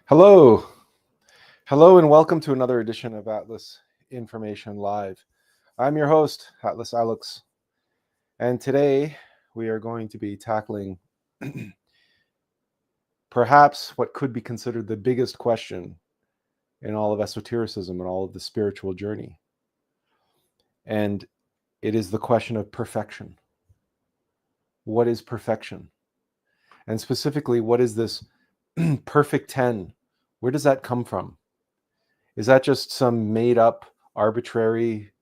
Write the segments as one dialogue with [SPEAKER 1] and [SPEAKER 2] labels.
[SPEAKER 1] Hello. Hello, and welcome to another edition of Atlas Information Live. I'm your host, Atlas Alex, and today we are going to be tackling perhaps what could be considered the biggest question in all of esotericism and all of the spiritual journey. And it is the question of perfection. What is perfection? And specifically, what is this perfect 10? Where does that come from? Is that just some made up, arbitrary,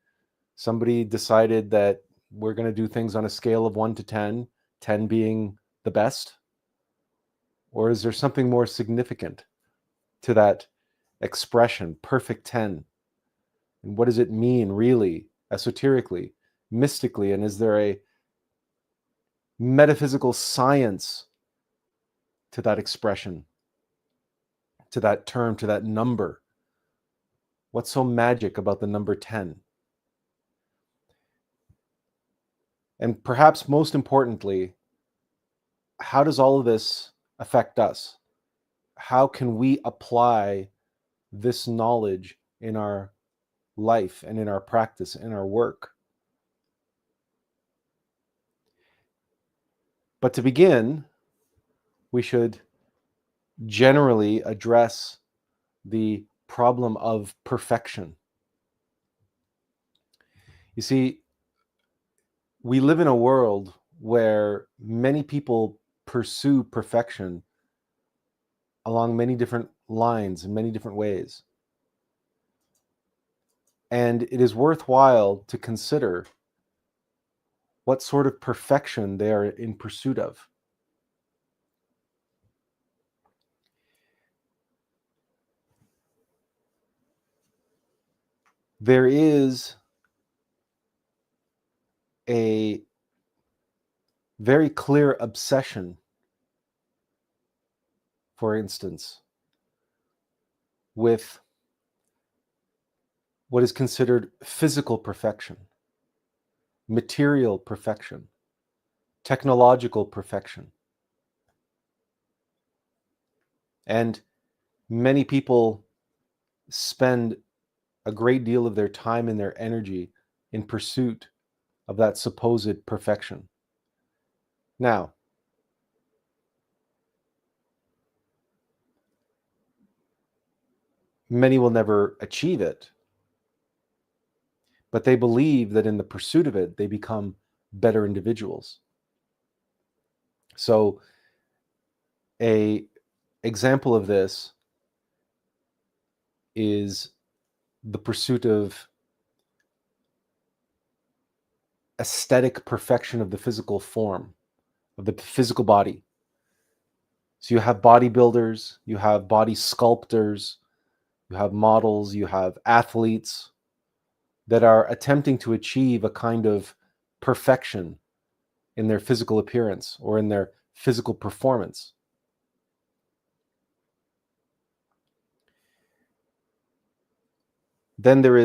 [SPEAKER 1] somebody decided that we're going to do things on a scale of 1 to 10, 10 being the best? Or is there something more significant to that expression, perfect 10? And what does it mean really, esoterically, mystically? And is there a metaphysical science to that expression, to that term, to that number? What's so magic about the number 10? And perhaps most importantly, how does all of this affect us? How can we apply this knowledge in our life and in our practice, in our work? But to begin, we should generally address the problem of perfection. You see, we live in a world where many people pursue perfection along many different lines in many different ways. And it is worthwhile to consider what sort of perfection they are in pursuit of. There is a very clear obsession, for instance, with what is considered physical perfection, material perfection, technological perfection. And many people spend a great deal of their time and their energy in pursuit of that supposed perfection. Now, many will never achieve it, but they believe that in the pursuit of it, they become better individuals. So, an example of this is the pursuit of aesthetic perfection of the physical form, of the physical body. So you have bodybuilders, you have body sculptors, you have models, you have athletes that are attempting to achieve a kind of perfection in their physical appearance or in their physical performance. Then there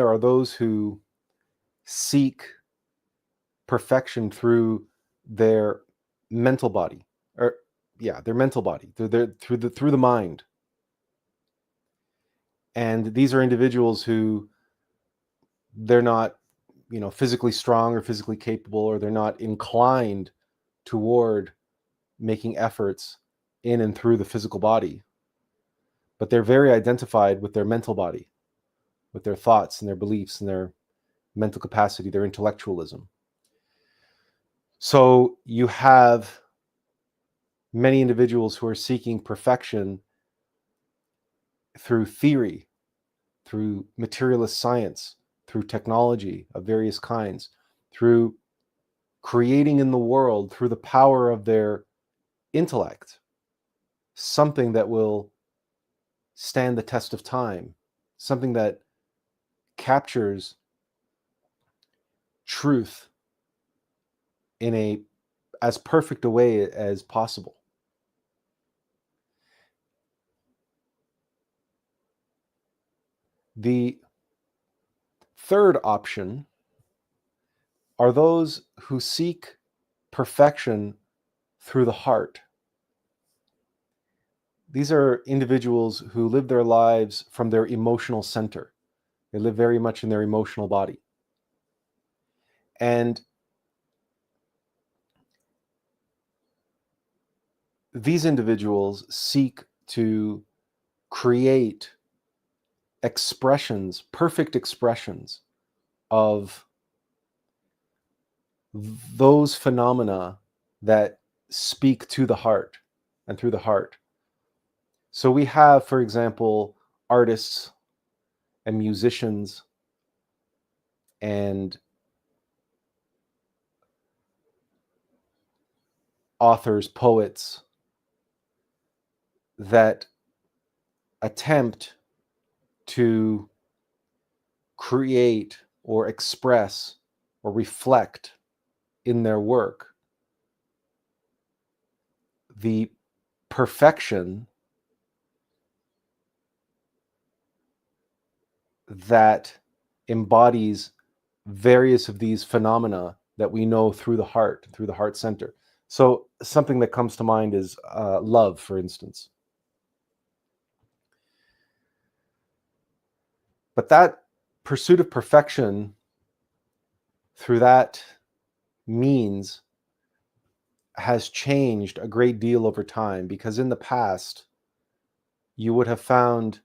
[SPEAKER 1] are those who seek perfection through their mental body, their mental body, through the mind. And these are individuals who they're not, physically strong or physically capable, or they're not inclined toward making efforts in and through the physical body, but they're very identified with their mental body, with their thoughts and their beliefs and their mental capacity, their intellectualism. So you have many individuals who are seeking perfection through theory, through materialist science, through technology of various kinds, through creating in the world, through the power of their intellect, something that will stand the test of time, something that captures truth in as perfect a way as possible. The third option are those who seek perfection through the heart. These are individuals who live their lives from their emotional center. They live very much in their emotional body. And these individuals seek to create expressions, perfect expressions of those phenomena that speak to the heart and through the heart. So we have, for example, artists and musicians and authors, poets that attempt to create or express or reflect in their work the perfection that embodies various of these phenomena that we know through the heart center. So something that comes to mind is love, for instance. But that pursuit of perfection through that means has changed a great deal over time, because in the past, you would have found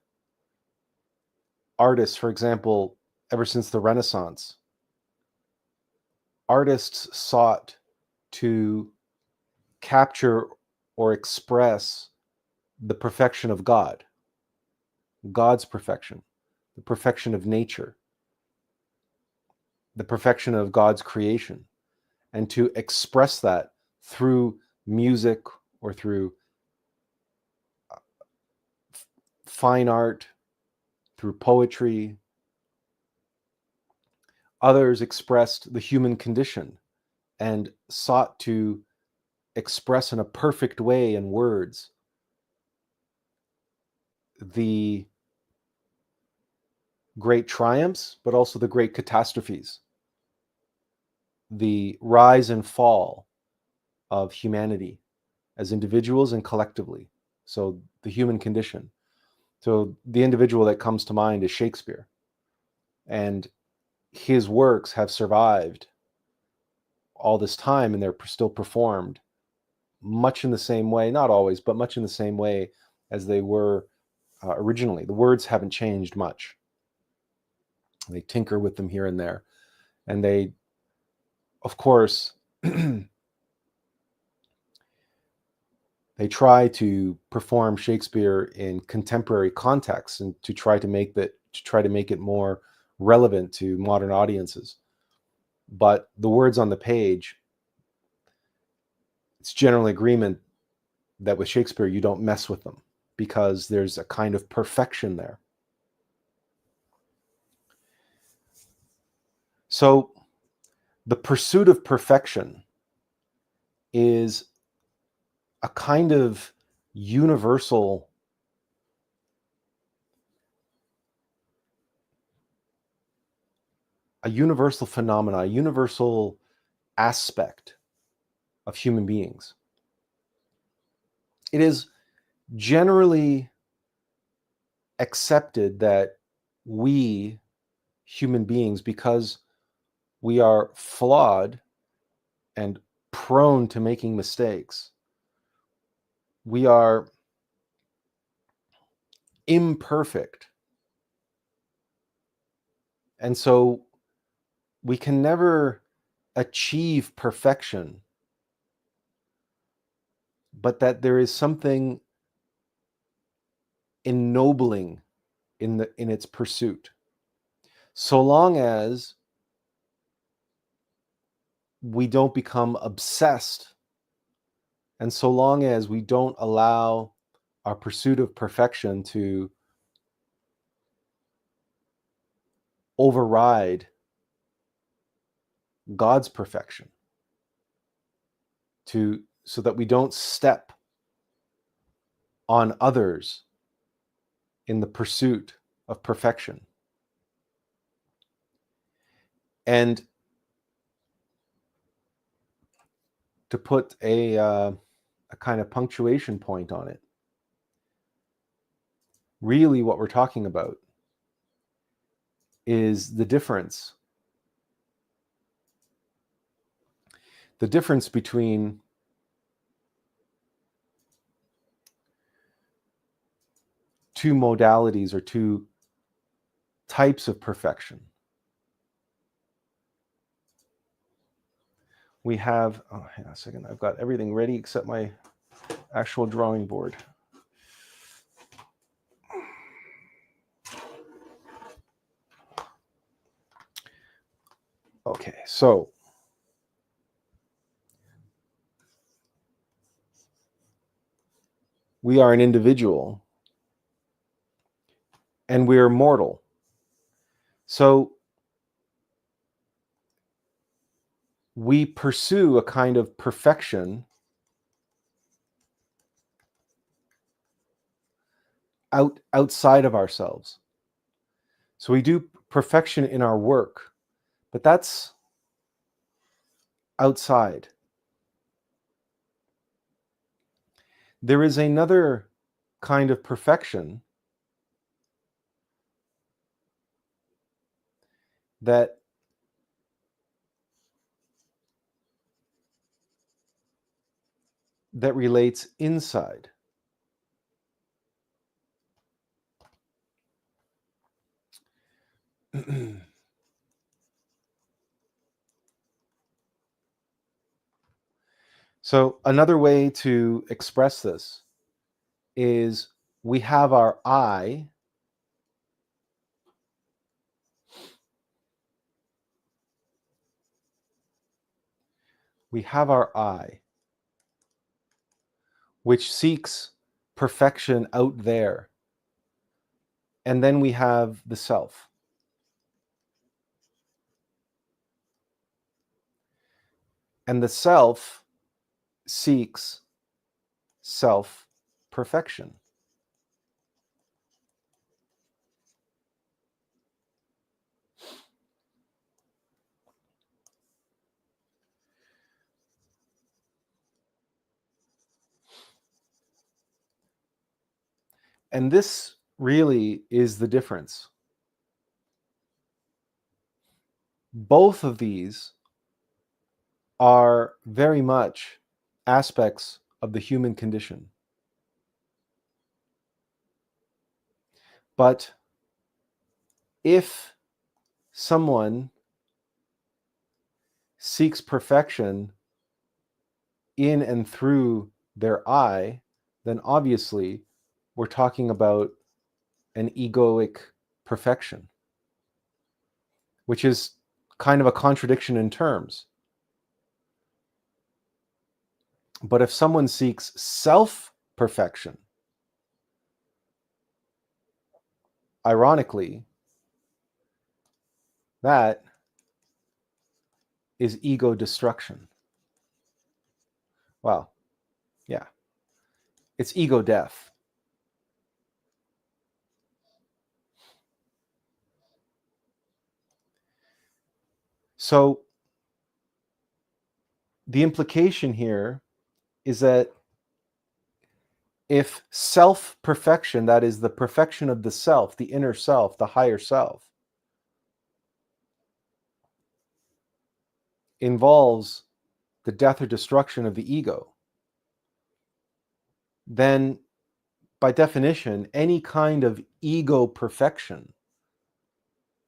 [SPEAKER 1] artists, for example, ever since the Renaissance, artists sought to capture or express the perfection of God, God's perfection, the perfection of nature, the perfection of God's creation, and to express that through music or through fine art, through poetry. Others expressed the human condition and sought to express in a perfect way in words the great triumphs, but also the great catastrophes, the rise and fall of humanity as individuals and collectively. So the human condition. So the individual that comes to mind is Shakespeare. And his works have survived all this time, and they're still performed much in the same way, not always, but much in the same way as they were originally. The words haven't changed much. They tinker with them here and there. And they, of course, they try to perform Shakespeare in contemporary contexts and to try to make it more relevant to modern audiences. But the words on the page, it's general agreement that with Shakespeare, you don't mess with them because there's a kind of perfection there. So the pursuit of perfection is a kind of universal phenomena, a universal aspect of human beings. It is generally accepted that we human beings, because we are flawed and prone to making mistakes, we are imperfect. And so we can never achieve perfection, but that there is something ennobling in its pursuit. So long as we don't become obsessed, and so long as we don't allow our pursuit of perfection to override God's perfection, so that we don't step on others in the pursuit of perfection. And to put a kind of punctuation point on it, really what we're talking about is the difference between two modalities or two types of perfection. We have, oh, hang on a second, I've got everything ready except my actual drawing board. Okay, so we are an individual and we're mortal. So we pursue a kind of perfection outside of ourselves. So we do perfection in our work, but that's outside. There is another kind of perfection that relates inside. So another way to express this is we have our I, which seeks perfection out there. And then we have the self. And the self seeks self-perfection. And this really is the difference. Both of these are very much aspects of the human condition. But if someone seeks perfection in and through their I, then obviously we're talking about an egoic perfection, which is kind of a contradiction in terms. But if someone seeks self-perfection, ironically, that is ego destruction. Well, yeah, it's ego death. So the implication here is that if self-perfection, that is the perfection of the self, the inner self, the higher self, involves the death or destruction of the ego, then by definition, any kind of ego perfection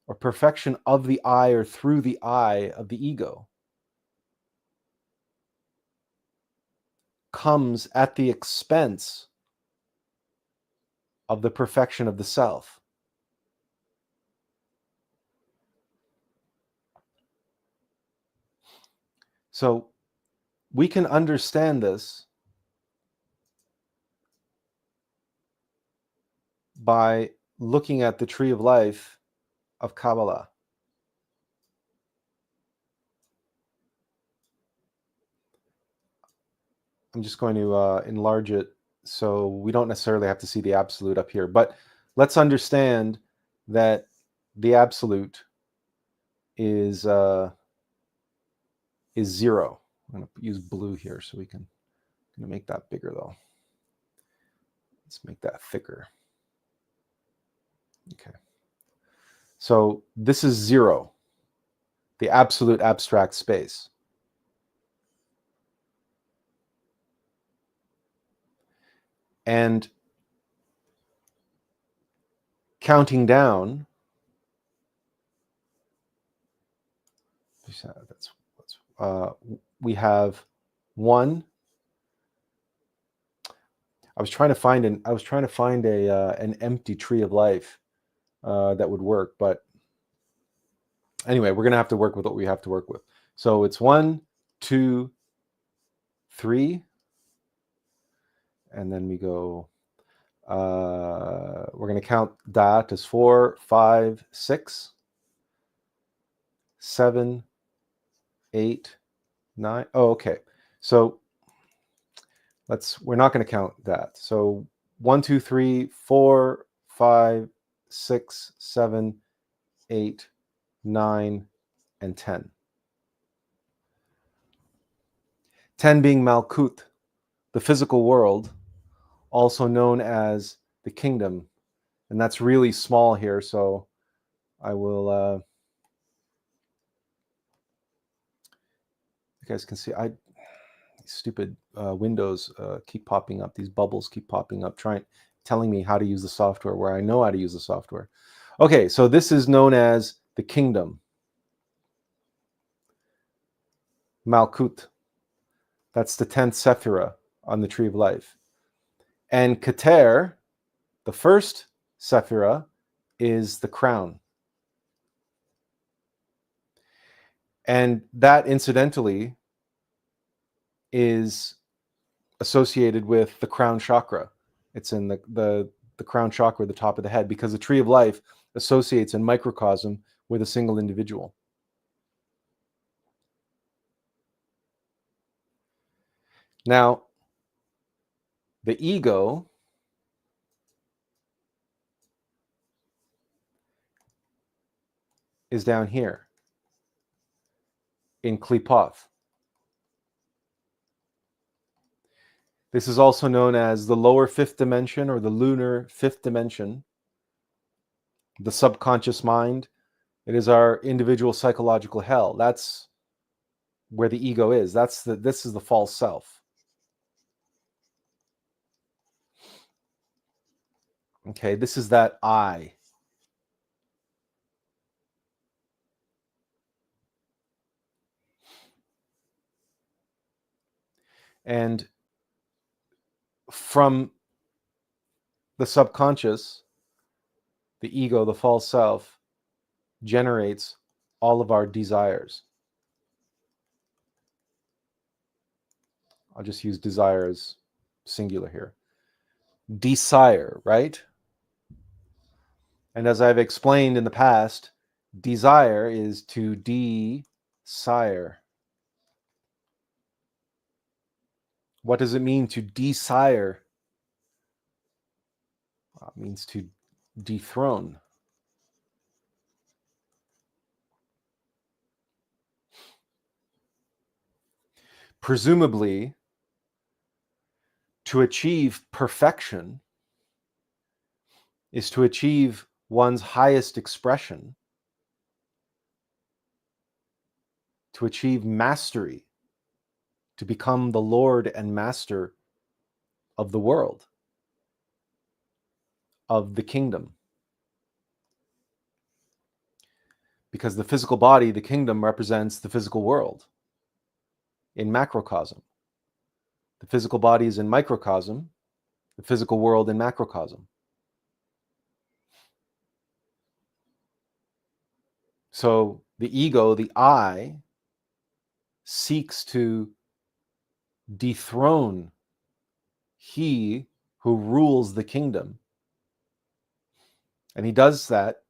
[SPEAKER 1] or perfection of the I or through the I of the ego comes at the expense of the perfection of the self. So we can understand this by looking at the tree of life of Kabbalah. I'm just going to enlarge it so we don't necessarily have to see the absolute up here. But let's understand that the absolute is 0. I'm going to use blue here so we can make that bigger though. Let's make that thicker. Okay. So this is zero, the absolute abstract space. And counting down, we have one. I was trying to find an empty tree of life that would work, but anyway, we're gonna have to work with what we have to work with. So it's 1, 2, 3, and then we go. We're gonna count that as 4, 5, 6, 7, 8, 9. Oh, okay. So we're not going to count that. So 1, 2, 3, 4, 5, 6, 7, 8, 9, and 10. 10 being Malkut, the physical world, also known as the kingdom. And that's really small here, so I will, you guys can see, stupid windows keep popping up. These bubbles keep popping up, telling me how to use the software where I know how to use the software. Okay, so this is known as the kingdom. Malkut. That's the 10th Sephirah on the Tree of Life. And Keter, the first Sephirah, is the crown. And that, incidentally, is associated with the crown chakra. It's in the crown chakra, the top of the head, because the Tree of Life associates in microcosm with a single individual. Now, the ego is down here in Klipoth. This is also known as the lower fifth dimension or the lunar fifth dimension, the subconscious mind. It is our individual psychological hell. That's where the ego is. This is the false self. Okay, this is that I. And from the subconscious, the ego, the false self, generates all of our desires. I'll just use desire as singular here. Desire, right? And as I've explained in the past, desire is to desire. What does it mean to desire? Well, it means to dethrone. Presumably, to achieve perfection is to achieve one's highest expression, to achieve mastery, to become the Lord and Master of the world, of the kingdom. Because the physical body, the kingdom, represents the physical world in macrocosm. The physical body is in microcosm, the physical world in macrocosm. So the ego, the I, seeks to dethrone he who rules the kingdom. And he does that,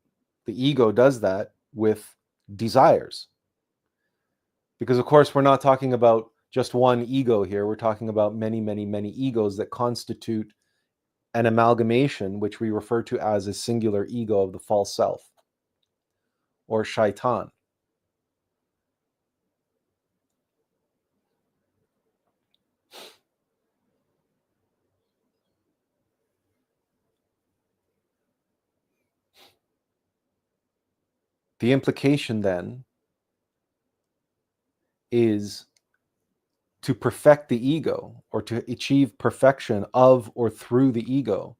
[SPEAKER 1] the ego does that with desires. Because, of course, we're not talking about just one ego here. We're talking about many, many, many egos that constitute an amalgamation, which we refer to as a singular ego of the false self, or shaitan. The implication then is to perfect the ego, or to achieve perfection of or through the ego,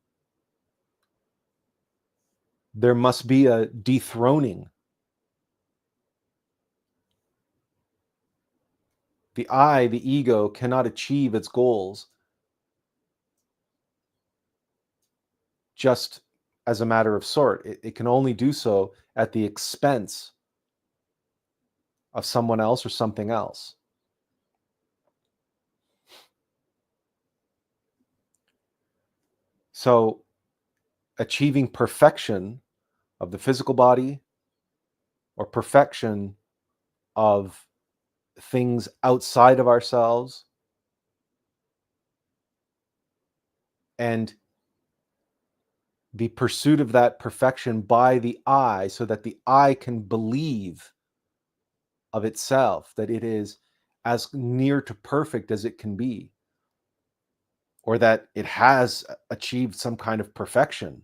[SPEAKER 1] there must be a dethroning. The I, the ego, cannot achieve its goals just as a matter of sort. It can only do so at the expense of someone else or something else. So achieving perfection of the physical body, or perfection of things outside of ourselves, and the pursuit of that perfection by the I, so that the I can believe of itself that it is as near to perfect as it can be, or that it has achieved some kind of perfection.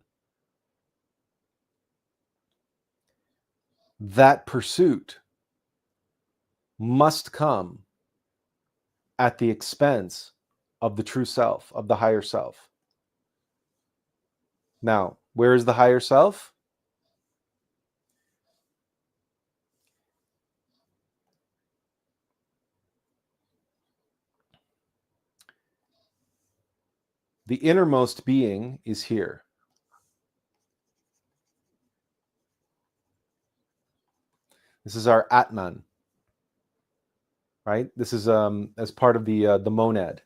[SPEAKER 1] That pursuit must come at the expense of the true self, of the higher self. Now, where is the higher self? The innermost being is here. This is our Atman, right? This is as part of the monad.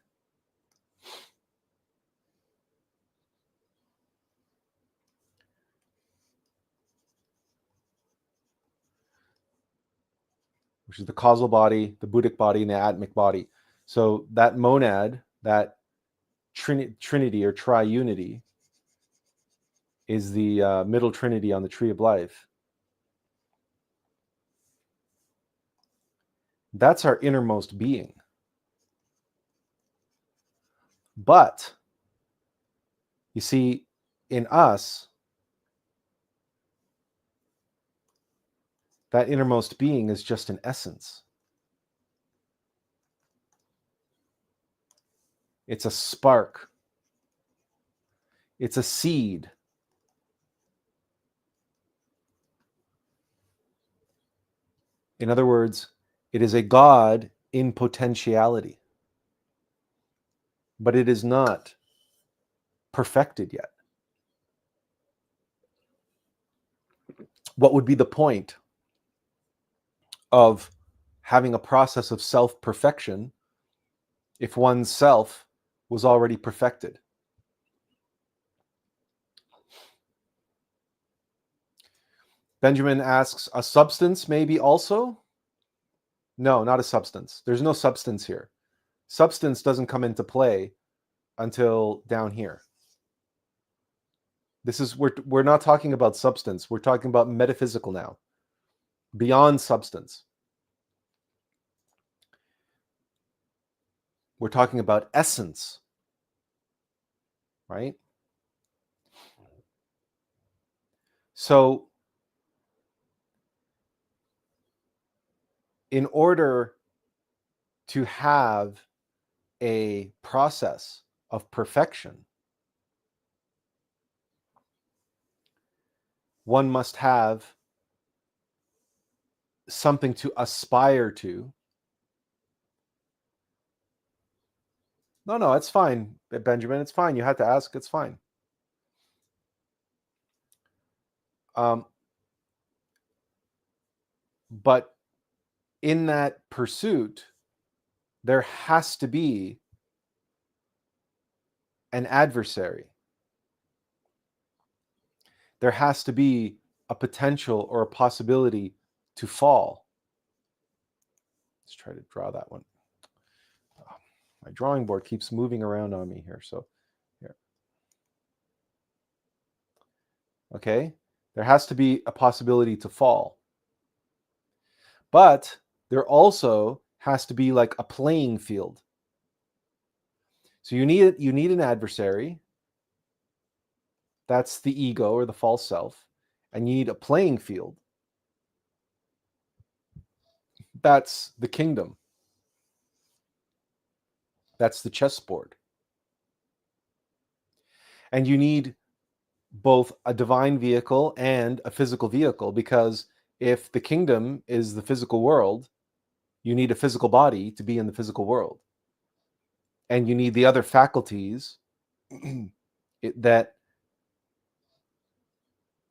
[SPEAKER 1] Which is the causal body, the Buddhic body, and the Atmic body. So that monad, that trinity or triunity, is the middle trinity on the tree of life. That's our innermost being. But you see, in us, that innermost being is just an essence. It's a spark. It's a seed. In other words, it is a God in potentiality, but it is not perfected yet. What would be the point of having a process of self-perfection if one's self was already perfected? Benjamin asks, a substance maybe also? No, not a substance. There's no substance here. Substance doesn't come into play until down here. This is, we're not talking about substance. We're talking about metaphysical now, beyond substance. We're talking about essence, right? So in order to have a process of perfection, one must have something to aspire to. No, it's fine, Benjamin. It's fine. You had to ask. It's fine. But in that pursuit, there has to be an adversary. There has to be a potential or a possibility to fall. Let's try to draw that one. My drawing board keeps moving around on me here. So here. Okay. There has to be a possibility to fall. But there also has to be like a playing field. So you need an adversary. That's the ego or the false self. And you need a playing field. That's the kingdom. That's the chessboard. And you need both a divine vehicle and a physical vehicle, because if the kingdom is the physical world, you need a physical body to be in the physical world. And you need the other faculties that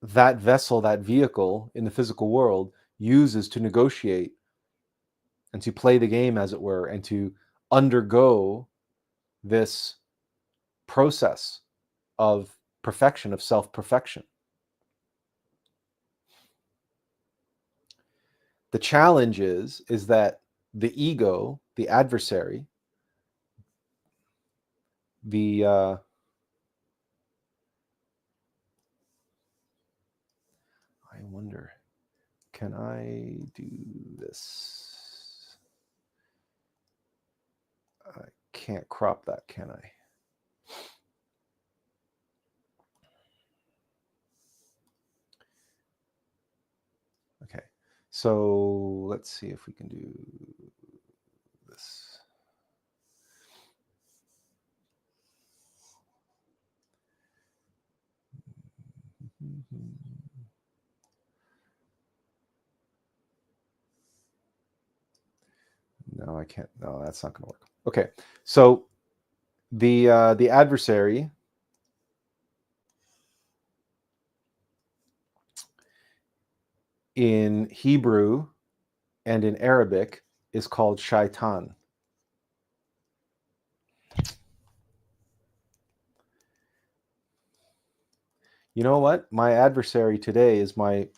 [SPEAKER 1] vessel, that vehicle in the physical world uses to negotiate and to play the game, as it were, and to undergo this process of perfection, of self-perfection. The challenge is that the ego, the adversary, I wonder, can I do this? I can't crop that, can I? Okay, so let's see if we can do this. No, I can't. No, that's not going to work. Okay, so the adversary in Hebrew and in Arabic is called shaitan. You know what? My adversary today is my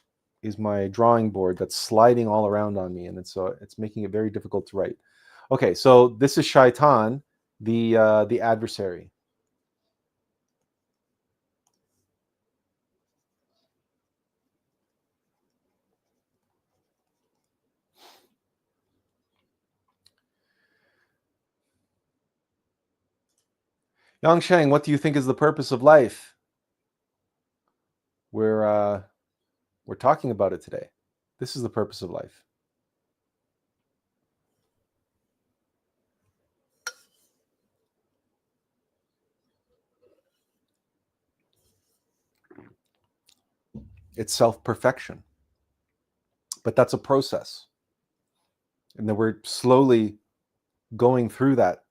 [SPEAKER 1] drawing board that's sliding all around on me, and it's making it very difficult to write. Okay, so this is shaitan, the adversary. Yangsheng, what do you think is the purpose of life? We're talking about it today. This is the purpose of life. It's self-perfection. But that's a process. And then we're slowly going through that.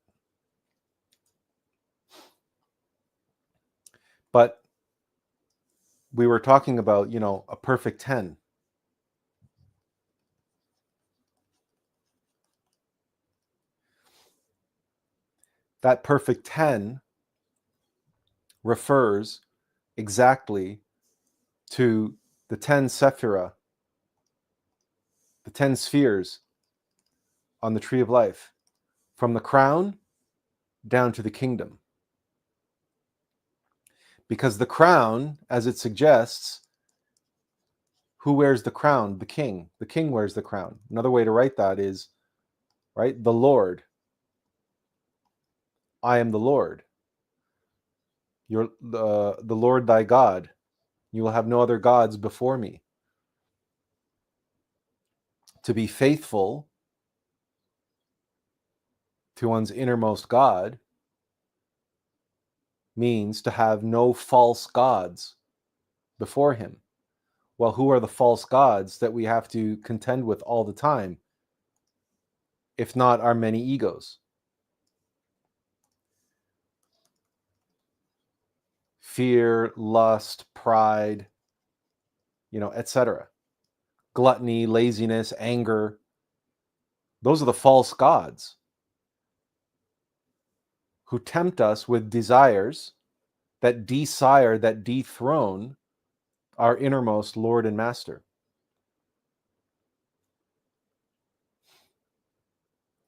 [SPEAKER 1] But we were talking about, a perfect 10. That perfect 10 refers exactly to the 10 sephira, the 10 spheres on the tree of life, from the crown down to the kingdom. Because the crown, as it suggests, who wears the crown? The king. The king wears the crown. Another way to write that is, right, the Lord. I am the Lord. You're the Lord thy God. You will have no other gods before me. To be faithful to one's innermost God means to have no false gods before him. Well, who are the false gods that we have to contend with all the time, if not our many egos? Fear, lust, pride, etc. Gluttony, laziness, anger. Those are the false gods who tempt us with desires that desire, that dethrone our innermost Lord and Master.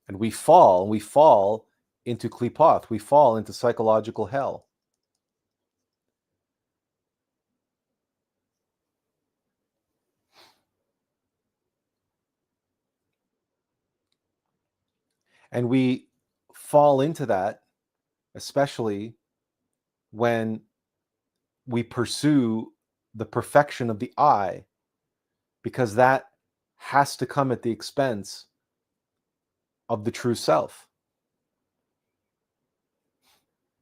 [SPEAKER 1] And we fall into klipoth, we fall into psychological hell. And we fall into that, especially when we pursue the perfection of the I, because that has to come at the expense of the true self.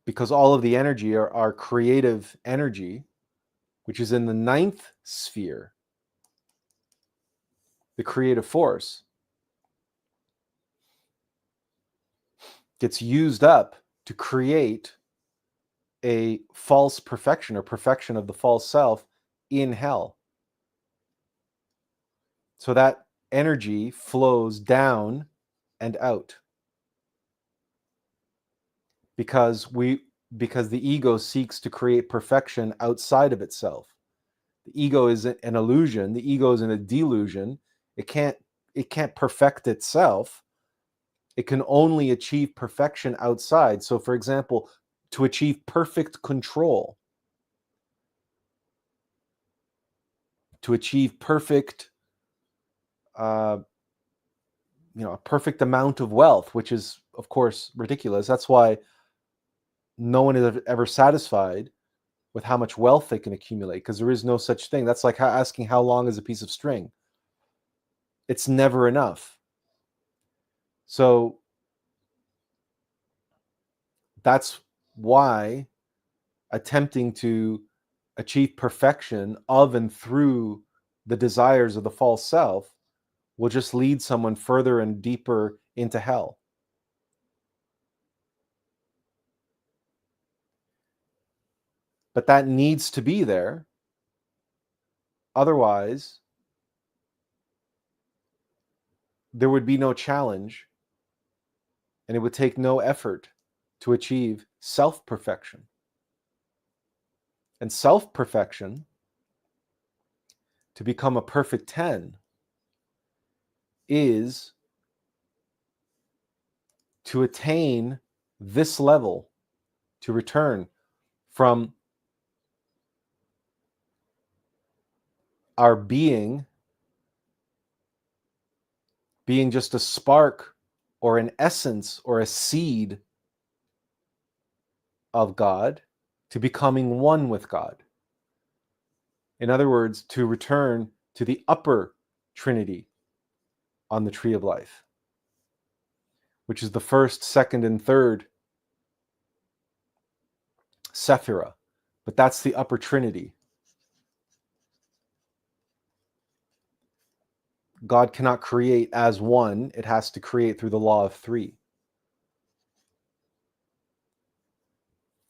[SPEAKER 1] Because all of the energy, our creative energy, which is in the 9th sphere, the creative force, gets used up to create a false perfection or perfection of the false self in hell. So that energy flows down and out because the ego seeks to create perfection outside of itself. The ego is an illusion. The ego is in a delusion. It can't perfect itself. It can only achieve perfection outside. So, for example, to achieve perfect control, to achieve perfect, a perfect amount of wealth, which is, of course, ridiculous. That's why no one is ever satisfied with how much wealth they can accumulate, because there is no such thing. That's like asking how long is a piece of string. It's never enough. So that's why attempting to achieve perfection of and through the desires of the false self will just lead someone further and deeper into hell. But that needs to be there. Otherwise, there would be no challenge, and it would take no effort to achieve self-perfection. And self-perfection, to become a perfect 10, is to attain this level, to return from our being just a spark or an essence or a seed of God, to becoming one with God. In other words, to return to the upper Trinity on the tree of life, which is the first, second, and third Sephira. But that's the upper Trinity. God cannot create as one. It has to create through the law of three.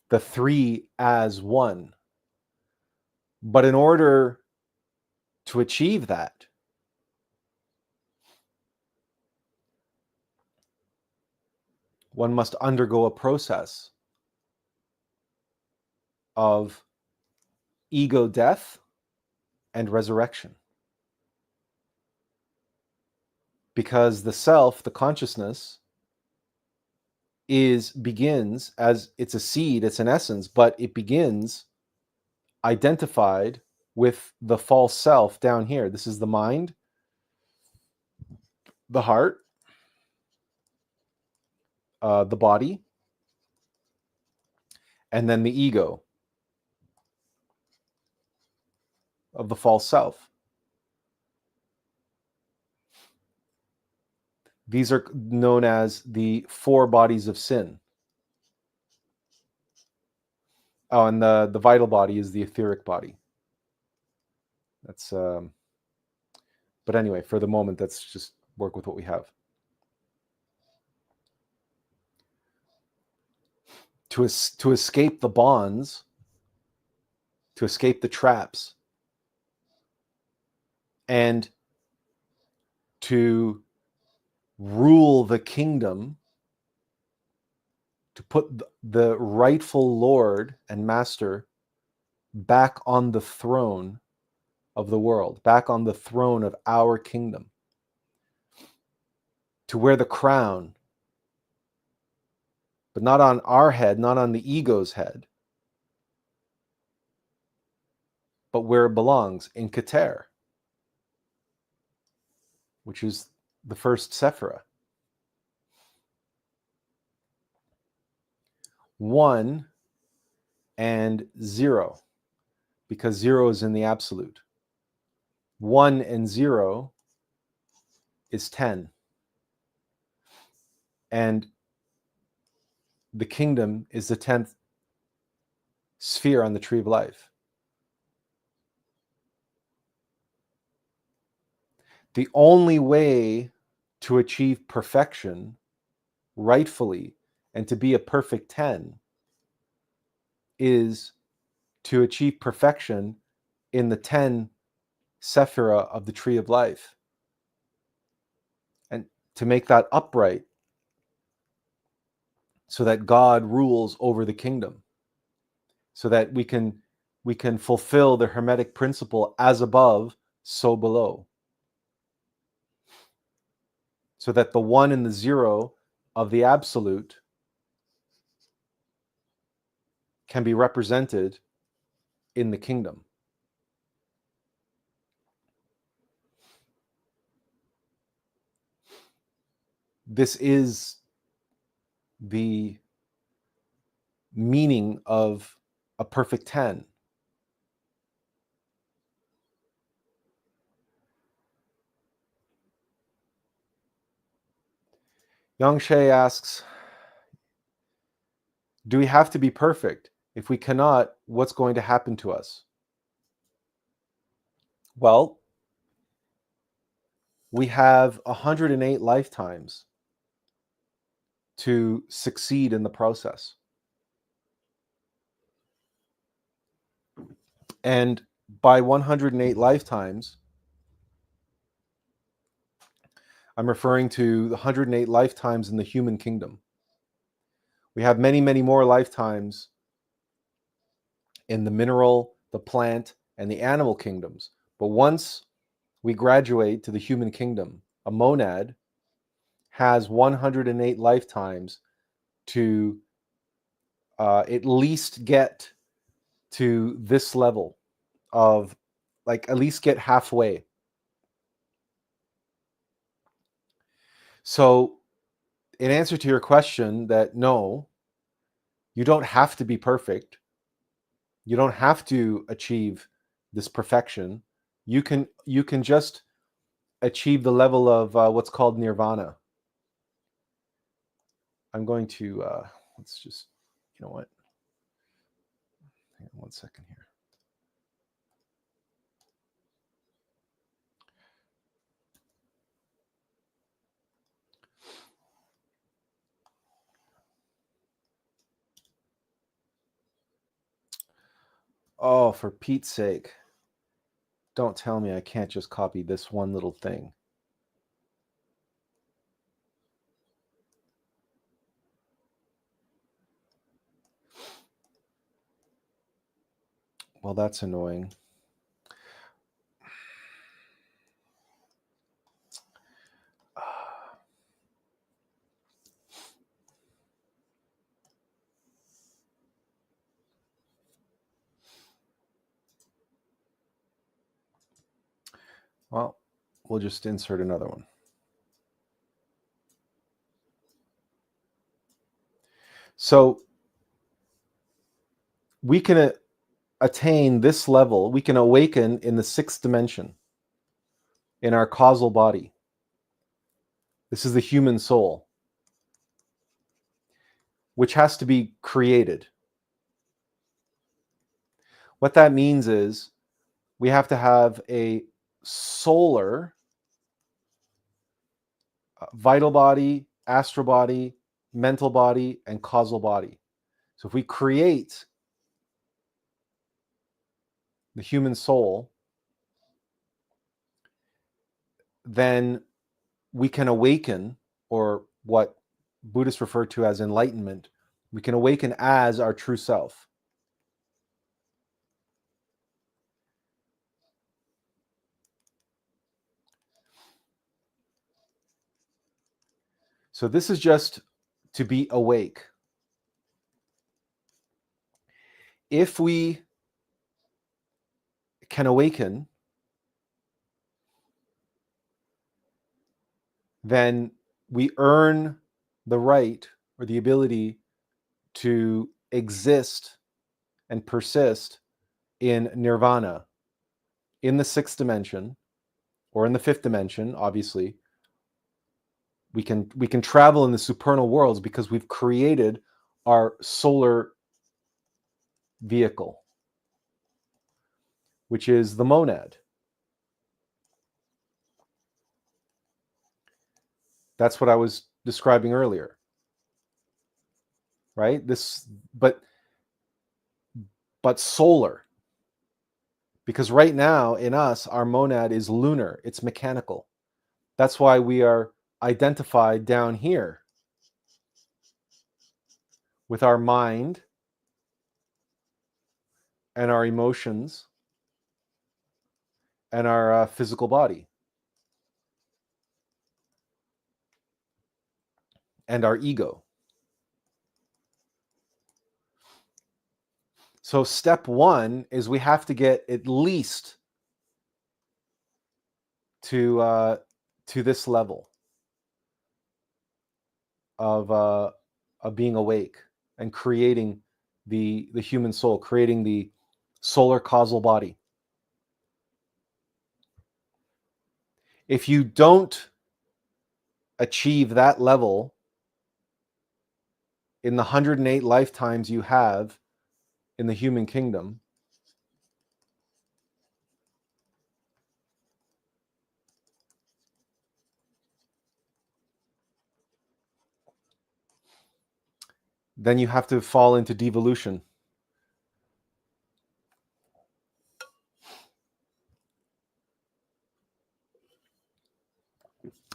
[SPEAKER 1] The three as one. But in order to achieve that, one must undergo a process of ego death and resurrection. Because the self, the consciousness, begins as it's a seed, it's an essence, but it begins identified with the false self down here. This is the mind, the heart, the body, and then the ego of the false self. These are known as the 4 bodies of sin. Oh, and the vital body is the etheric body. That's but anyway, for the moment, let's just work with what we have. To escape the bonds, to escape the traps, and to rule the kingdom, to put the rightful Lord and Master back on the throne of the world, back on the throne of our kingdom, to wear the crown, but not on our head, not on the ego's head, but where it belongs, in Keter, which is the first Sephira. 1 and 0, because 0 is in the absolute. 1 and 0 is 10. And the kingdom is the 10th sphere on the tree of life. The only way to achieve perfection rightfully and to be a perfect 10 is to achieve perfection in the 10 sephira of the tree of life, and to make that upright so that God rules over the kingdom, so that we can fulfill the Hermetic principle, as above, so below, so that the 1 and the 0 of the absolute can be represented in the kingdom. This is the meaning of a perfect 10. Yang She asks, do we have to be perfect? If we cannot, what's going to happen to us? Well, we have 108 lifetimes to succeed in the process. And by 108 lifetimes, I'm referring to the 108 lifetimes in the human kingdom. We have many, many more lifetimes in the mineral, the plant, and the animal kingdoms. But once we graduate to the human kingdom, a monad has 108 lifetimes to at least get to this level of, like, at least get halfway. So in answer to your question, that no, you don't have to be perfect. You don't have to achieve this perfection. You can just achieve the level of what's called nirvana. I'm going to let's just, you know what? Hang on 1 second here. Oh, for Pete's sake. Don't tell me I can't just copy this one little thing. Well, that's annoying. Well, we'll just insert another one. So we can attain this level, we can awaken in the 6th dimension, in our causal body. This is the human soul, which has to be created. What that means is we have to have a solar, vital body, astral body, mental body, and causal body. So if we create the human soul, then we can awaken, or what Buddhists refer to as enlightenment. We can awaken as our true self. So this is just to be awake. If we can awaken, then we earn the right or the ability to exist and persist in nirvana, in the 6th dimension, or in the 5th dimension, obviously. We can travel in the supernal worlds because we've created our solar vehicle, which is the monad. That's what I was describing earlier, right? But solar, because right now in us, our monad is lunar, it's mechanical. That's why we are identified down here with our mind and our emotions and our physical body and our ego. So step one is we have to get at least to this level of being awake and creating the human soul, creating the solar causal body. If you don't achieve that level in the 108 lifetimes you have in the human kingdom, then you have to fall into devolution,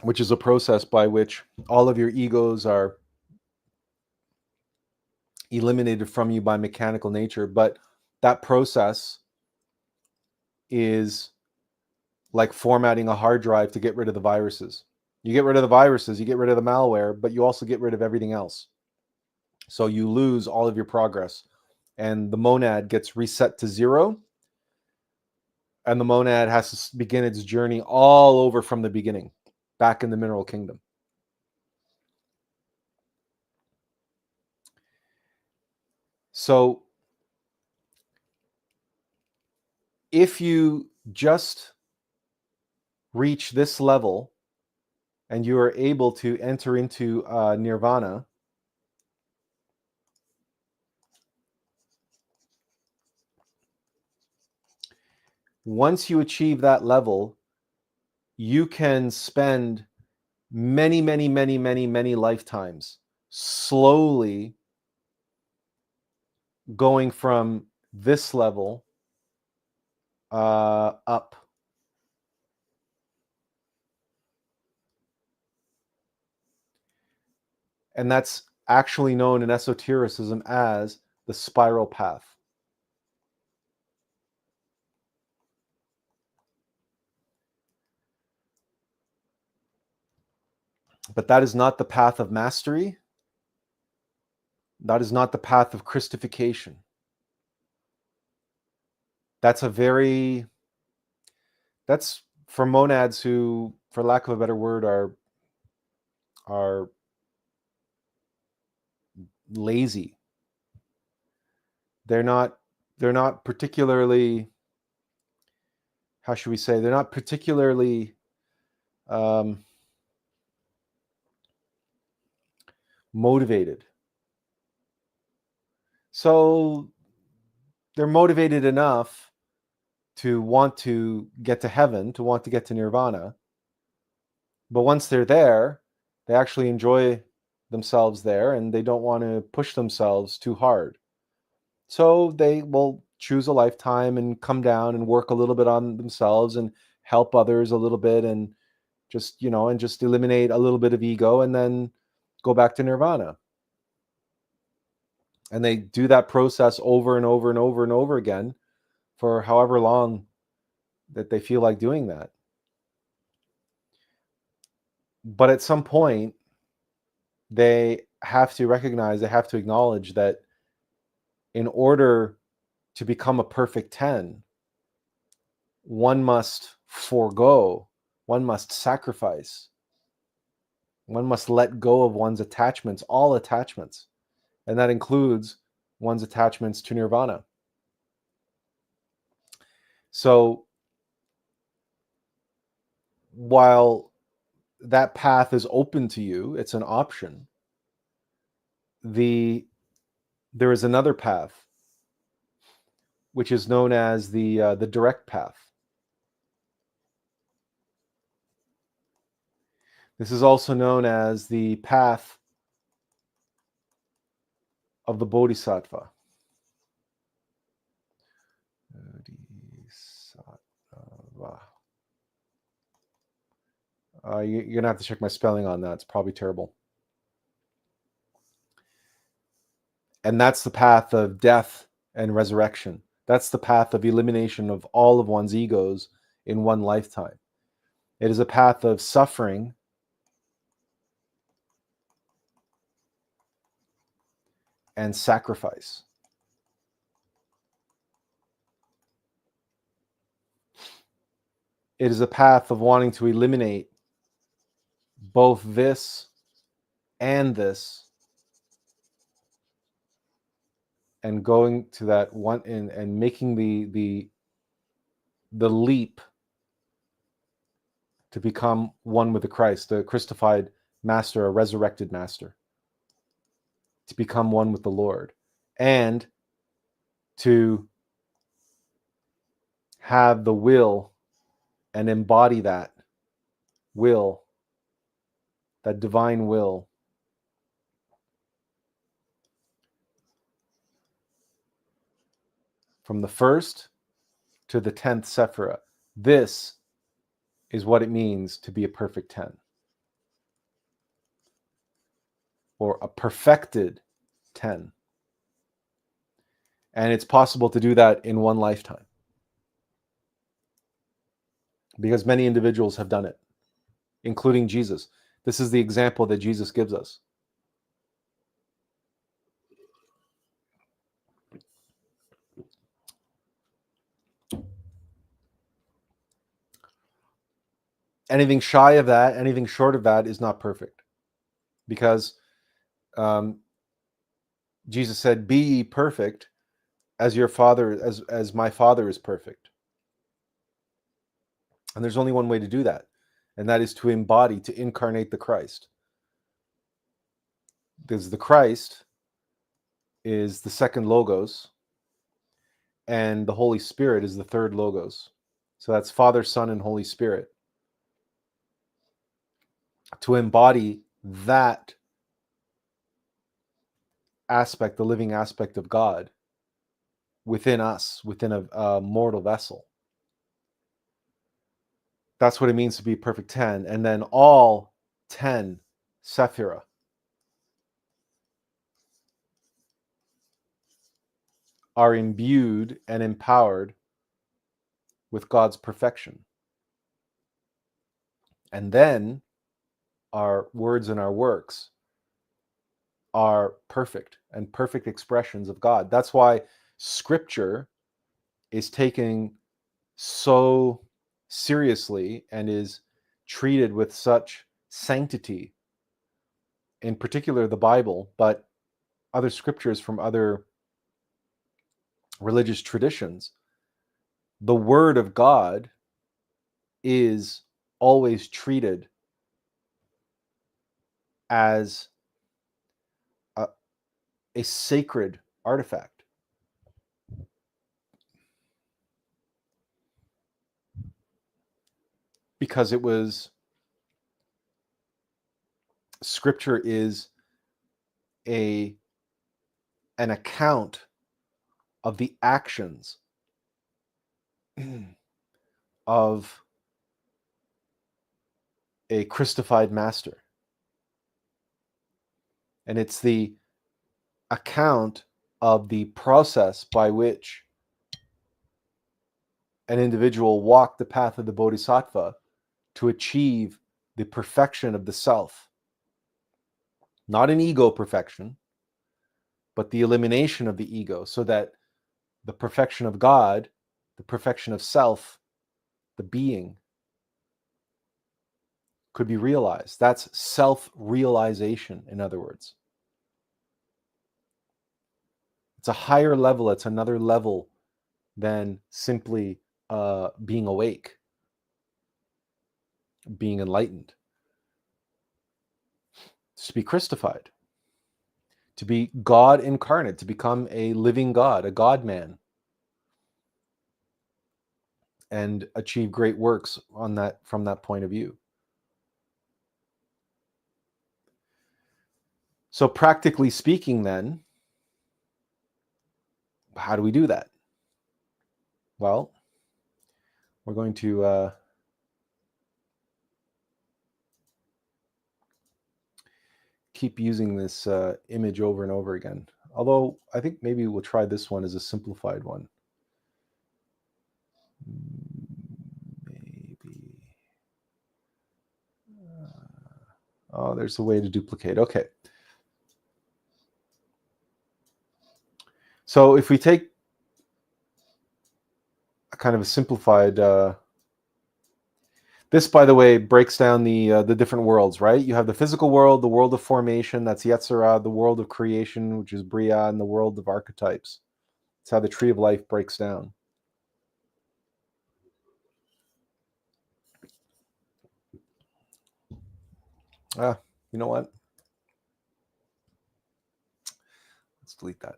[SPEAKER 1] which is a process by which all of your egos are eliminated from you by mechanical nature. But that process is like formatting a hard drive to get rid of the viruses. You get rid of the viruses, you get rid of the malware, but you also get rid of everything else. So you lose all of your progress, and the monad gets reset to zero, and the monad has to begin its journey all over from the beginning, back in the mineral kingdom. So if you just reach this level and you are able to enter into nirvana, once you achieve that level, you can spend many, many, many, many, many lifetimes slowly going from this level up. And that's actually known in esotericism as the spiral path. But that is not the path of mastery. That is not the path of Christification. That's for monads who, for lack of a better word, are lazy. They're not particularly, how should we say, they're not particularly motivated. So they're motivated enough to want to get to heaven, to want to get to nirvana. But once they're there, they actually enjoy themselves there, and they don't want to push themselves too hard. So they will choose a lifetime and come down and work a little bit on themselves and help others a little bit, and just eliminate a little bit of ego, and then go back to nirvana. And they do that process over and over and over and over again for however long that they feel like doing that. But at some point, they have to recognize, they have to acknowledge that in order to become a perfect 10, one must forego, one must sacrifice, one must let go of one's attachments, all attachments. And that includes one's attachments to nirvana. So while that path is open to you, it's an option. There is another path, which is known as the direct path. This is also known as the path of the Bodhisattva. You're going to have to check my spelling on that. It's probably terrible. And that's the path of death and resurrection. That's the path of elimination of all of one's egos in one lifetime. It is a path of suffering and sacrifice. It is a path of wanting to eliminate both this and this, and going to that one and making the leap to become one with the Christ, the Christified master, a resurrected master, to become one with the Lord, and to have the will and embody that will, that divine will, from the first to the 10th Sephirah. This is what it means to be a perfect 10, or a perfected 10. And it's possible to do that in one lifetime, because many individuals have done it, including Jesus. This is the example that Jesus gives us. Anything shy of that, anything short of that is not perfect, because Jesus said, "Be ye perfect, as your Father, as my Father is perfect." And there's only one way to do that, and that is to embody, to incarnate the Christ. Because the Christ is the second logos, and the Holy Spirit is the third logos. So that's Father, Son, and Holy Spirit. To embody that aspect, the living aspect of God within us, within a mortal vessel. That's what it means to be perfect 10. And then all 10 Sephirah are imbued and empowered with God's perfection. And then our words and our works are perfect and perfect expressions of God. That's why Scripture is taken so seriously and is treated with such sanctity, in particular the Bible, but other scriptures from other religious traditions. The Word of God is always treated as a sacred artifact. Because Scripture is an account of the actions of a Christified master. And it's the account of the process by which an individual walked the path of the Bodhisattva to achieve the perfection of the self. Not an ego perfection, but the elimination of the ego, so that the perfection of God, the perfection of self, the being, could be realized. That's self-realization, in other words. It's a higher level, it's another level than simply being awake, being enlightened. It's to be Christified, to be God incarnate, to become a living God, a God man, and achieve great works on that from that point of view. So practically speaking, then, how do we do that? Well, we're going to keep using this image over and over again. Although I think maybe we'll try this one as a simplified one. Maybe. Oh, there's a way to duplicate. Okay. So if we take a kind of a simplified, this, by the way, breaks down the different worlds, right? You have the physical world, the world of formation, that's Yetzirah, the world of creation, which is Bria, and the world of archetypes. It's how the tree of life breaks down. You know what? Let's delete that.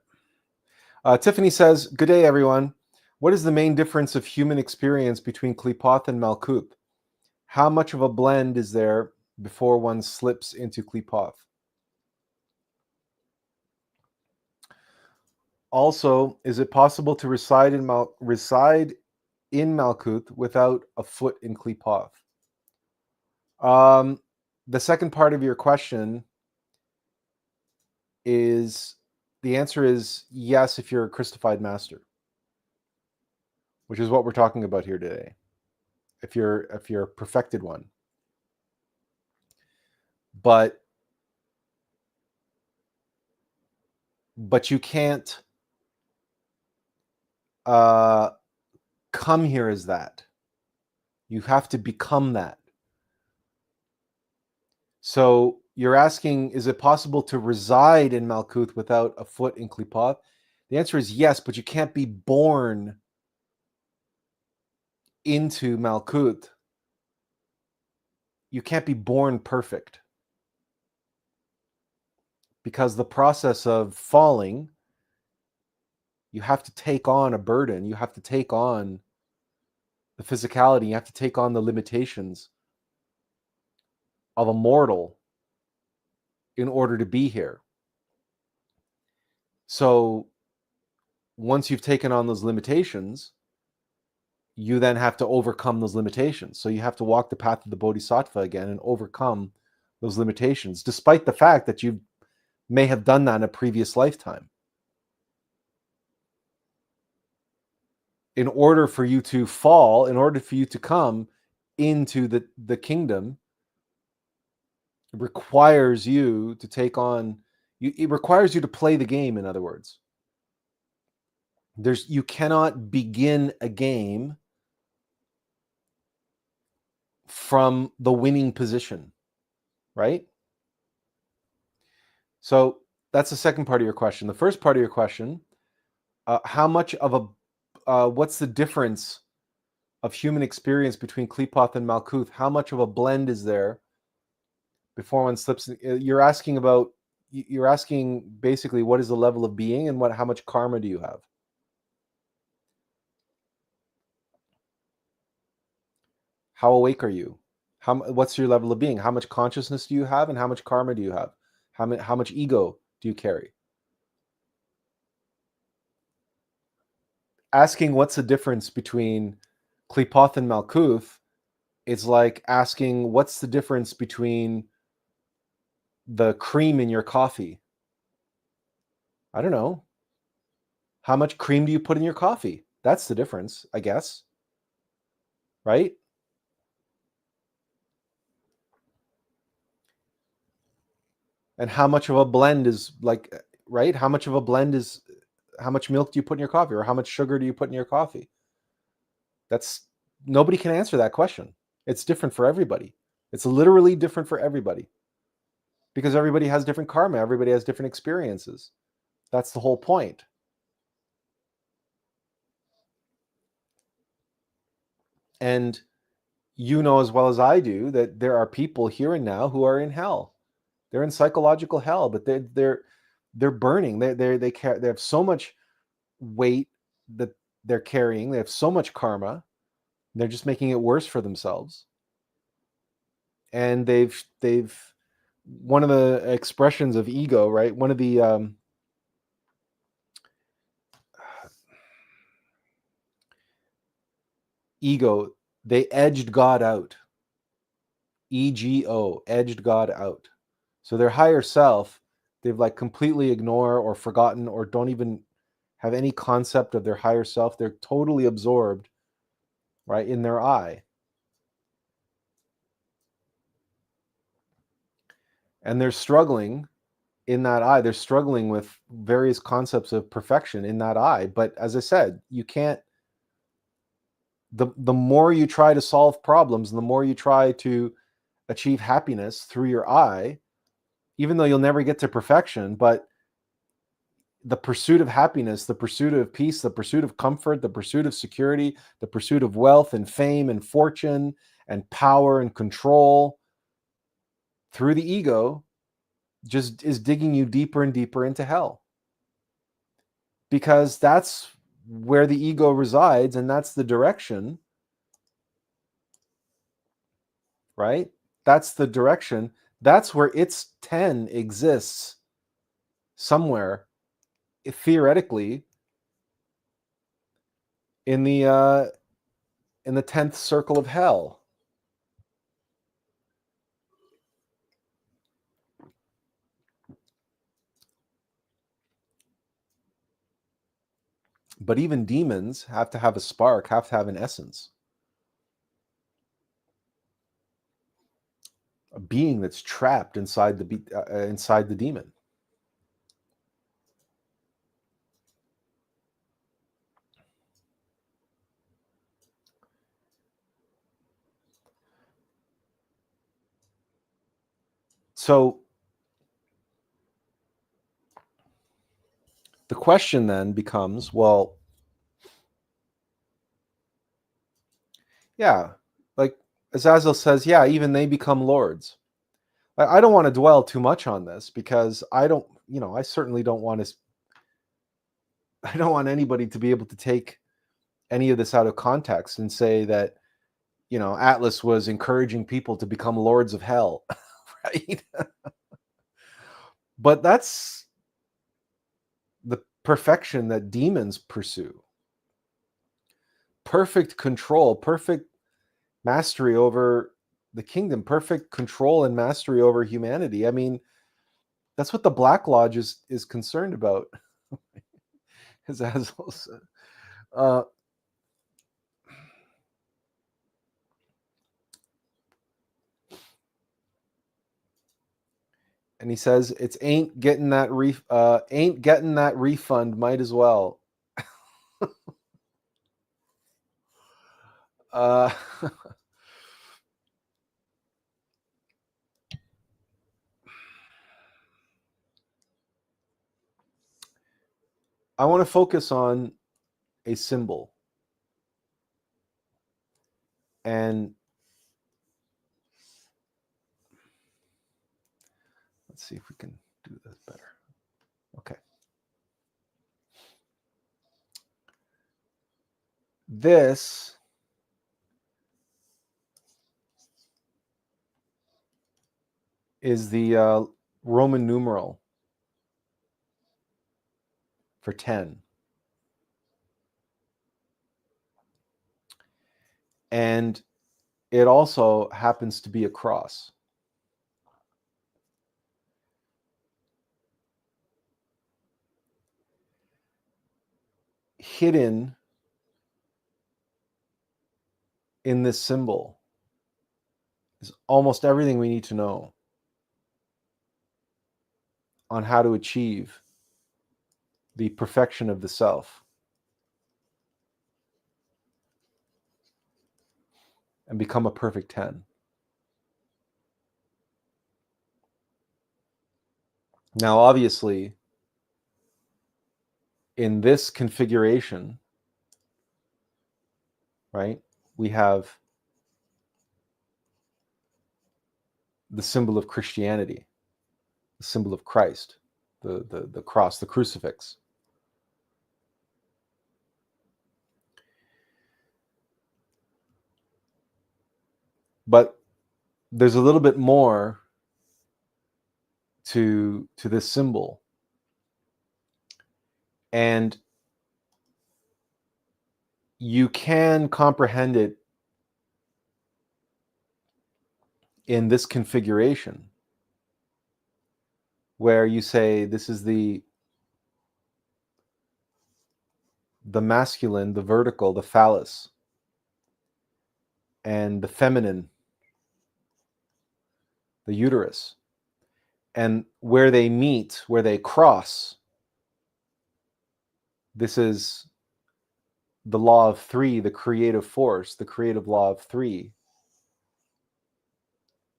[SPEAKER 1] Tiffany says, good day, everyone. What is the main difference of human experience between Klipoth and Malkuth? How much of a blend is there before one slips into Klipoth? Also, is it possible to reside in Malkuth without a foot in Klipoth? The second part of your question is, the answer is yes, if you're a Christified master, which is what we're talking about here today. If you're a perfected one. But you can't come here as that. You have to become that. So you're asking, is it possible to reside in Malkuth without a foot in Klipoth? The answer is yes, but you can't be born into Malkuth. You can't be born perfect. Because the process of falling, you have to take on a burden. You have to take on the physicality. You have to take on the limitations of a mortal in order to be here. So once you've taken on those limitations, you then have to overcome those limitations. So you have to walk the path of the Bodhisattva again and overcome those limitations, despite the fact that you may have done that in a previous lifetime. In order for you to fall, in order for you to come into the kingdom, it requires you to take on, it requires you to play the game, in other words. You cannot begin a game from the winning position, right? So that's the second part of your question. The first part of your question, how much of what's the difference of human experience between Klipoth and Malkuth? How much of a blend is there before one slips? You're asking basically what is the level of being and how much karma do you have? How awake are you? What's your level of being? How much consciousness do you have, and how much karma do you have? How much ego do you carry? Asking what's the difference between Klipoth and Malkuth is like asking what's the difference between the cream in your coffee. I don't know. How much cream do you put in your coffee? That's the difference, I guess. Right? And how much of a blend is like, right? How much of a blend is, how much milk do you put in your coffee, or how much sugar do you put in your coffee? Nobody can answer that question. It's different for everybody. It's literally different for everybody. Because everybody has different karma. Everybody has different experiences. That's the whole point. And you know as well as I do that there are people here and now who are in hell. They're in psychological hell, but they're burning. They have so much weight that they're carrying. They have so much karma. They're just making it worse for themselves. And they've one of the expressions of ego, right? One of the ego, they edged God out. EGO, edged God out. So their higher self, they've like completely ignored or forgotten or don't even have any concept of their higher self. They're totally absorbed, right, in their I. And they're struggling in that I. They're struggling with various concepts of perfection in that I. But as I said, you can't, the more you try to solve problems, and the more you try to achieve happiness through your I, even though you'll never get to perfection, but the pursuit of happiness, the pursuit of peace, the pursuit of comfort, the pursuit of security, the pursuit of wealth and fame and fortune and power and control through the ego just is digging you deeper and deeper into hell. Because that's where the ego resides, and that's the direction, right? That's the direction. That's where its 10 exists somewhere, theoretically, in the 10th circle of hell. But even demons have to have a spark, have to have an essence. A being that's trapped inside the demon. So the question then becomes, well, yeah, like Azazel says, yeah, even they become lords. I don't want to dwell too much on this because I certainly don't want to, I don't want anybody to be able to take any of this out of context and say that, Atlas was encouraging people to become lords of hell, right? But that's the perfection that demons pursue. Perfect control, perfect mastery over the kingdom, perfect control and mastery over humanity. I mean, that's what the Black Lodge is concerned about. As Azazel said. And he says it's ain't getting that refund, might as well. uh I want to focus on a symbol, and let's see if we can do this better. Okay. This is the Roman numeral for 10. And it also happens to be a cross. Hidden in this symbol is almost everything we need to know on how to achieve the perfection of the self and become a perfect 10. Now, obviously, in this configuration, right, we have the symbol of Christianity. symbol of Christ, the cross, the crucifix. But there's a little bit more to this symbol. And you can comprehend it in this configuration, where you say this is the masculine, the vertical, the phallus, and the feminine, the uterus. And where they meet, where they cross, this is the law of three, the creative force, the creative law of three,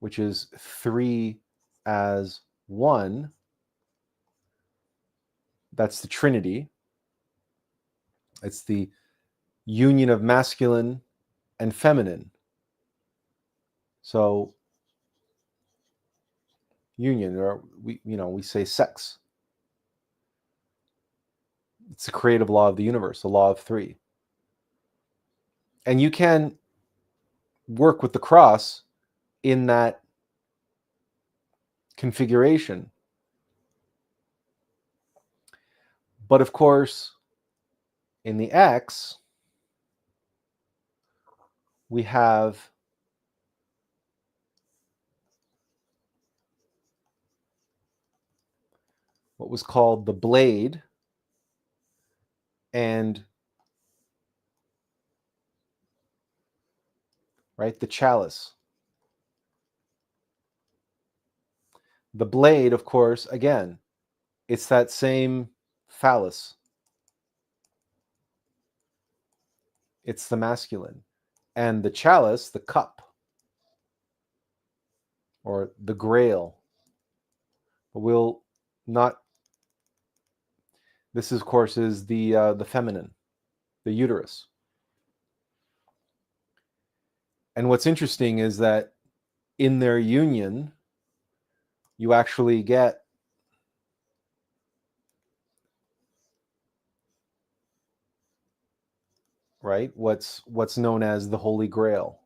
[SPEAKER 1] which is three as one. That's the Trinity. It's the union of masculine and feminine. So union, or we say sex. It's the creative law of the universe, the law of three. And you can work with the cross in that configuration. But of course, in the X, we have what was called the blade and the chalice. The blade, of course, again, it's that same phallus. It's the masculine. And the chalice, the cup, or the grail. But we'll not. This, of course, is the feminine, the uterus. And what's interesting is that in their union, you actually get what's known as the Holy Grail.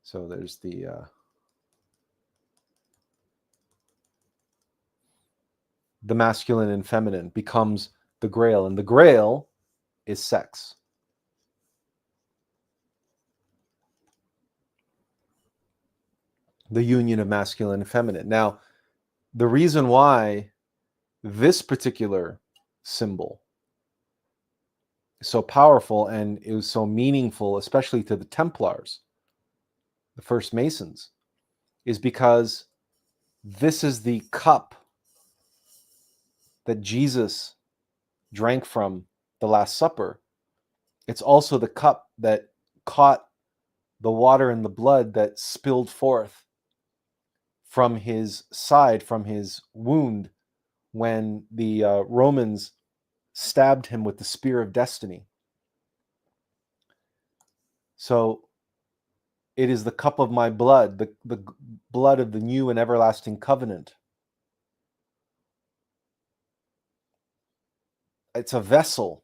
[SPEAKER 1] So there's the masculine and feminine becomes the Grail, and the Grail is sex. The union of masculine and feminine. Now, the reason why this particular symbol is so powerful and it was so meaningful, especially to the Templars, the first Masons, is because this is the cup that Jesus drank from the Last Supper. It's also the cup that caught the water and the blood that spilled forth from his side, from his wound, when the Romans stabbed him with the spear of destiny. So it is the cup of my blood, the blood of the new and everlasting covenant. It's a vessel.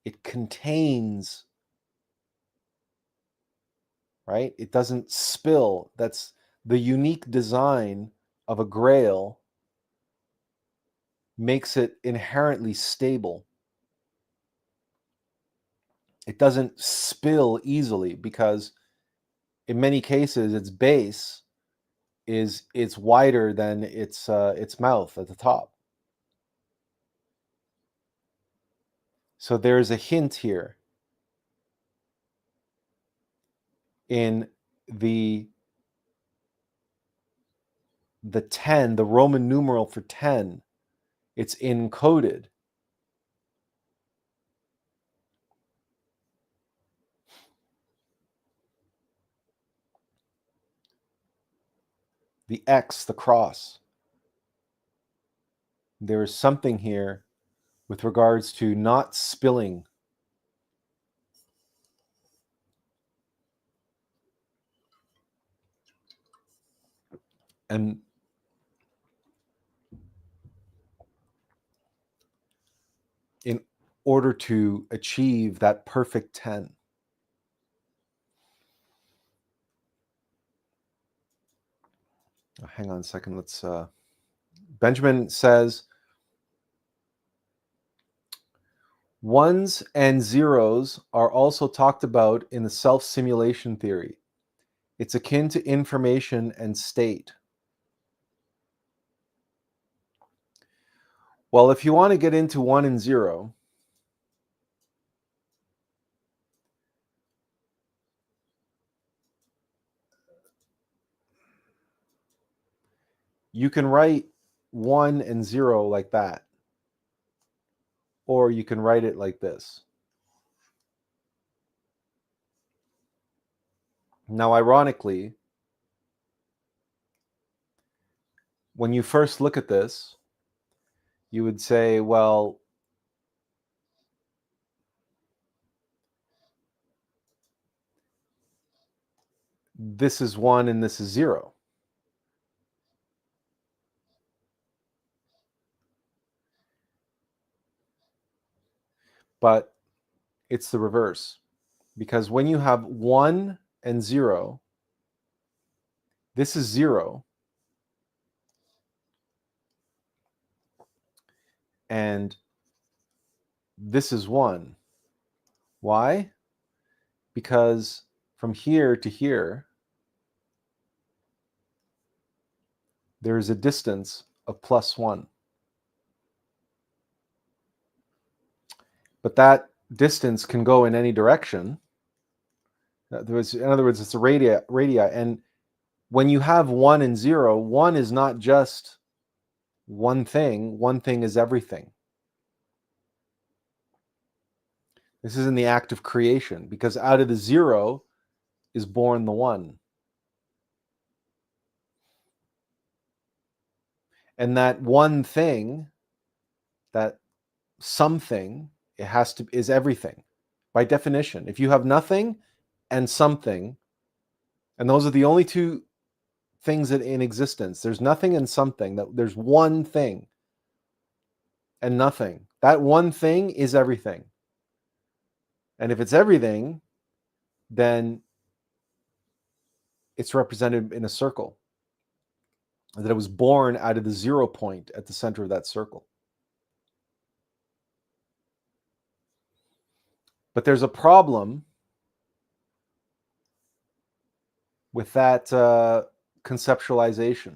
[SPEAKER 1] It contains, it doesn't spill. That's the unique design of a grail, makes it inherently stable. It doesn't spill easily because in many cases its base it's wider than its mouth at the top. So there's a hint here in the 10, the Roman numeral for 10. It's encoded. The X, the cross. There is something here with regards to not spilling. And in order to achieve that perfect 10, hang on a second, let's Benjamin says ones and zeros are also talked about in the self-simulation theory. It's akin to information and state. Well, if you want to get into 1 and 0, you can write 1 and 0 like that. Or you can write it like this. Now, ironically, when you first look at this, you would say, well, this is 1 and this is 0. But it's the reverse. Because when you have 1 and 0, this is 0. And this is 1. Why? Because from here to here, there is a distance of +1. But that distance can go in any direction. In other words, it's a radii. And when you have 1 and 0, 1 is not just one thing is everything. This is in the act of creation, because out of the 0 is born the 1. And that one thing, that something, is everything. By definition, if you have nothing and something, and those are the only two things that in existence, there's nothing and something, that there's one thing and nothing. That one thing is everything. And if it's everything, then it's represented in a circle. That it was born out of the 0 point at the center of that circle. But there's a problem with that conceptualization.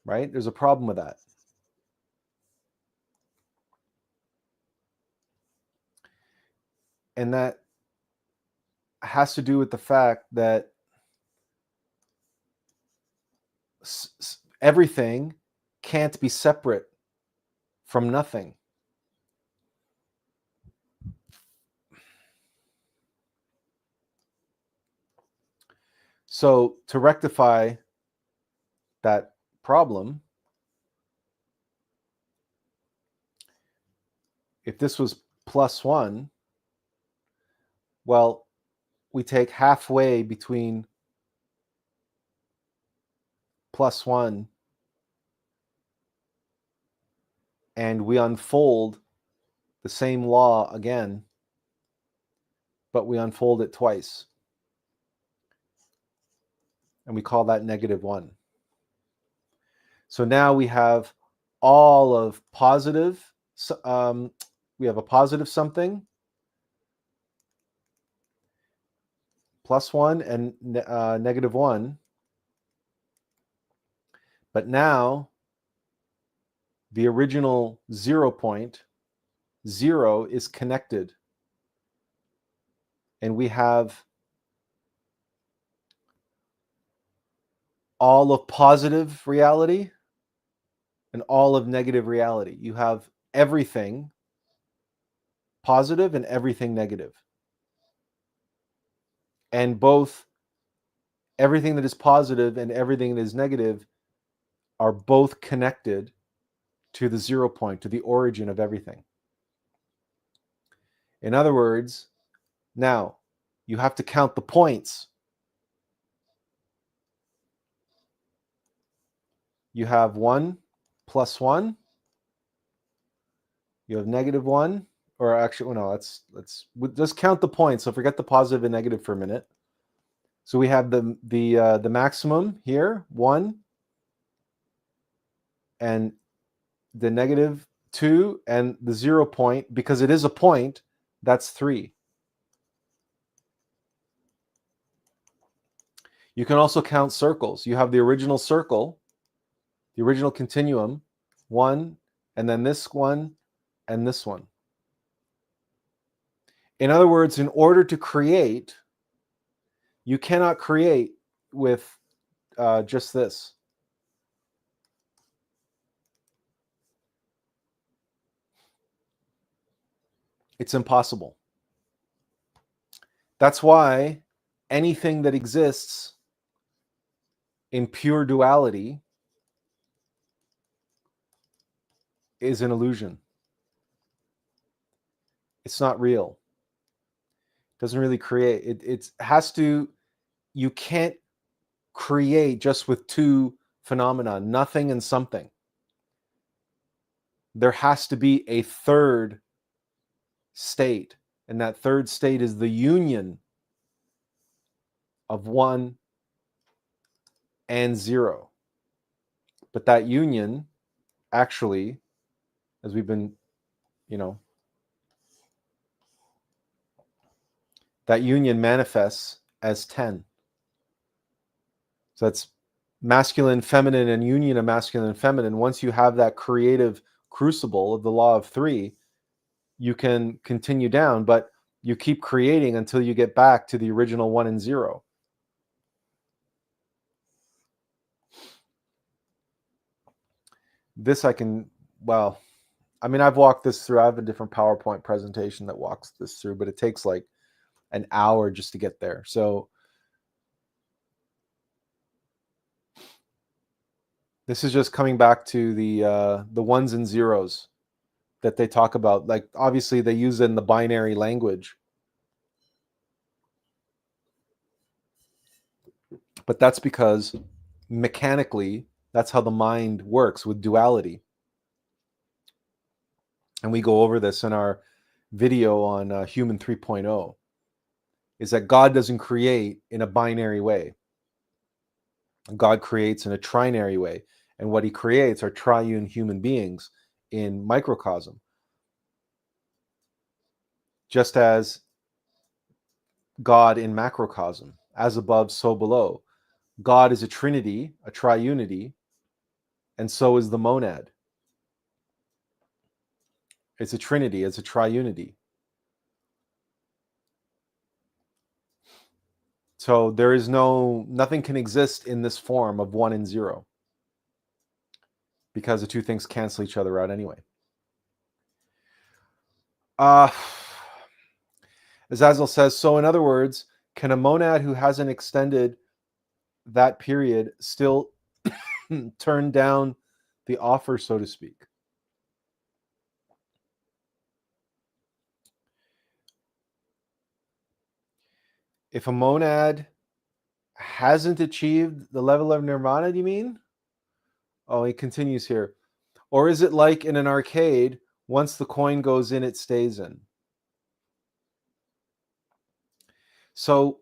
[SPEAKER 1] Right? There's a problem with that. And that has to do with the fact that everything can't be separate from nothing. So to rectify that problem, if this was +1, well, we take halfway between +1 and we unfold the same law again, but we unfold it twice. And we call that -1. So now we have all of positive, we have a positive something, +1 and -1. But now the original 0 point, 0, is connected. And we have all of positive reality and all of negative reality. You have everything positive and everything negative. And both everything that is positive and everything that is negative are both connected to the 0 point, to the origin of everything. In other words, now you have to count the points. You have 1 plus 1. You have -1, or actually, well, no, let's just count the points. So forget the positive and negative for a minute. So we have the maximum here, 1, and the -2, and the 0 point, because it is a point, that's 3. You can also count circles. You have the original circle, the original continuum, 1, and then this one, and this one. In other words, in order to create, you cannot create with just this. It's impossible. That's why anything that exists in pure duality is an illusion. It's not real. It doesn't really create. It has to, you can't create just with two phenomena, nothing and something. There has to be a third state, and that third state is the union of 1 and 0. But that union actually, as we've been, that union manifests as 10. So that's masculine, feminine, and union of masculine and feminine. Once you have that creative crucible of the law of 3, you can continue down, but you keep creating until you get back to the original 1 and 0. This I can, well, I mean, I've walked this through. I have a different PowerPoint presentation that walks this through, but it takes like an hour just to get there. So this is just coming back to the ones and zeros that they talk about. Like, obviously they use it in the binary language, but that's because mechanically that's how the mind works with duality. And we go over this in our video on Human 3.0, is that God doesn't create in a binary way. God creates in a trinary way. And what he creates are triune human beings in microcosm. Just as God in macrocosm, as above, so below. God is a trinity, a triunity, and so is the monad. It's a trinity, it's a triunity. So there is nothing can exist in this form of 1 and 0, because the two things cancel each other out anyway. Azazel says, so in other words, can a monad who hasn't extended that period still turn down the offer, so to speak? If a monad hasn't achieved the level of nirvana, do you mean? Oh, he continues here. Or is it like in an arcade, once the coin goes in, it stays in? So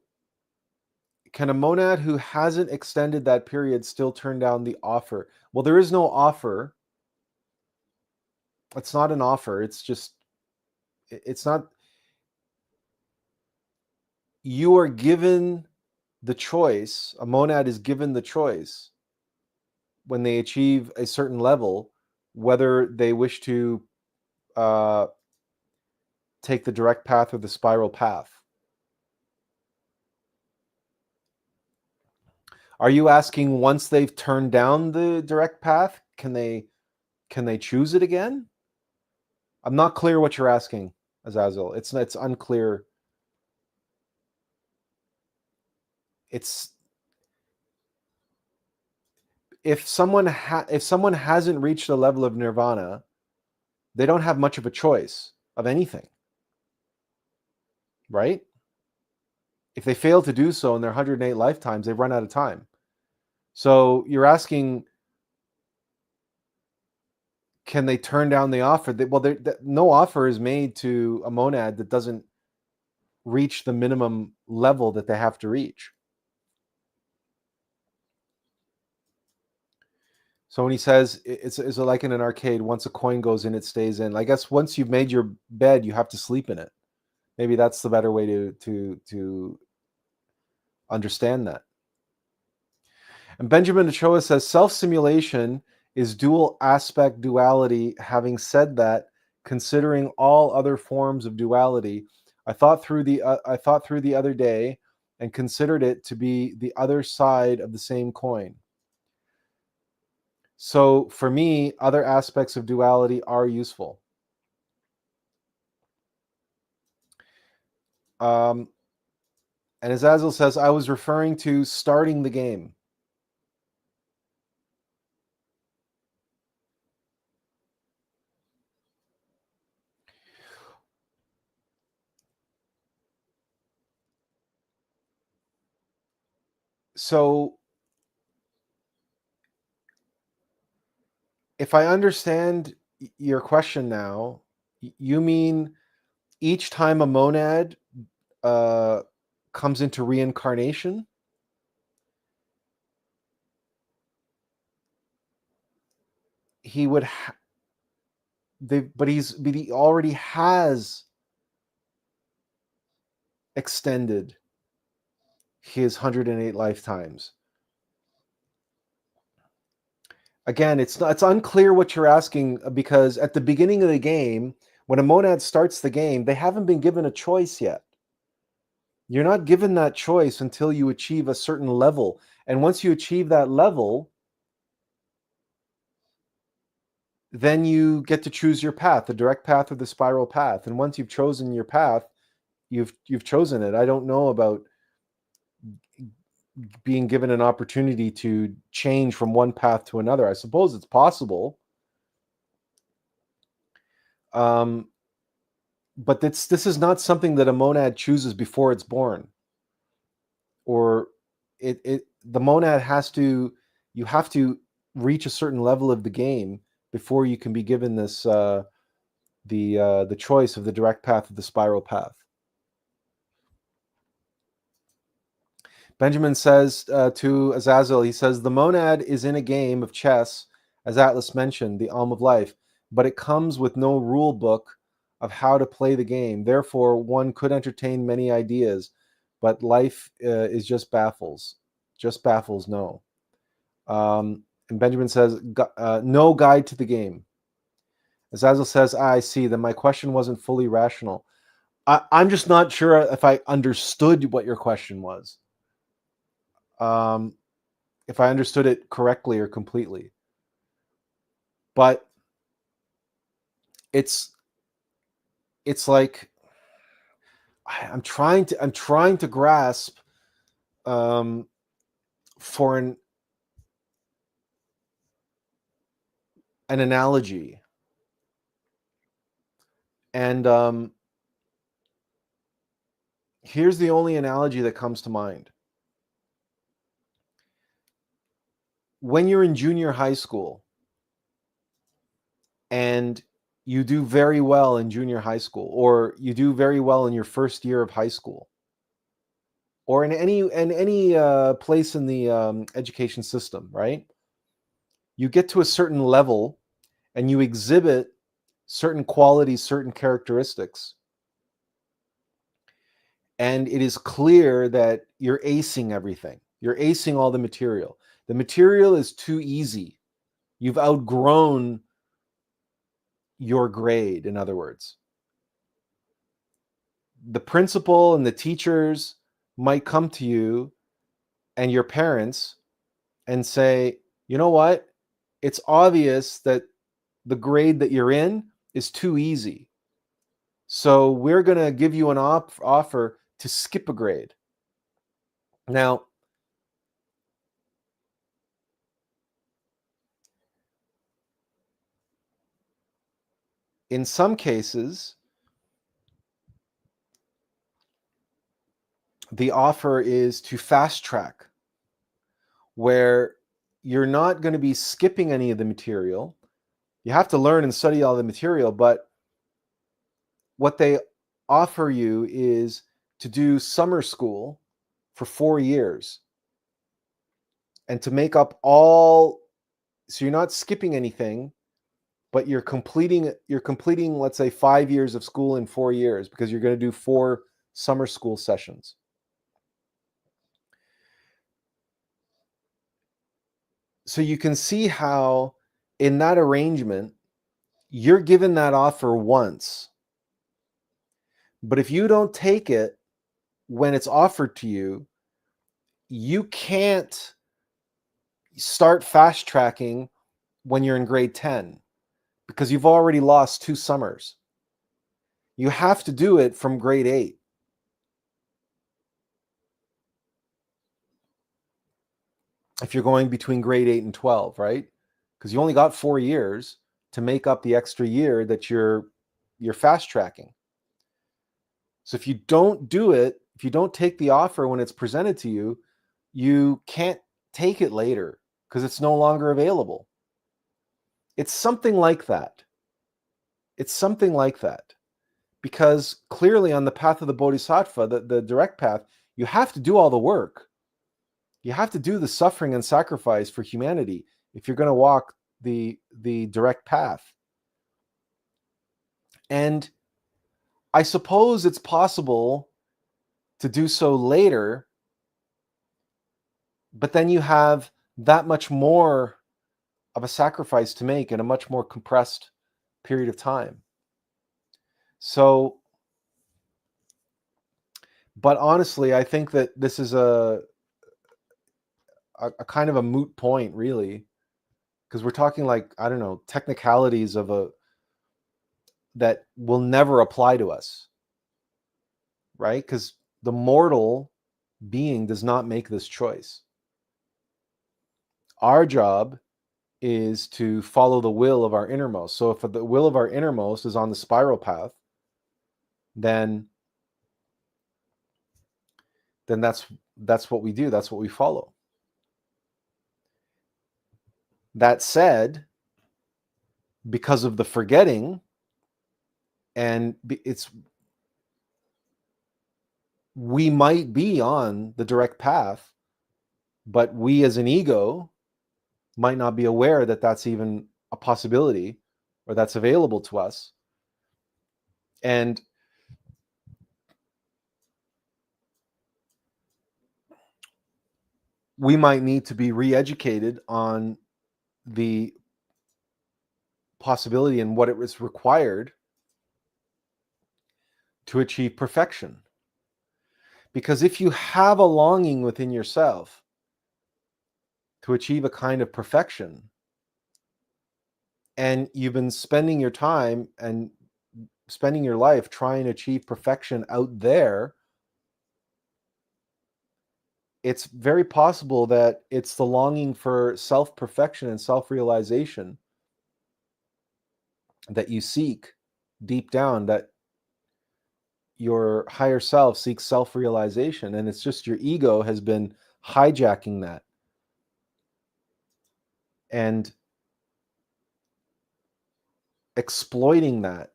[SPEAKER 1] can a monad who hasn't extended that period still turn down the offer? Well, there is no offer. It's not an offer. It's just, it's not. You are given the choice. A monad is given the choice when they achieve a certain level, whether they wish to take the direct path or the spiral path. Are you asking, once they've turned down the direct path, can they choose it again? I'm not clear what you're asking, Azazel. It's unclear. It's if someone hasn't reached a level of nirvana, they don't have much of a choice of anything, right? If they fail to do so in their 108 lifetimes, they've run out of time. So you're asking, can they turn down the offer? No offer is made to a monad that doesn't reach the minimum level that they have to reach. So when he says it's like in an arcade, once a coin goes in, it stays in. I guess once you've made your bed, you have to sleep in it. Maybe that's the better way to understand that. And Benjamin Ochoa says self-simulation is dual aspect duality. Having said that, considering all other forms of duality, I thought through the other day and considered it to be the other side of the same coin. So for me, other aspects of duality are useful. And Azazel says, I was referring to starting the game. So if I understand your question now, you mean each time a monad comes into reincarnation, he would but he already has extended his 108 lifetimes. Again, it's unclear what you're asking, because at the beginning of the game, when a monad starts the game, they haven't been given a choice yet. You're not given that choice until you achieve a certain level. And once you achieve that level, then you get to choose your path, the direct path or the spiral path. And once you've chosen your path, you've chosen it. I don't know about being given an opportunity to change from one path to another. I suppose it's possible. But this is not something that a monad chooses before it's born. Or the monad you have to reach a certain level of the game before you can be given this the choice of the direct path or the spiral path. Benjamin says to Azazel, he says, the monad is in a game of chess, as Attlas mentioned, the Alm of Life, but it comes with no rule book of how to play the game. Therefore, one could entertain many ideas, but life is just baffles. Just baffles, no. And Benjamin says, no guide to the game. Azazel says, I see, then my question wasn't fully rational. I'm just not sure if I understood what your question was. If I understood it correctly or completely. But it's like I'm trying to grasp for an analogy. And here's the only analogy that comes to mind. When you're in junior high school and you do very well in junior high school, or you do very well in your first year of high school, or in any place in the education system, right? You get to a certain level and you exhibit certain qualities, certain characteristics, and it is clear that you're acing everything. You're acing all the material. The material is too easy. You've outgrown your grade, in other words. The principal and the teachers might come to you and your parents and say, you know what? It's obvious that the grade that you're in is too easy. So we're going to give you an offer to skip a grade. Now, in some cases, the offer is to fast track, where you're not going to be skipping any of the material. You have to learn and study all the material, but what they offer you is to do summer school for 4 years and to make up all, so you're not skipping anything, but you're completing, let's say 5 years of school in 4 years, because you're going to do 4 summer school sessions. So you can see how in that arrangement, you're given that offer once. But if you don't take it when it's offered to you, you can't start fast tracking when you're in grade 10 because you've already lost 2 summers. You have to do it from grade 8. If you're going between grade 8 and 12, right? Because you only got 4 years to make up the extra year that you're fast tracking. So if you don't do it, if you don't take the offer when it's presented to you, you can't take it later because it's no longer available. It's something like that. It's something like that. Because clearly on the path of the Bodhisattva, the direct path, you have to do all the work. You have to do the suffering and sacrifice for humanity if you're going to walk the direct path. And I suppose it's possible to do so later, but then you have that much more of a sacrifice to make in a much more compressed period of time. So, but honestly, I think that this is a kind of a moot point, really, because we're talking like, I don't know, technicalities of that will never apply to us, right? Because the mortal being does not make this choice. Our job is to follow the will of our innermost. So if the will of our innermost is on the spiral path, then that's what we do. That's what we follow. That said, because of the forgetting, and we might be on the direct path, but we as an ego might not be aware that that's even a possibility or that's available to us. And we might need to be re-educated on the possibility and what it was required to achieve perfection. Because if you have a longing within yourself to achieve a kind of perfection, and you've been spending your time and spending your life trying to achieve perfection out there, it's very possible that it's the longing for self-perfection and self-realization that you seek deep down, that your higher self seeks self-realization, and it's just your ego has been hijacking that and exploiting that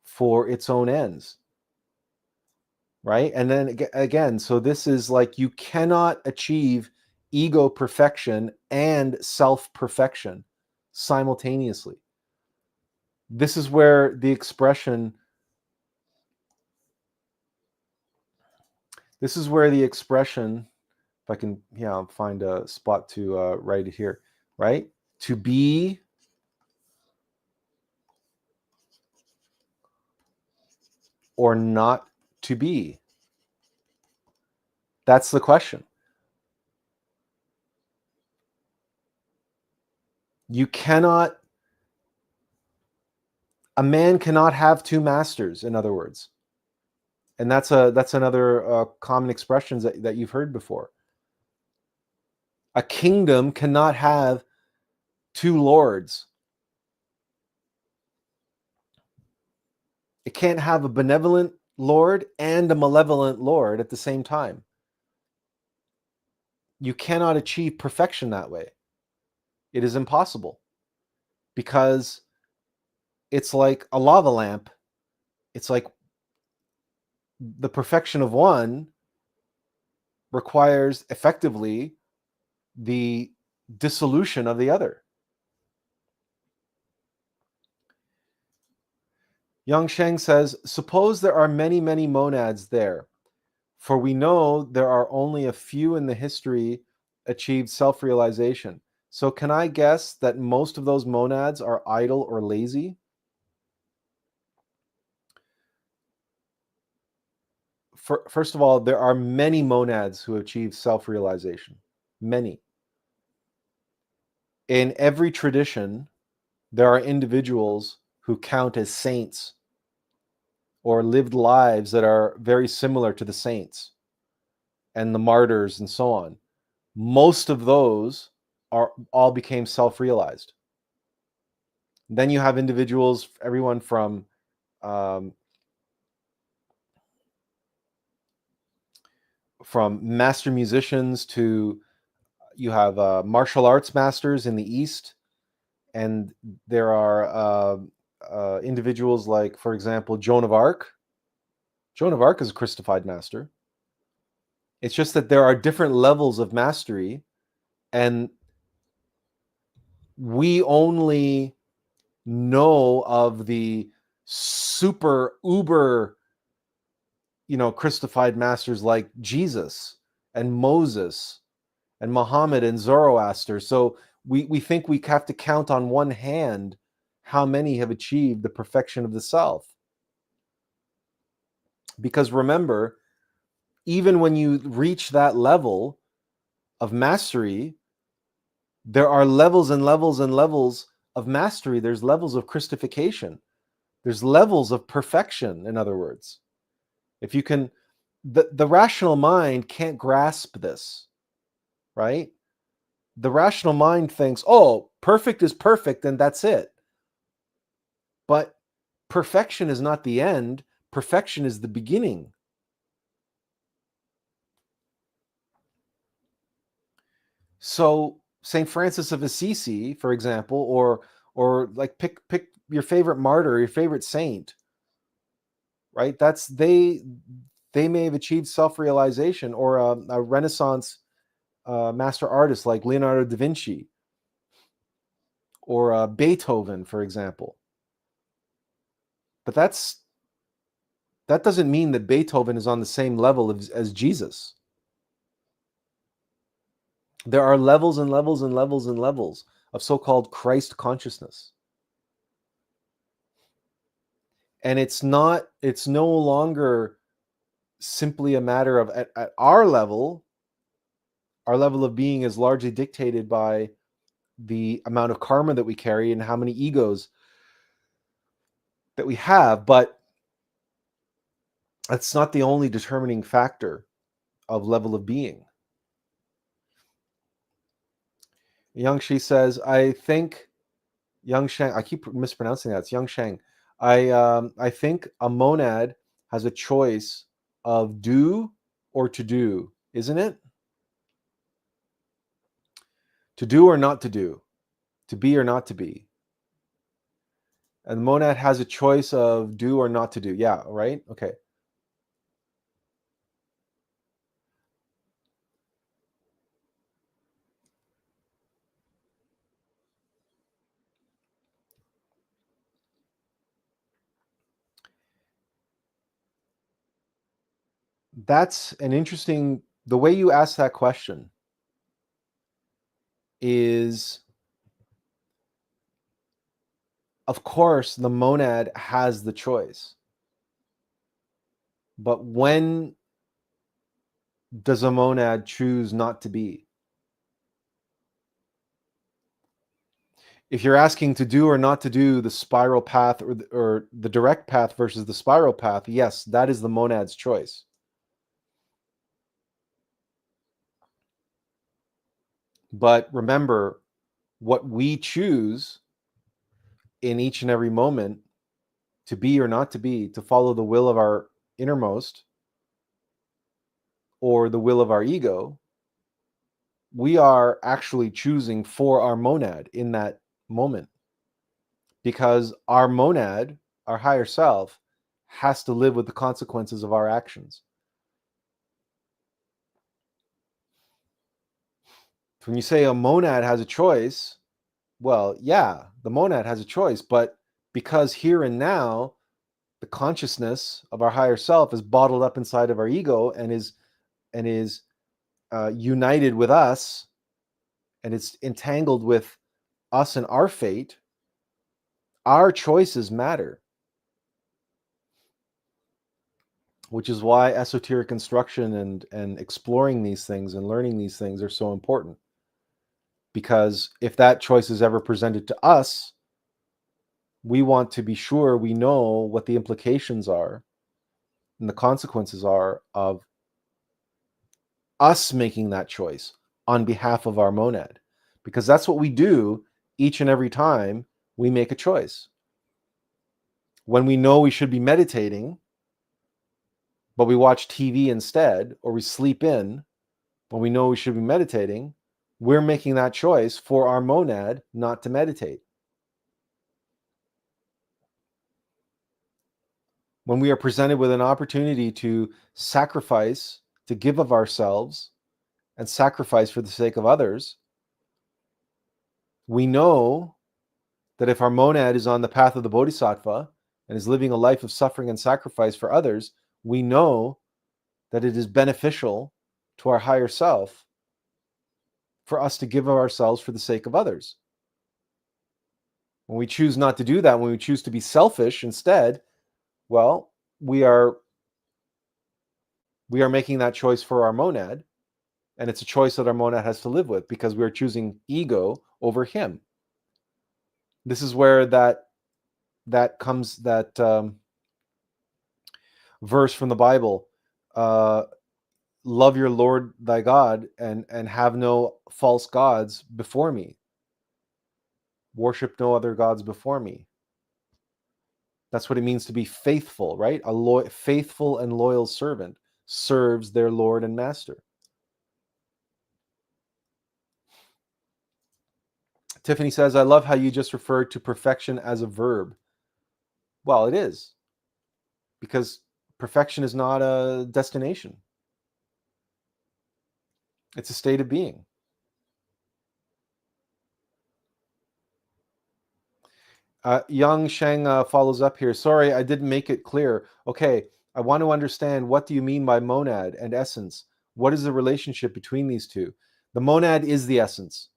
[SPEAKER 1] for its own ends, right? And then again, so this is like, you cannot achieve ego perfection and self-perfection simultaneously. This is where the expression, if I can, I'll find a spot to write it here, right? To be or not to be? That's the question. You cannot, a man cannot have two masters, in other words. And that's another common expressions that you've heard before. A kingdom cannot have two lords. It can't have a benevolent lord and a malevolent lord at the same time. You cannot achieve perfection that way. It is impossible, because it's like a lava lamp. It's like the perfection of one requires effectively the dissolution of the other. Yang Sheng says, suppose there are many, many monads there, for we know there are only a few in the history achieved self-realization. So can I guess that most of those monads are idle or lazy? First of all, there are many monads who achieve self-realization. Many. In every tradition, there are individuals who count as saints or lived lives that are very similar to the saints and the martyrs and so on. Most of those are all became self-realized. Then you have individuals, everyone from master musicians to, you have martial arts masters in the East, and there are individuals like, for example, Joan of Arc. Joan of Arc is a Christified master. It's just that there are different levels of mastery, and we only know of the super uber, Christified masters like Jesus and Moses and Muhammad and Zoroaster. So we think we have to count on one hand how many have achieved the perfection of the self. Because remember, even when you reach that level of mastery, there are levels and levels and levels of mastery. There's levels of Christification. There's levels of perfection, in other words. If you can, the rational mind can't grasp this, right? The rational mind thinks, oh, perfect is perfect and that's it. But perfection is not the end. Perfection is the beginning. So St. Francis of Assisi, for example, or like pick your favorite martyr, your favorite saint, right? That's they may have achieved self-realization, or a Renaissance master artist like Leonardo da Vinci or Beethoven, for example. But that doesn't mean that Beethoven is on the same level as Jesus. There are levels and levels and levels and levels of so-called Christ consciousness. And it's no longer simply a matter of, at our level of being is largely dictated by the amount of karma that we carry and how many egos that we have, but that's not the only determining factor of level of being. Yang Shi says, I think Yang Sheng, I keep mispronouncing that. It's Yang Sheng. I think a monad has a choice of do or to do, isn't it? To do or not to do, to be or not to be. And the monad has a choice of do or not to do. Yeah, right? Okay. That's an interesting, the way you ask that question is, of course, the monad has the choice. But when does a monad choose not to be? If you're asking to do or not to do the spiral path, or the direct path versus the spiral path, yes, that is the monad's choice. But remember, what we choose in each and every moment, to be or not to be, to follow the will of our innermost or the will of our ego, we are actually choosing for our monad in that moment. because our monad, our higher self, has to live with the consequences of our actions. When you say a monad has a choice, well, yeah, the monad has a choice, but because here and now, the consciousness of our higher self is bottled up inside of our ego and is united with us, and it's entangled with us and our fate, our choices matter. Which is why esoteric instruction and exploring these things and learning these things are so important. Because if that choice is ever presented to us, we want to be sure we know what the implications are and the consequences are of us making that choice on behalf of our monad. Because that's what we do each and every time we make a choice. When we know we should be meditating, but we watch TV instead, or we sleep in when we know we should be meditating, we're making that choice for our monad not to meditate. When we are presented with an opportunity to sacrifice, to give of ourselves and sacrifice for the sake of others, we know that if our monad is on the path of the bodhisattva and is living a life of suffering and sacrifice for others, we know that it is beneficial to our higher self for us to give of ourselves for the sake of others. When we choose not to do that, when we choose to be selfish instead, well, we are making that choice for our monad, and it's a choice that our monad has to live with because we are choosing ego over him. This is where that comes, that verse from the Bible, love your Lord thy God and have no false gods before me. Worship no other gods before me. That's what it means to be faithful, right? A faithful and loyal servant serves their Lord and Master. Tiffany says, I love how you just referred to perfection as a verb. Well, it is. Because perfection is not a destination. It's a state of being. Young Sheng follows up here. Sorry, I didn't make it clear. Okay, I want to understand, what do you mean by monad and essence? What is the relationship between these two? The monad is the essence.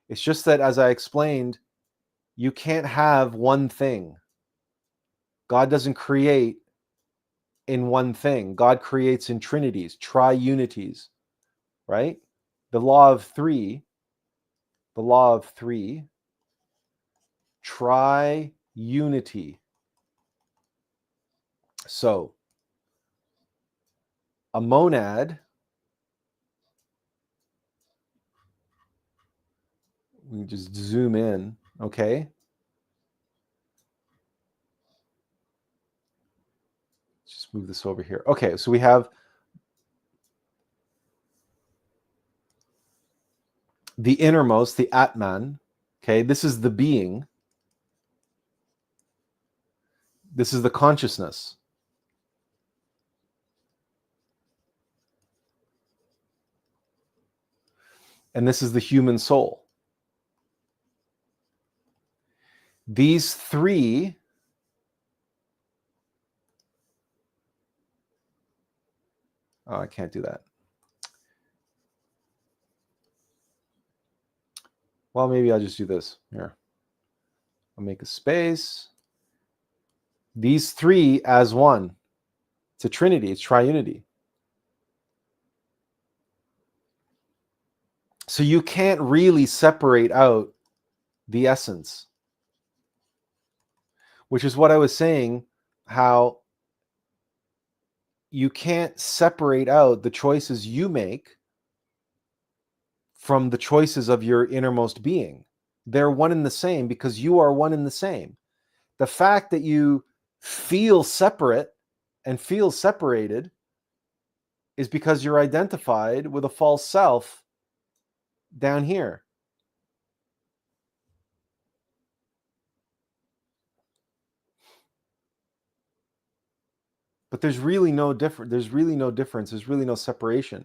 [SPEAKER 1] It's just that, as I explained, you can't have one thing. God doesn't create in one thing. God creates in trinities, triunities, right? The law of three, triunity. So, a monad, we just zoom in, okay? Just move this over here. Okay, so we have the innermost, the Atman, okay? This is the being. This is the consciousness. And this is the human soul. These three I can't do that. Well, maybe I'll just do this. Here. I'll make a space. These three as one. It's a trinity. It's triunity. So you can't really separate out the essence, which is what I was saying, how you can't separate out the choices you make from the choices of your innermost being. They're one and the same because you are one and the same. The fact that you feel separate and feel separated is because you're identified with a false self down here. But there's really no difference. There's really no difference. There's really no separation.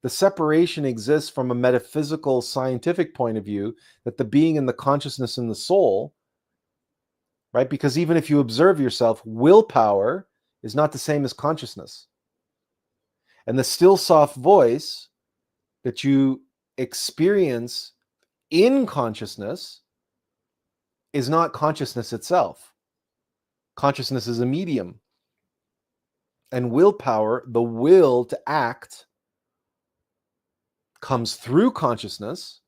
[SPEAKER 1] The separation exists from a metaphysical, scientific point of view, that the being and the consciousness and the soul, right? Because even if you observe yourself, willpower is not the same as consciousness. And the still soft voice that you experience in consciousness is not consciousness itself. Consciousness is a medium. And willpower, the will to act, comes through consciousness,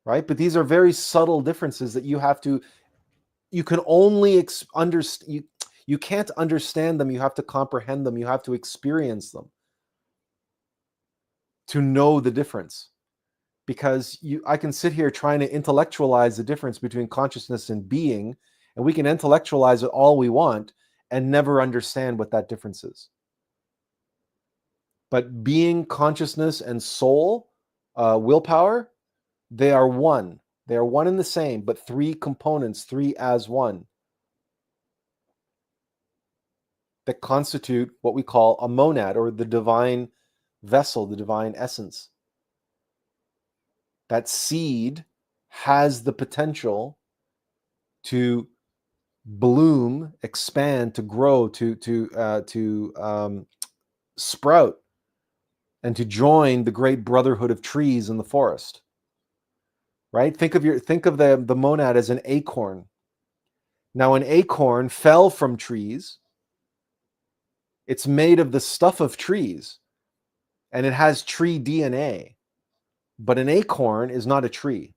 [SPEAKER 1] right? But these are very subtle differences that you can only understand. You can't understand them. You have to comprehend them. You have to experience them to know the difference. Because I can sit here trying to intellectualize the difference between consciousness and being, and we can intellectualize it all we want and never understand what that difference is. But being, consciousness, and soul, willpower, they are one. They are one and the same, but three components, three as one, that constitute what we call a monad, or the divine vessel, the divine essence. That seed has the potential to bloom, expand, to grow, to sprout, and to join the great brotherhood of trees in the forest. Right? Think of the monad as an acorn. Now, an acorn fell from trees. It's made of the stuff of trees, and it has tree DNA. But an acorn is not a tree.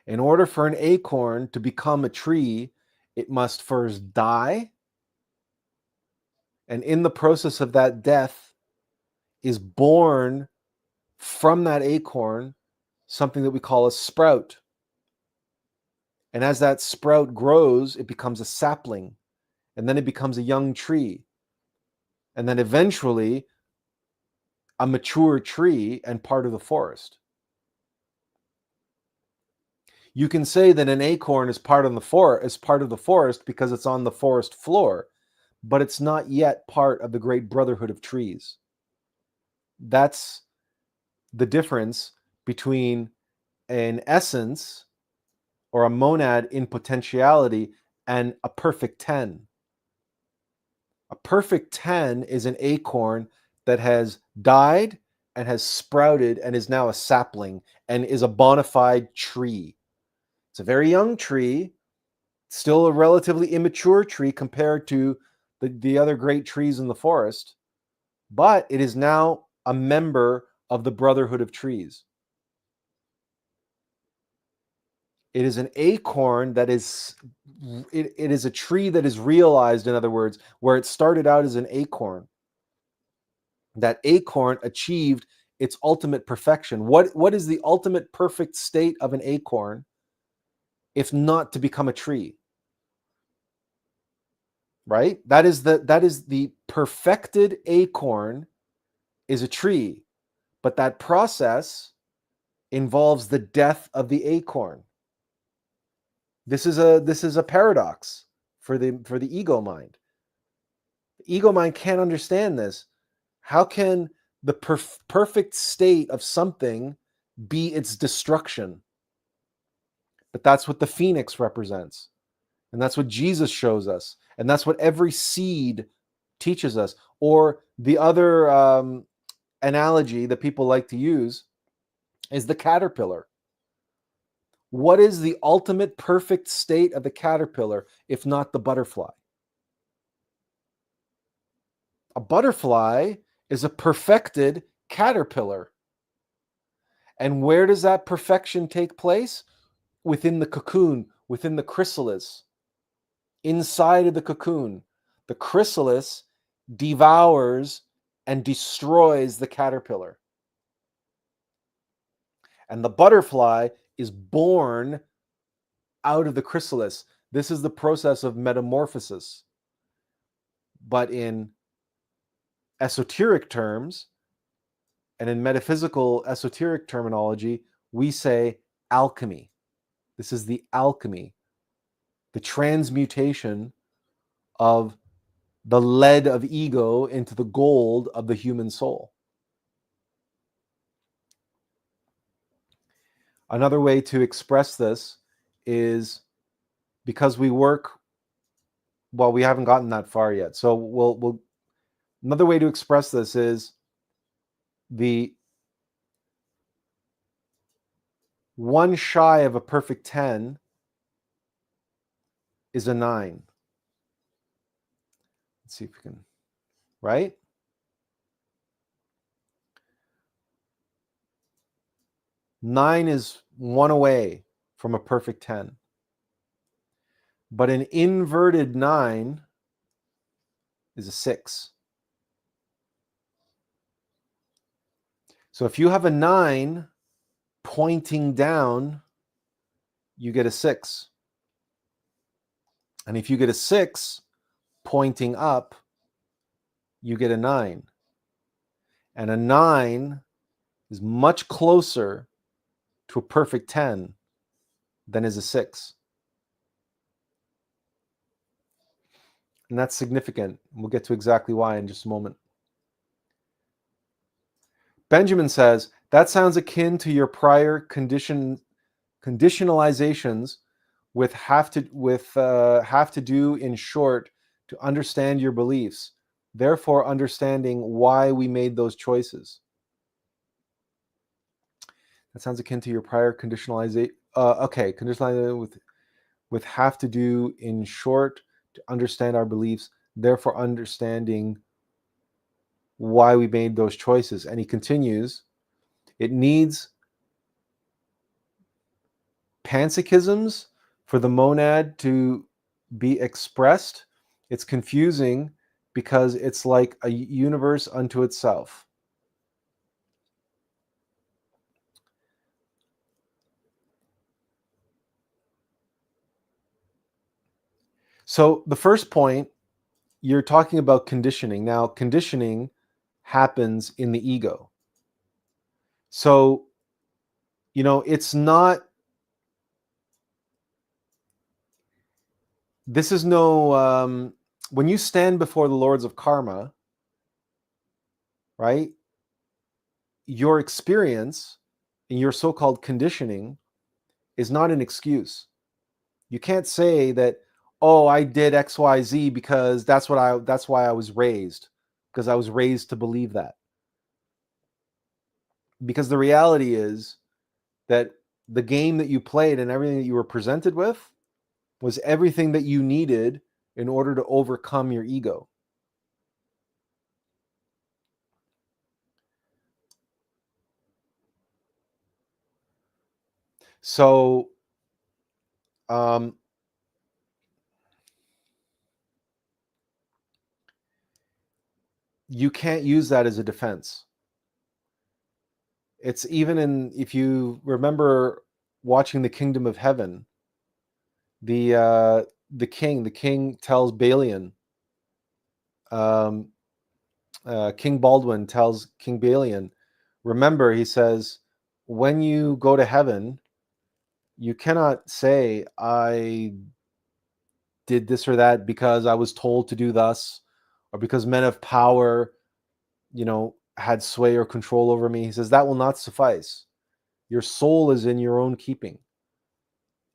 [SPEAKER 1] In order for an acorn to become a tree, it must first die. And in the process of that death is born from that acorn something that we call a sprout. And as that sprout grows, it becomes a sapling. And then it becomes a young tree. And then eventually a mature tree and part of the forest. You can say that an acorn is part of the forest because it's on the forest floor, but it's not yet part of the great brotherhood of trees. That's the difference between an essence or a monad in potentiality and a perfect 10. A perfect 10 is an acorn that has died and has sprouted and is now a sapling and is a bona fide tree. It's a very young tree, still a relatively immature tree compared to the other great trees in the forest, but it is now a member of the brotherhood of trees. It is an acorn that is, it is a tree that is realized, in other words, where it started out as an acorn. That acorn achieved its ultimate perfection. What is the ultimate perfect state of an acorn, if not to become a tree? Right? That is the perfected acorn is a tree, but that process involves the death of the acorn. This is a paradox for the ego mind. The ego mind can't understand this. How can the perfect state of something be its destruction? But that's what the phoenix represents. And that's what Jesus shows us. And that's what every seed teaches us. Or the other analogy that people like to use is the caterpillar. What is the ultimate perfect state of the caterpillar, if not the butterfly? A butterfly is a perfected caterpillar. And where does that perfection take place? Within the cocoon, within the chrysalis. Inside of the cocoon, the chrysalis devours and destroys the caterpillar. And the butterfly is born out of the chrysalis. This is the process of metamorphosis. But in esoteric terms, and in metaphysical esoteric terminology, we say alchemy. This is the alchemy, the transmutation of the lead of ego into the gold of the human soul. Another way to express this is, because we work, well, we haven't gotten that far yet. So we'll another way to express this is the 1 shy of a perfect 10 is a 9. Let's see if we can, right? Nine is 1 away from a perfect 10. But an inverted 9 is a 6. So if you have a 9 pointing down, you get a 6. And if you get a 6 pointing up, you get a 9. And a 9 is much closer to a perfect 10 than is a 6. And that's significant. We'll get to exactly why in just a moment. Benjamin says, that sounds akin to your prior conditionalizations with have to do, in short, to understand your beliefs, therefore understanding why we made those choices. That sounds akin to your prior conditionalization. Okay, conditionalization with have to do, in short, to understand our beliefs, therefore understanding why we made those choices. And he continues, it needs panpsychisms for the monad to be expressed. It's confusing because it's like a universe unto itself. So the first point, you're talking about conditioning. Now, conditioning happens in the ego. So, it's not, this is no, when you stand before the lords of karma, right, your experience and your so-called conditioning is not an excuse. You can't say that, oh, I did XYZ because that's why I was raised, because I was raised to believe that. Because the reality is that the game that you played and everything that you were presented with was everything that you needed in order to overcome your ego. So, you can't use that as a defense. It's even if you remember watching The Kingdom of Heaven, the king tells Balian, King Baldwin tells King Balian, remember, he says, when you go to heaven, you cannot say, I did this or that because I was told to do thus, or because men of power, had sway or control over me. He says, that will not suffice. Your soul is in your own keeping.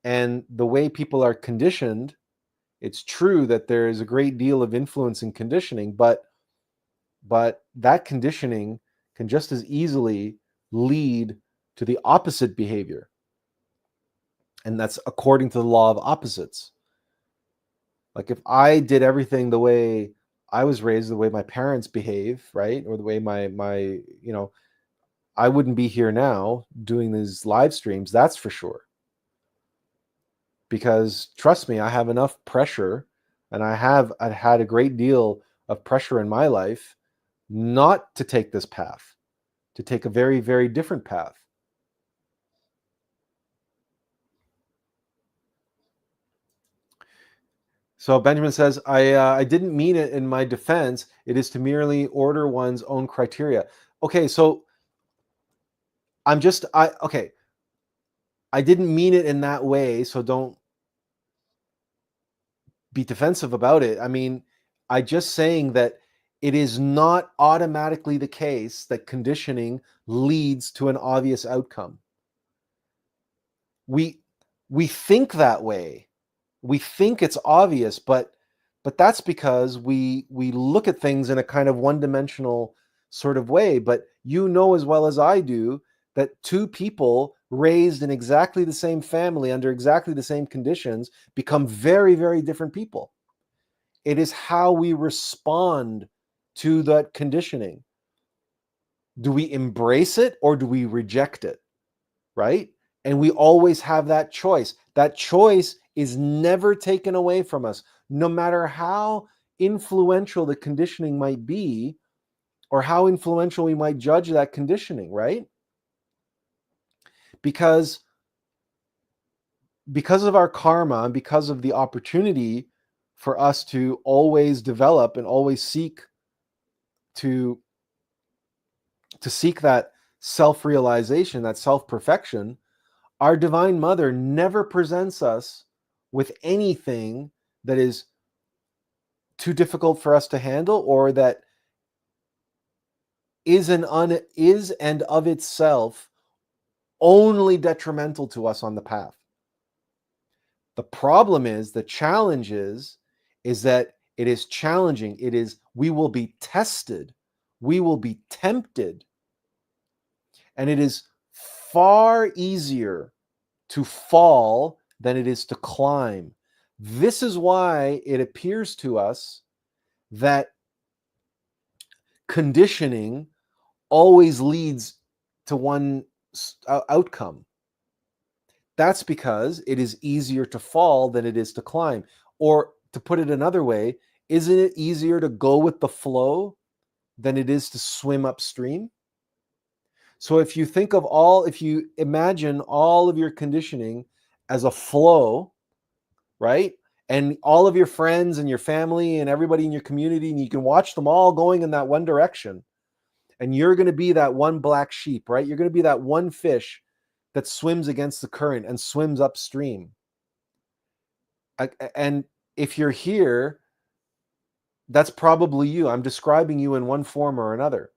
[SPEAKER 1] And the way people are conditioned, it's true that there is a great deal of influence in conditioning, but that conditioning can just as easily lead to the opposite behavior. And that's according to the law of opposites. Like if I did everything the way I was raised, the way my parents behave, right? Or the way my I wouldn't be here now doing these live streams, that's for sure. Because trust me, I have enough pressure, and I've had a great deal of pressure in my life not to take this path, to take a very, very different path. So Benjamin says, I didn't mean it in my defense. It is to merely order one's own criteria. Okay, so I didn't mean it in that way, so don't be defensive about it. I mean, I just saying that it is not automatically the case that conditioning leads to an obvious outcome. We think that way. We think it's obvious, but that's because we look at things in a kind of one-dimensional sort of way. But you know as well as I do that two people raised in exactly the same family under exactly the same conditions become very, very different people. It is how we respond to that conditioning. Do we embrace it or do we reject it? Right? And we always have that choice. That choice is never taken away from us, no matter how influential the conditioning might be or how influential we might judge that conditioning, right? Because of our karma and because of the opportunity for us to always develop and always seek to seek that self-realization, that self-perfection, our Divine Mother never presents us with anything that is too difficult for us to handle or that is and of itself only detrimental to us on the path. The problem is, the challenge is that it is challenging. We will be tested. We will be tempted. And it is far easier to fall than it is to climb. This is why it appears to us that conditioning always leads to one outcome. That's because it is easier to fall than it is to climb. Or to put it another way, isn't it easier to go with the flow than it is to swim upstream? So if you imagine all of your conditioning as a flow, right? And all of your friends and your family and everybody in your community, and you can watch them all going in that one direction. And you're going to be that one black sheep, right? You're going to be that one fish that swims against the current and swims upstream. And if you're here, that's probably you. I'm describing you in one form or another.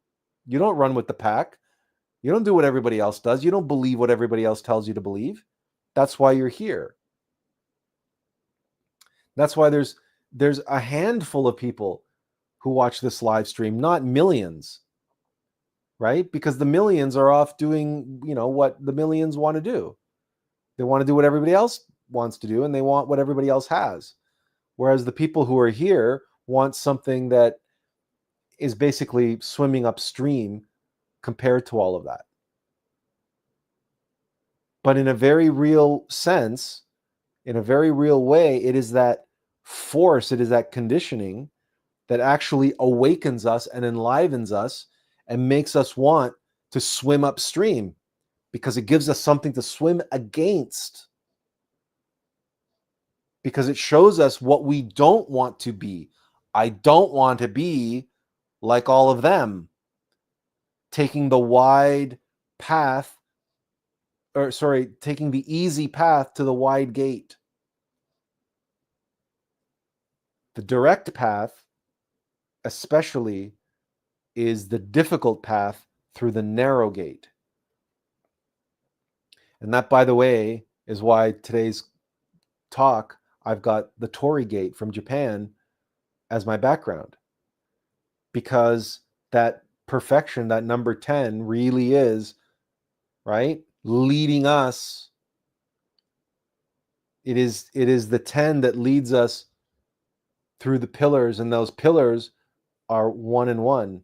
[SPEAKER 1] You don't run with the pack. You don't do what everybody else does. You don't believe what everybody else tells you to believe. That's why you're here. That's why there's a handful of people who watch this live stream, not millions, right? Because the millions are off doing, what the millions want to do. They want to do what everybody else wants to do, and they want what everybody else has. Whereas the people who are here want something that is basically swimming upstream compared to all of that. But in a very real sense, in a very real way, it is that force, it is that conditioning that actually awakens us and enlivens us and makes us want to swim upstream, because it gives us something to swim against, because it shows us what we don't want to be. I don't want to be like all of them, taking the wide path, taking the easy path to the wide gate. The direct path, especially, is the difficult path through the narrow gate. And that, by the way, is why today's talk, I've got the Torii gate from Japan as my background. Because that perfection, that number 10, really is, right, leading us. It is the 10 that leads us through the pillars, and those pillars are 1 and 1.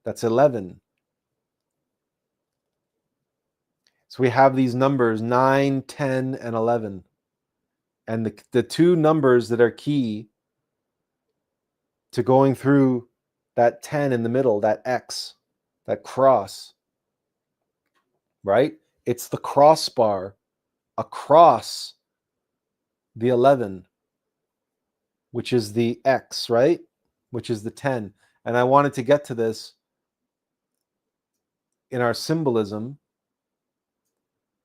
[SPEAKER 1] That's 11. So we have these numbers 9, 10, and 11. And the two numbers that are key to going through that 10 in the middle, that X, that cross, right? It's the crossbar across the 11, which is the X, right? Which is the 10. And I wanted to get to this in our symbolism,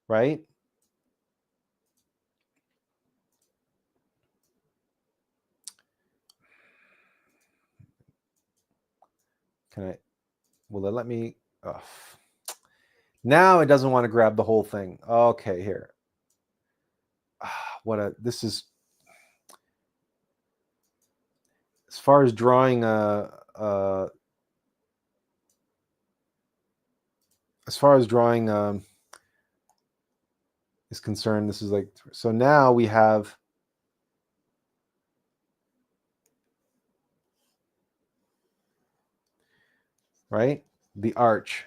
[SPEAKER 1] right? will it let me? Oh. Now it doesn't want to grab the whole thing. Okay, here. This is, as far as drawing is concerned, this is like, so now we have, right, the arch.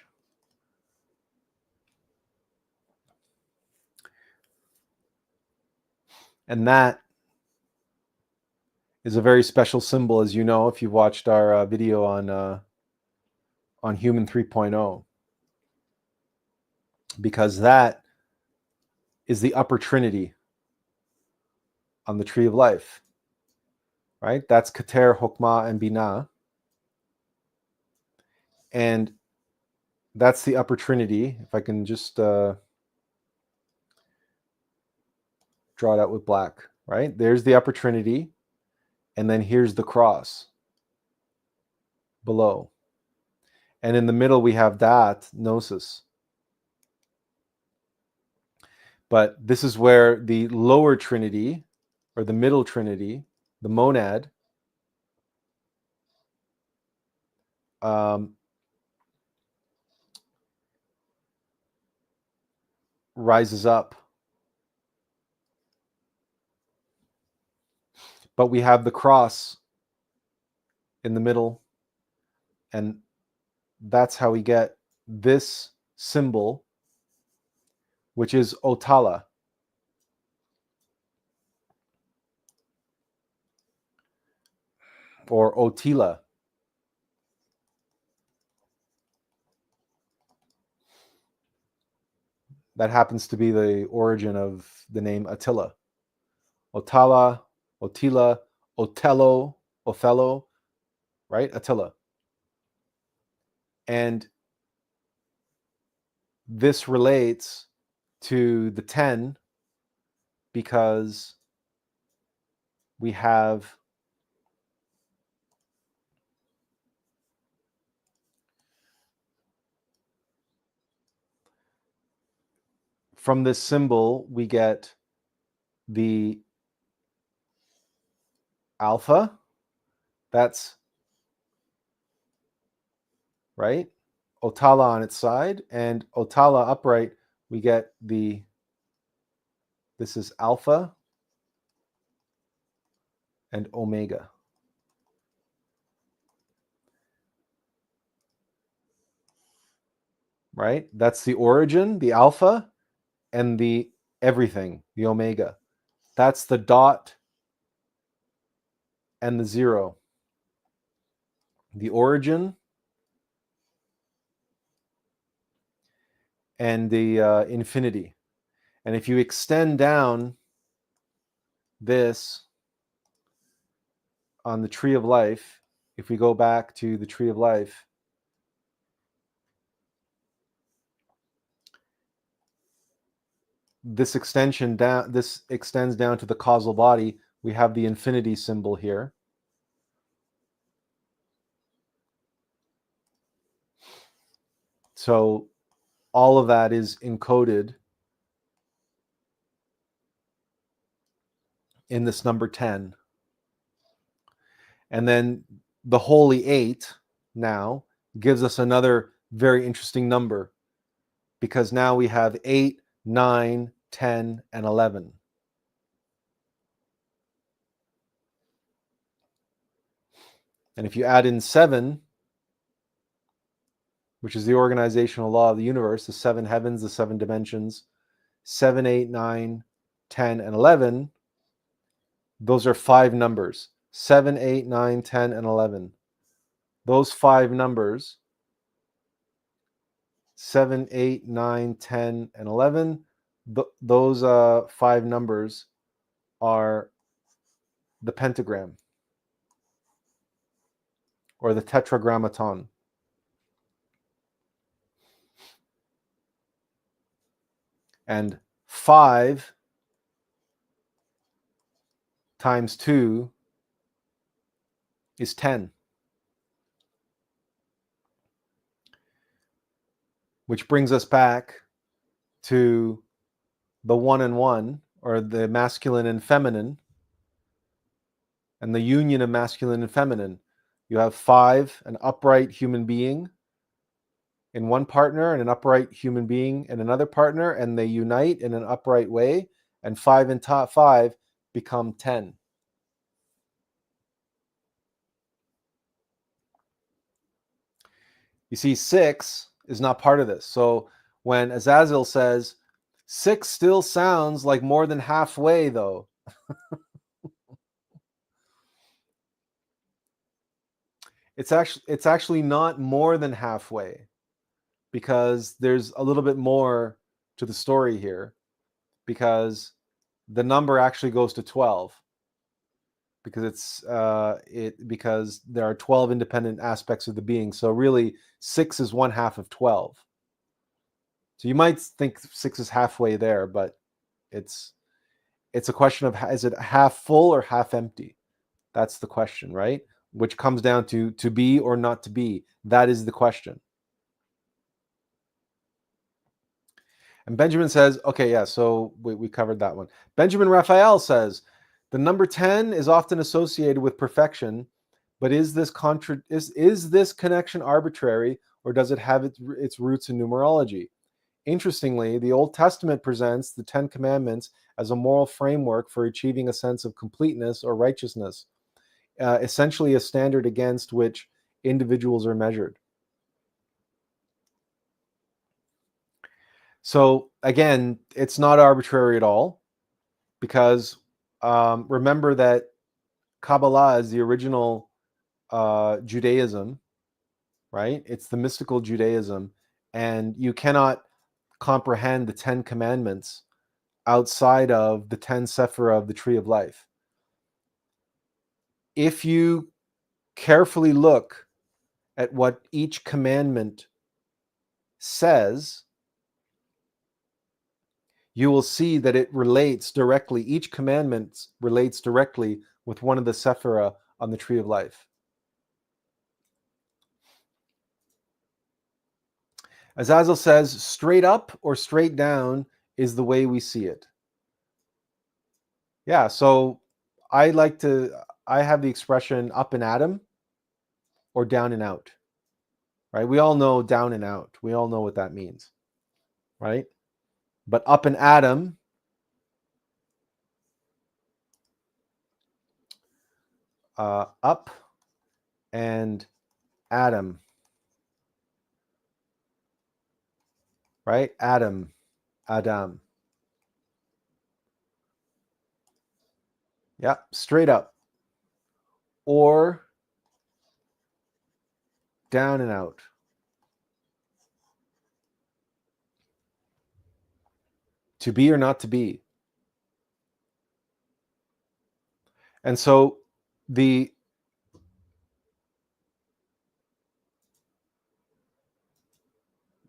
[SPEAKER 1] And that is a very special symbol, as you know, if you've watched our video on Human 3.0, because that is the upper trinity on the tree of life, right? That's Keter, Hokmah, and Binah. And that's the upper trinity. If I can just draw it out with black, right? There's the upper trinity. And then here's the cross below. And in the middle, we have that, gnosis. But this is where the lower trinity, or the middle trinity, the monad, rises up. But we have the cross in the middle, and that's how we get this symbol, which is Attlas, or Otila. That happens to be the origin of the name Attila. Otala, Otila, Othello, right? Attila. And this relates to the 10 because we have from this symbol, we get the alpha. That's right. Otala on its side, and Otala upright, we get this is alpha and omega. Right? That's the origin, the alpha, and the everything, the omega. That's the dot and the 0. The origin and the infinity. And if you extend down this on the tree of life, if we go back to the tree of life, this extends down to the causal body. We have the infinity symbol here. So all of that is encoded in this number 10. And then the Holy 8 now gives us another very interesting number, because now we have 8, 9, 10, and 11. And if you add in 7, which is the organizational law of the universe, the 7 heavens, the 7 dimensions, 7, 8, 9, 10, and 11, those are 5 numbers. 7, 8, 9, 10, and 11. Those 5 numbers, 7, 8, 9, 10, and 11, those 5 numbers are the pentagram, or the tetragrammaton. And 5 times 2 is 10. which brings us back to the one and one, or the masculine and feminine, and the union of masculine and feminine. You have 5, an upright human being in one partner and an upright human being in another partner, and they unite in an upright way, and 5 and 5 become 10. You see, 6 is not part of this. So when Azazel says, 6 still sounds like more than halfway, though. It's actually not more than halfway, because there's a little bit more to the story here, because the number actually goes to 12, because because there are 12 independent aspects of the being. So really 6 is 1/2 of 12. So you might think 6 is halfway there, but it's a question of, is it half full or half empty? That's the question, right? Which comes down to be or not to be. That is the question. And Benjamin says, okay, yeah, so we covered that one. Benjamin Raphael says, the number 10 is often associated with perfection, but is this connection arbitrary, or does it have its roots in numerology? Interestingly, the Old Testament presents the 10 Commandments as a moral framework for achieving a sense of completeness or righteousness, essentially a standard against which individuals are measured. So again, it's not arbitrary at all, because remember that Kabbalah is the original Judaism, right? It's the mystical Judaism, and you cannot comprehend the 10 Commandments outside of the 10 Sephira of the Tree of Life. If you carefully look at what each commandment says, you will see that it relates directly, each commandment relates directly with one of the Sephira on the Tree of Life. Azazel says, straight up or straight down is the way we see it. Yeah, so I have the expression up and atom or down and out, right? We all know down and out. We all know what that means, right? But up and atom, up and atom, right? Adam, Adam. Yeah, straight up or down and out. To be or not to be. And so the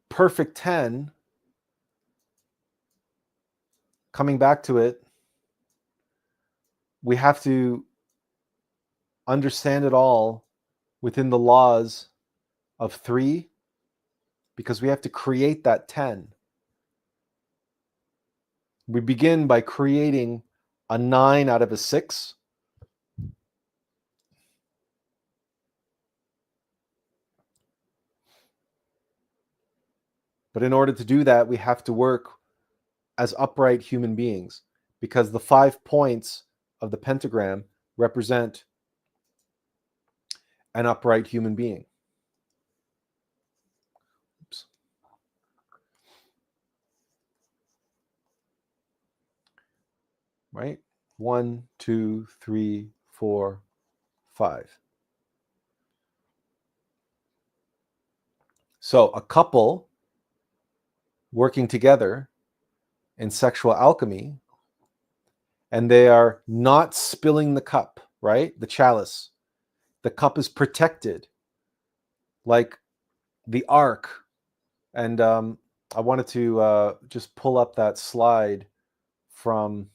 [SPEAKER 1] perfect 10, coming back to it, we have to understand it all within the laws of 3, because we have to create that 10. We begin by creating a 9 out of a 6. But in order to do that, we have to work as upright human beings, because the 5 points of the pentagram represent an upright human being. Oops. Right? 1, 2, 3, 4, 5. So a couple working together in sexual alchemy, and they are not spilling the cup, right? The chalice. The cup is protected, like the ark. And I wanted to just pull up that slide from,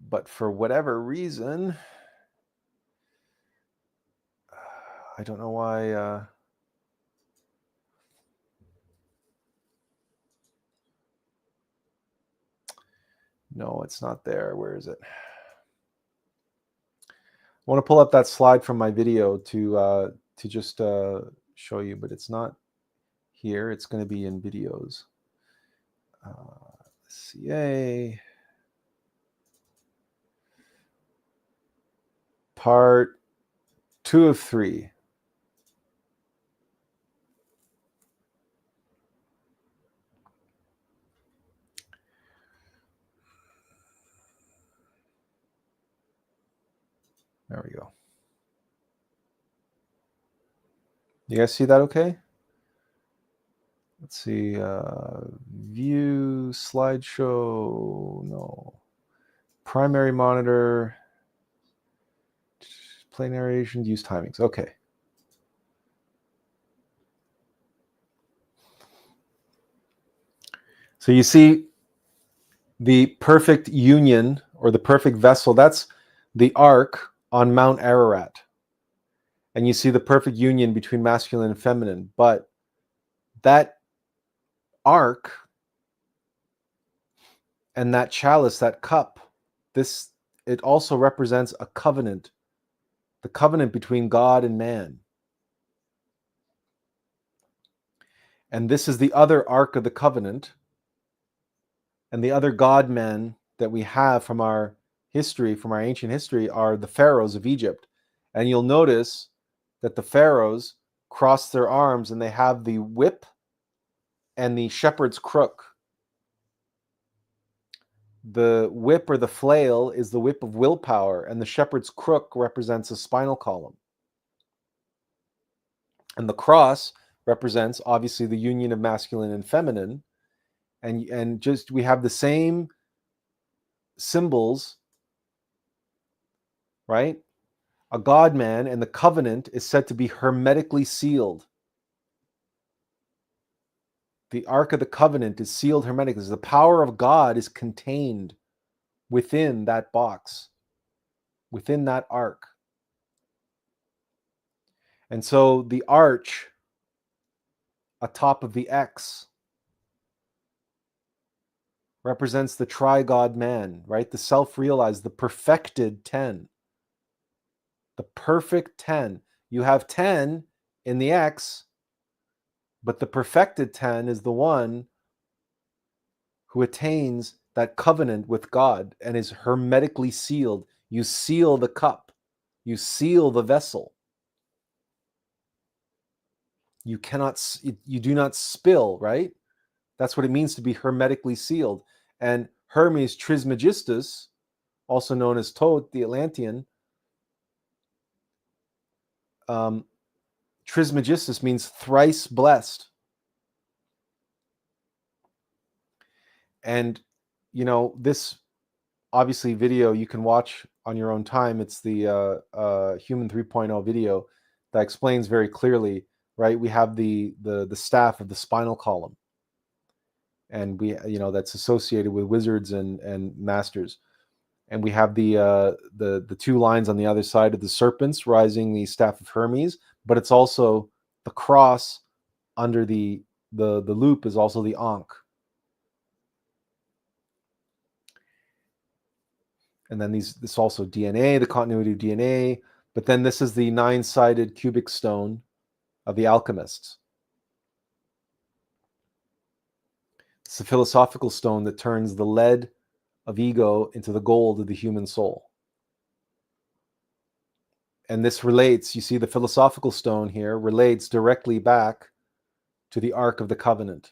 [SPEAKER 1] but for whatever reason, I don't know why. No, it's not there. Where is it? I want to pull up that slide from my video to just show you, but it's not here. It's going to be in videos. CA part 2 of 3. There we go. You guys see that okay? Let's see. View slideshow. No. Primary monitor. Play narration. Use timings. Okay. So you see the perfect union or the perfect vessel. That's the ark on Mount Ararat. And you see the perfect union between masculine and feminine. But that ark and that chalice, that cup, it also represents a covenant, the covenant between God and man. And this is the other ark of the covenant, and the other God-men that we have from our history, from our ancient history, are the pharaohs of Egypt. And you'll notice that the pharaohs cross their arms and they have the whip and the shepherd's crook. The whip or the flail is the whip of willpower, and the shepherd's crook represents a spinal column. And the cross represents, obviously, the union of masculine and feminine. And just we have the same symbols, right? A God-man, and the covenant is said to be hermetically sealed. The Ark of the Covenant is sealed hermetically. The power of God is contained within that box, within that ark. And so the arch atop of the X represents the tri-God man, right? The self-realized, the perfected 10. The perfect 10. You have 10 in the X, but the perfected 10 is the one who attains that covenant with God and is hermetically sealed. You seal the cup. You seal the vessel. You do not spill, right? That's what it means to be hermetically sealed. And Hermes Trismegistus, also known as Thoth, the Atlantean, Trismegistus means thrice blessed. And, this obviously video you can watch on your own time. It's the Human 3.0 video that explains very clearly, right? We have the staff of the spinal column. And we, that's associated with wizards and masters. And we have the two lines on the other side of the serpents rising the staff of Hermes, but it's also the cross under the loop is also the Ankh. And then this also DNA, the continuity of DNA, but then this is the 9-sided cubic stone of the alchemists. It's the philosophical stone that turns the lead of ego into the gold of the human soul. And this relates, you see the philosophical stone here relates directly back to the Ark of the Covenant.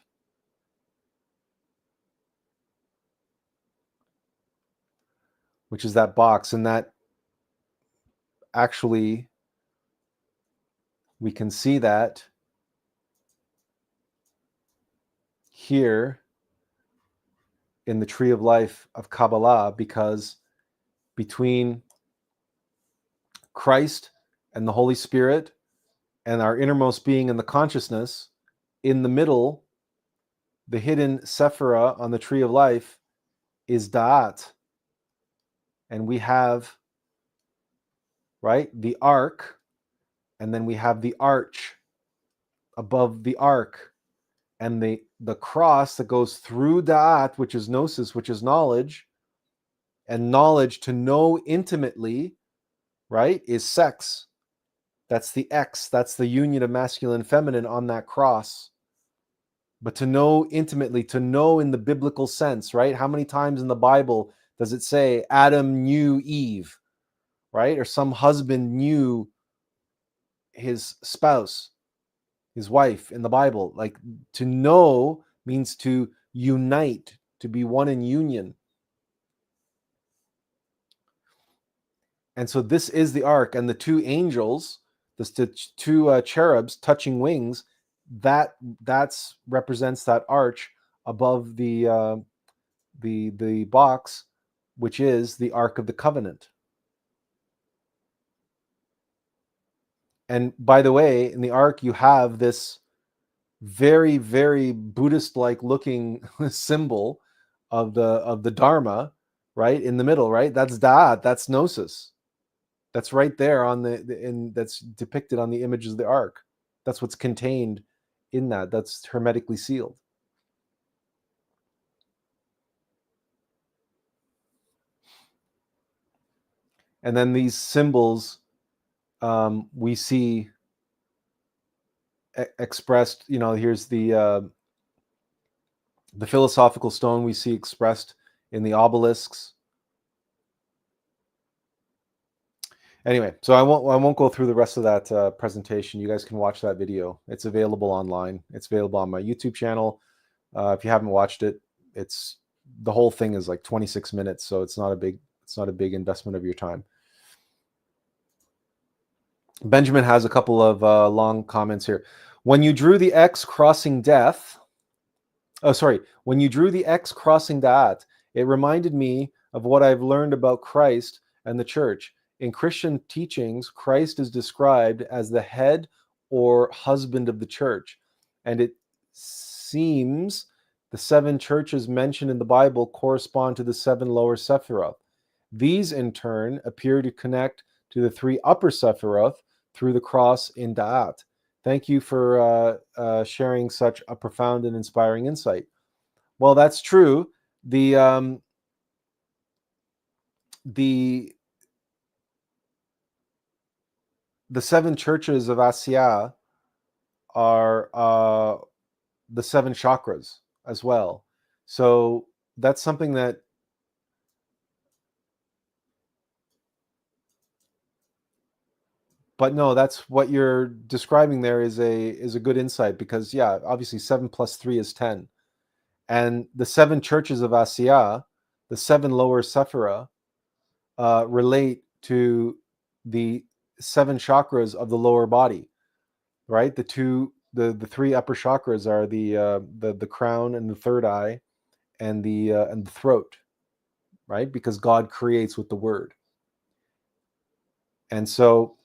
[SPEAKER 1] Which is that box, and that actually we can see that here in the tree of life of Kabbalah, because between Christ and the Holy Spirit and our innermost being and the consciousness, in the middle, the hidden Sephira on the tree of life is Da'at. And we have, right, the ark, and then we have the arch above the ark, and the cross that goes through da'at, which is gnosis, which is knowledge, and knowledge to know intimately, right, is sex. That's the X, that's the union of masculine and feminine on that cross. But to know intimately, to know in the biblical sense, right? How many times in the Bible does it say Adam knew Eve, right? Or some husband knew his spouse, his wife in the Bible? Like, to know means to unite, to be one in union. And so this is the ark, and the two angels, the two cherubs touching wings, that's represents that arch above the box, which is the Ark of the Covenant. And by the way, in the Ark, you have this very, very Buddhist-like looking symbol of the Dharma, right in the middle, right? That's Da'at, that's Gnosis. That's right there on that's depicted on the images of the Ark. That's what's contained in that. That's hermetically sealed. And then these symbols we see expressed. Here's the philosophical stone we see expressed in the obelisks. Anyway, so I won't go through the rest of that presentation. You guys can watch that video. It's available online. It's available on my YouTube channel. If you haven't watched it, the whole thing is like 26 minutes, so it's not a big investment of your time. Benjamin has a couple of long comments here. When you drew the X crossing death, when you drew the X crossing Da'at, it reminded me of what I've learned about Christ and the church. In Christian teachings, Christ is described as the head or husband of the church. And it seems the 7 churches mentioned in the Bible correspond to the 7 lower Sephiroth. These, in turn, appear to connect to the 3 upper Sephiroth through the cross in Da'at. Thank you for sharing such a profound and inspiring insight. Well, that's true. The 7 churches of Asia are the 7 chakras as well. So that's something that but no, that's what you're describing there is a good insight, because obviously 7 plus 3 is 10. And the 7 churches of Asia, the 7 lower Sephira, relate to the 7 chakras of the lower body, right? The 3 upper chakras are the crown and the third eye, and the throat, right? Because God creates with the word. And so,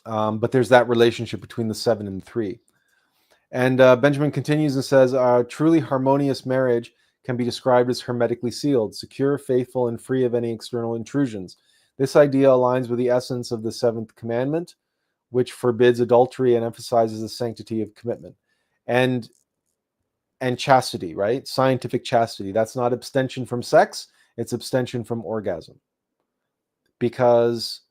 [SPEAKER 1] but there's that relationship between the 7 and the 3. And Benjamin continues and says, a truly harmonious marriage can be described as hermetically sealed, secure, faithful, and free of any external intrusions. This idea aligns with the essence of the 7th commandment, which forbids adultery and emphasizes the sanctity of commitment. And chastity, right? Scientific chastity. That's not abstention from sex, it's abstention from orgasm. Because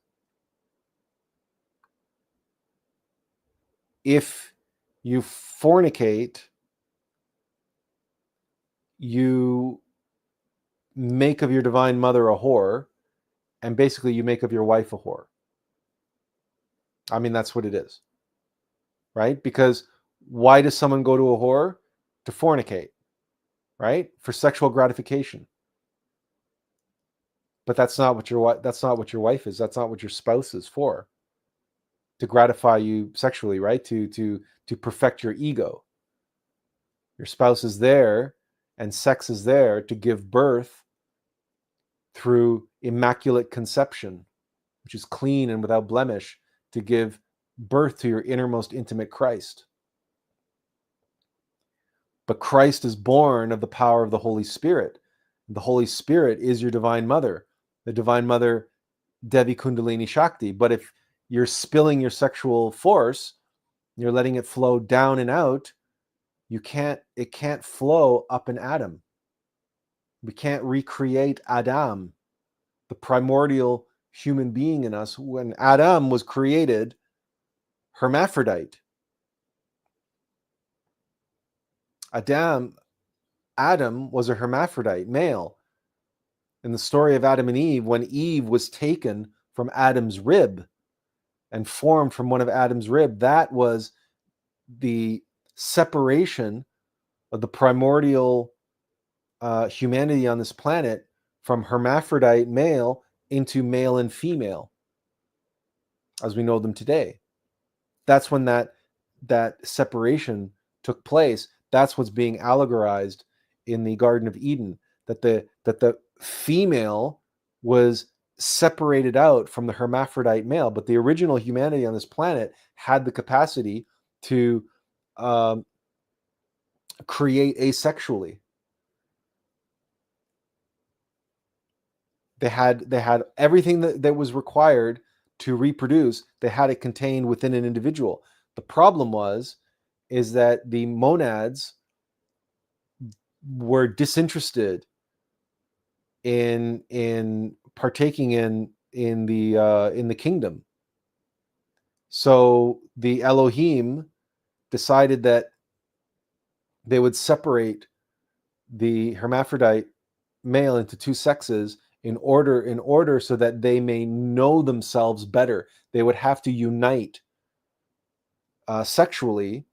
[SPEAKER 1] if you fornicate, you make of your divine mother a whore, and basically you make of your wife a whore. I mean, that's what it is, right? Because why does someone go to a whore? To fornicate, right? For sexual gratification. But that's not what your wife is. That's not what your spouse is for. To gratify you sexually, right? To perfect your ego. Your spouse is there, and sex is there to give birth through immaculate conception, which is clean and without blemish, to give birth to your innermost intimate Christ. But Christ is born of the power of the Holy Spirit. The Holy Spirit is your divine mother, the divine mother, Devi Kundalini Shakti. But if you're spilling your sexual force, you're letting it flow down and out, it can't flow up an atom. We can't recreate Adam, the primordial human being in us. When Adam was created, hermaphrodite. Adam was a hermaphrodite, male. In the story of Adam and Eve, when Eve was taken from Adam's rib and formed from one of Adam's rib, that was the separation of the primordial humanity on this planet from hermaphrodite male into male and female as we know them today. That's when that separation took place. That's what's being allegorized in the Garden of Eden, that the female was separated out from the hermaphrodite male, but the original humanity on this planet had the capacity to create asexually. They had everything that was required to reproduce. They had it contained within an individual. The problem is that the monads were disinterested in partaking in the kingdom. So the Elohim decided that they would separate the hermaphrodite male into two sexes in order so that they may know themselves better. They would have to unite sexually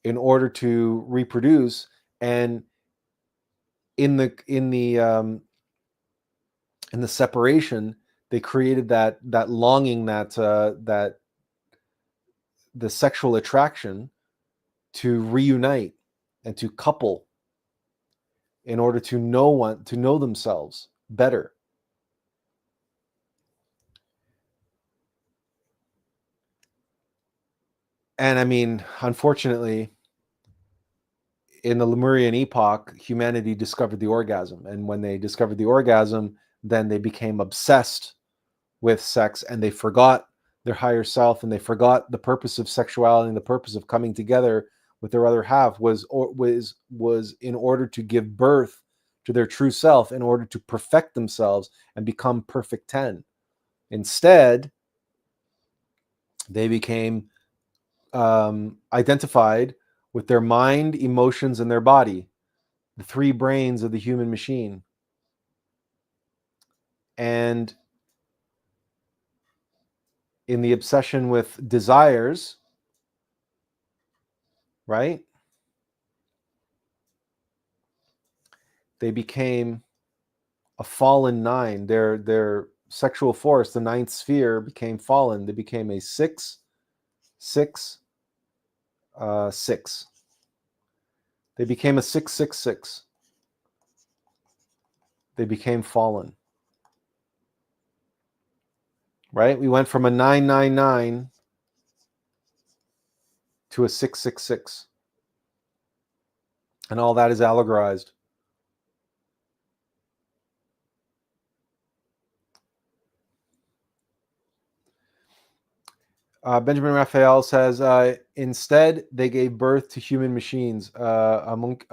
[SPEAKER 1] in order to reproduce, and in the separation, they created that longing, that the sexual attraction to reunite and to couple in order to know themselves better. And I mean, unfortunately, in the Lemurian epoch, humanity discovered the orgasm. And when they discovered the orgasm, then they became obsessed with sex, and they forgot their higher self, and they forgot the purpose of sexuality, and the purpose of coming together with their other half was in order to give birth to their true self, in order to perfect themselves and become perfect 10. Instead, they became identified with their mind, emotions, and their body, the three brains of the human machine. And in the obsession with desires, right, they became a fallen 9. Their sexual force, the 9th sphere, became fallen. They became a 6, 6, 6. They became a 666. They became fallen. Right? We went from a 999 to a 666. And all that is allegorized. Benjamin Raphael says, instead, they gave birth to human machines, homunculi,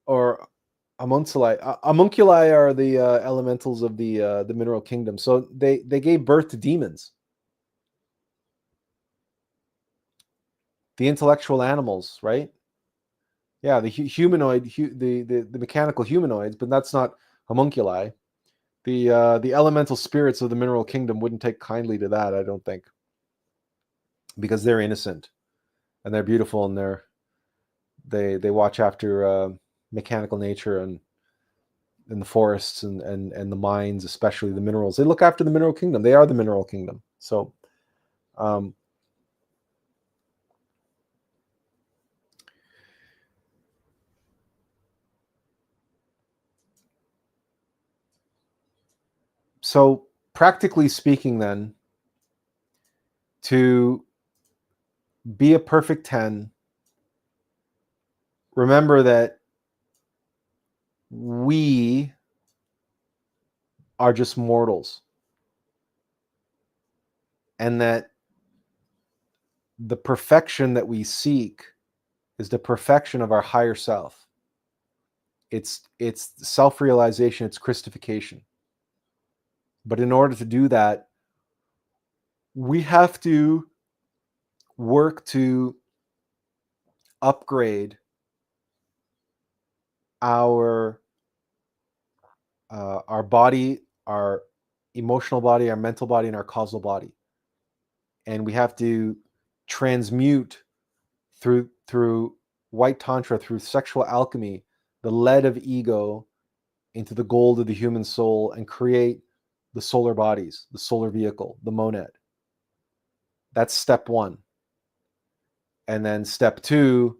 [SPEAKER 1] or homunculi. Homunculi are the elementals of the mineral kingdom. So they gave birth to demons, the intellectual animals, right? Yeah, the humanoid, the mechanical humanoids, but that's not homunculi. The elemental spirits of the mineral kingdom wouldn't take kindly to that, I don't think, because they're innocent and they're beautiful, and they watch after mechanical nature and in the forests and the mines, especially the minerals. They look after the mineral kingdom. They are the mineral kingdom. So so practically speaking, then, to be a perfect 10, remember that we are just mortals, and that the perfection that we seek is the perfection of our higher self. It's self-realization, it's Christification. But in order to do that, we have to work to upgrade our body, our emotional body, our mental body, and our causal body. And we have to transmute through white tantra, through sexual alchemy, the lead of ego into the gold of the human soul, and create the solar bodies, the solar vehicle, the monad. That's step one. And then step two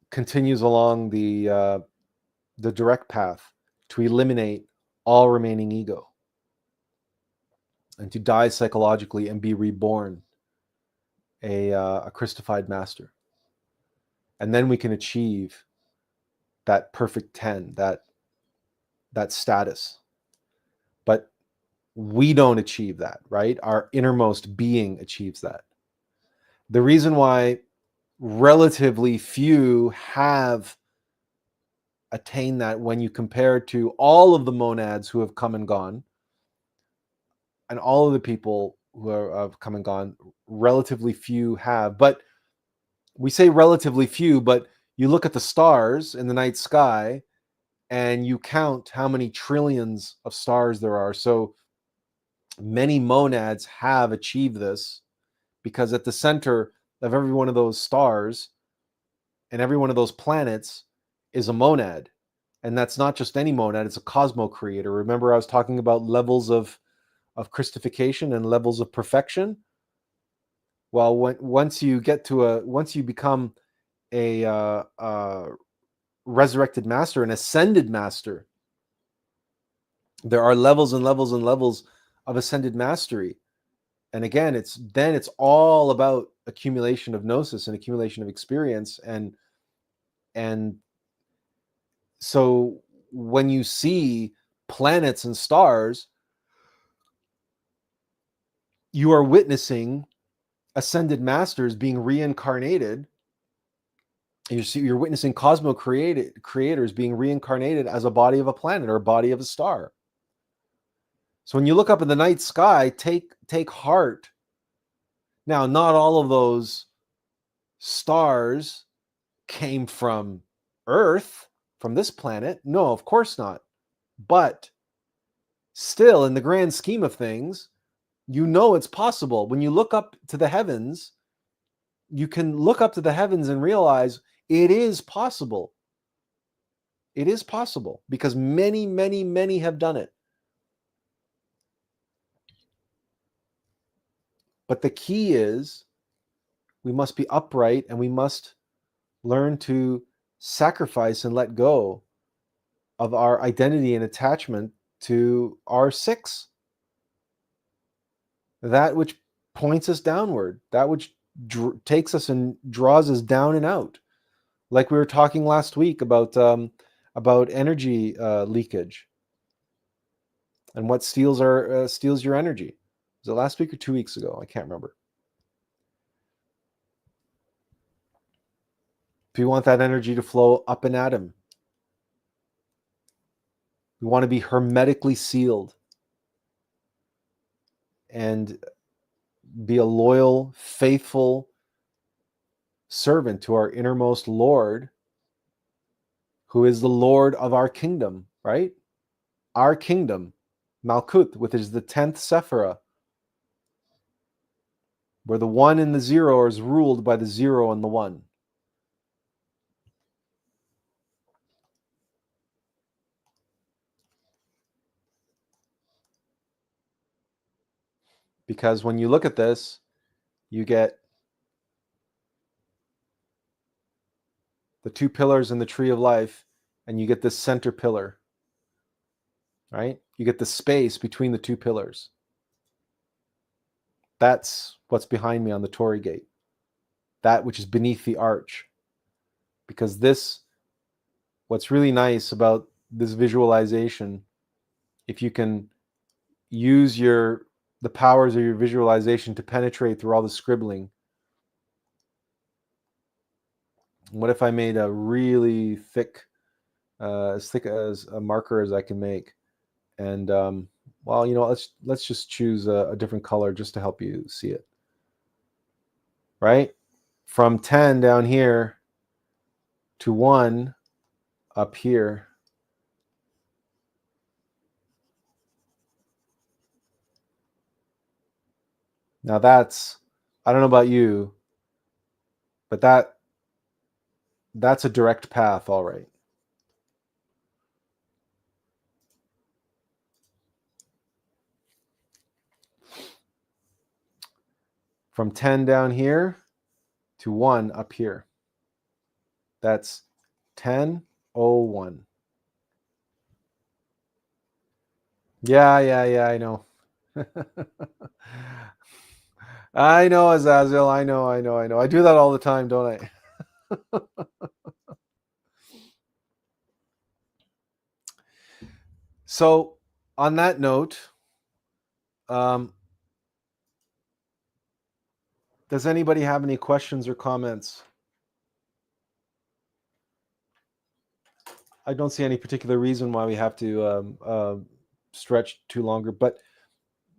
[SPEAKER 1] continues along the direct path to eliminate all remaining ego and to die psychologically and be reborn a Christified master. And then we can achieve that perfect 10, that status. But we don't achieve that, right? Our innermost being achieves that. The reason why relatively few have attained that, when you compare to all of the monads who have come and gone, and all of the people who have come and gone, relatively few have. But we say relatively few, but you look at the stars in the night sky and you count how many trillions of stars there are. So many monads have achieved this, because at the center of every one of those stars and every one of those planets is a monad. And that's not just any monad, it's a cosmo creator. Remember, I was talking about levels of Christification and levels of perfection. Well, once you become a resurrected master, an ascended master, there are levels and levels and levels of ascended mastery. And again, it's all about accumulation of gnosis and accumulation of experience. And so when you see planets and stars, you are witnessing ascended masters being reincarnated. You're witnessing cosmo creators being reincarnated as a body of a planet or a body of a star. So when you look up in the night sky, take heart. Now, not all of those stars came from Earth, from this planet. No, of course not. But still, in the grand scheme of things, you know it's possible. When you look up to the heavens, you can look up to the heavens and realize it is possible. It is possible because many, many, many have done it. But the key is we must be upright, and we must learn to sacrifice and let go of our identity and attachment to our six. That which points us downward, that which takes us and draws us down and out. Like we were talking last week about energy leakage and what steals your energy. Was it last week or 2 weeks ago? I can't remember. If you want that energy to flow up and at him, we want to be hermetically sealed and be a loyal, faithful servant to our innermost Lord, who is the Lord of our kingdom, right? Our kingdom, Malkut, which is the 10th Sephirah, where the 1 and the 0 is ruled by the 0 and the 1. Because when you look at this, you get the 2 pillars in the tree of life, and you get this center pillar, right? You get the space between the 2 pillars. That's what's behind me on the Torii gate, that which is beneath the arch. Because what's really nice about this visualization, if you can use the powers of your visualization to penetrate through all the scribbling. What if I made a really thick, as thick as a marker as I can make, and well, let's just choose a different color just to help you see it. Right, from 10 down here to 1 up here. Now that's, I don't know about you, but that's a direct path, all right. From 10 down here to 1 up here. That's 10:01. Yeah, I know. I know, Azazel. I know. I do that all the time, don't I? So, on that note, does anybody have any questions or comments? I don't see any particular reason why we have to stretch too longer, but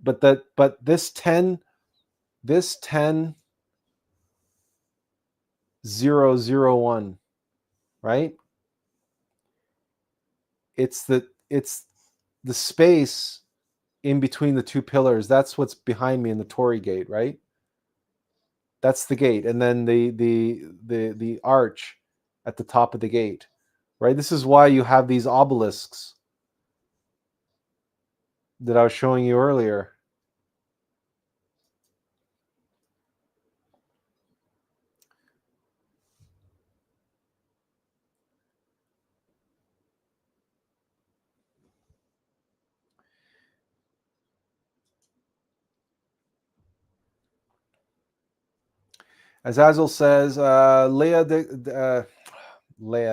[SPEAKER 1] this 10:001, right? It's the space in between the two pillars. That's what's behind me in the Torii gate, right? That's the gate, and then the arch at the top of the gate, right? This is why you have these obelisks that I was showing you earlier. As Azazel says, Leah,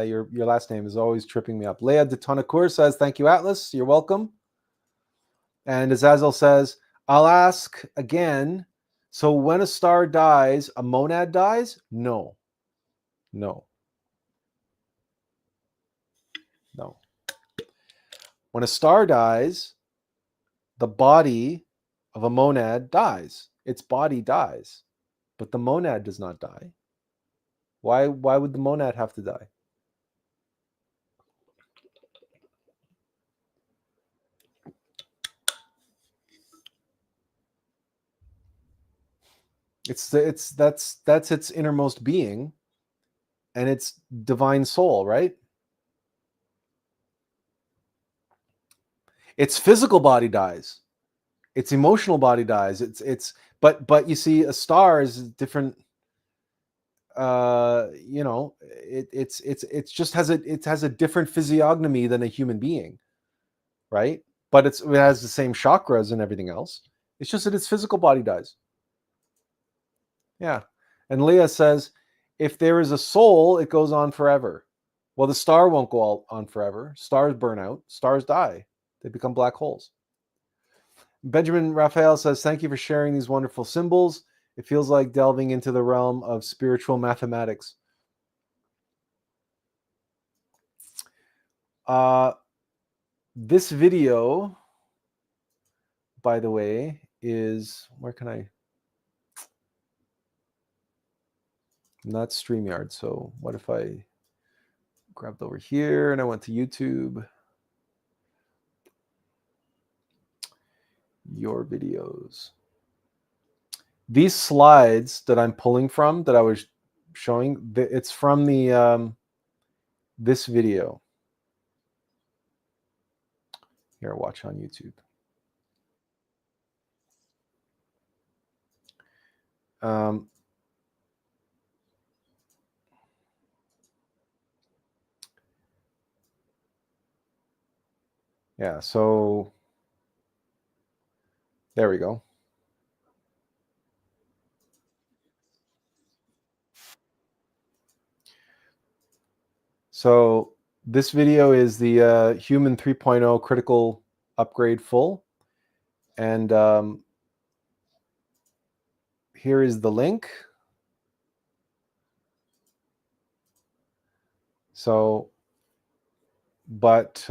[SPEAKER 1] your last name is always tripping me up. Leah de Tonacour says, thank you, Atlas. You're welcome. And Azazel says, I'll ask again. So when a star dies, a monad dies? No. When a star dies, the body of a monad dies. Its body dies, but the monad does not die. Why would the monad have to die? That's its innermost being and its divine soul, right? Its physical body dies. Its emotional body dies. But you see, a star is different. It just has a different physiognomy than a human being, right? But it has the same chakras and everything else. It's just that its physical body dies. Yeah. And Leah says, if there is a soul, it goes on forever. Well, the star won't go on forever. Stars burn out. Stars die. They become black holes. Benjamin Raphael says, thank you for sharing these wonderful symbols. It feels like delving into the realm of spiritual mathematics. This video, by the way, is, where can I? Not StreamYard. So what if I grabbed over here and I went to YouTube? Your videos. These slides that I'm pulling from, that I was showing, it's from the this video. Here, watch on YouTube. Yeah, so there we go. So This video is the Human 3.0 Critical Upgrade Full. And here is the link. So, but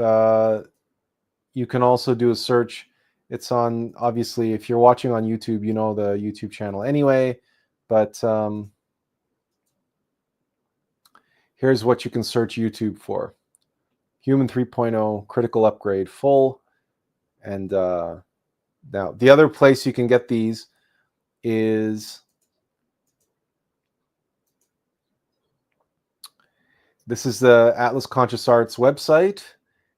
[SPEAKER 1] you can also do a search. It's on, obviously, if you're watching on YouTube, you know the YouTube channel anyway. But here's what you can search YouTube for. Human 3.0 Critical Upgrade Full. And now, the other place you can get these is... This is the Atlas Conscious Arts website.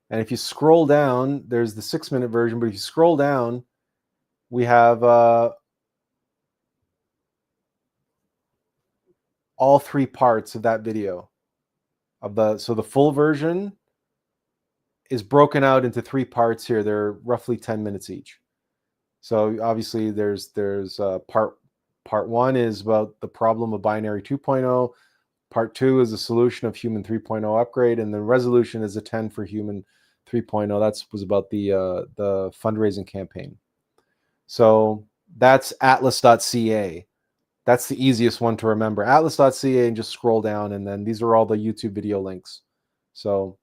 [SPEAKER 1] And if you scroll down, there's the 6-minute version. But if you scroll down, we have all 3 parts of that video. So the full version is broken out into 3 parts here. They're roughly 10 minutes each. So obviously there's part 1 is about the problem of binary 2.0. Part 2 is a solution of Human 3.0 upgrade, and the resolution is a 10 for Human 3.0. That was about the fundraising campaign. So that's atlas.ca. That's the easiest one to remember. Atlas.ca, and just scroll down, and then these are all the YouTube video links. So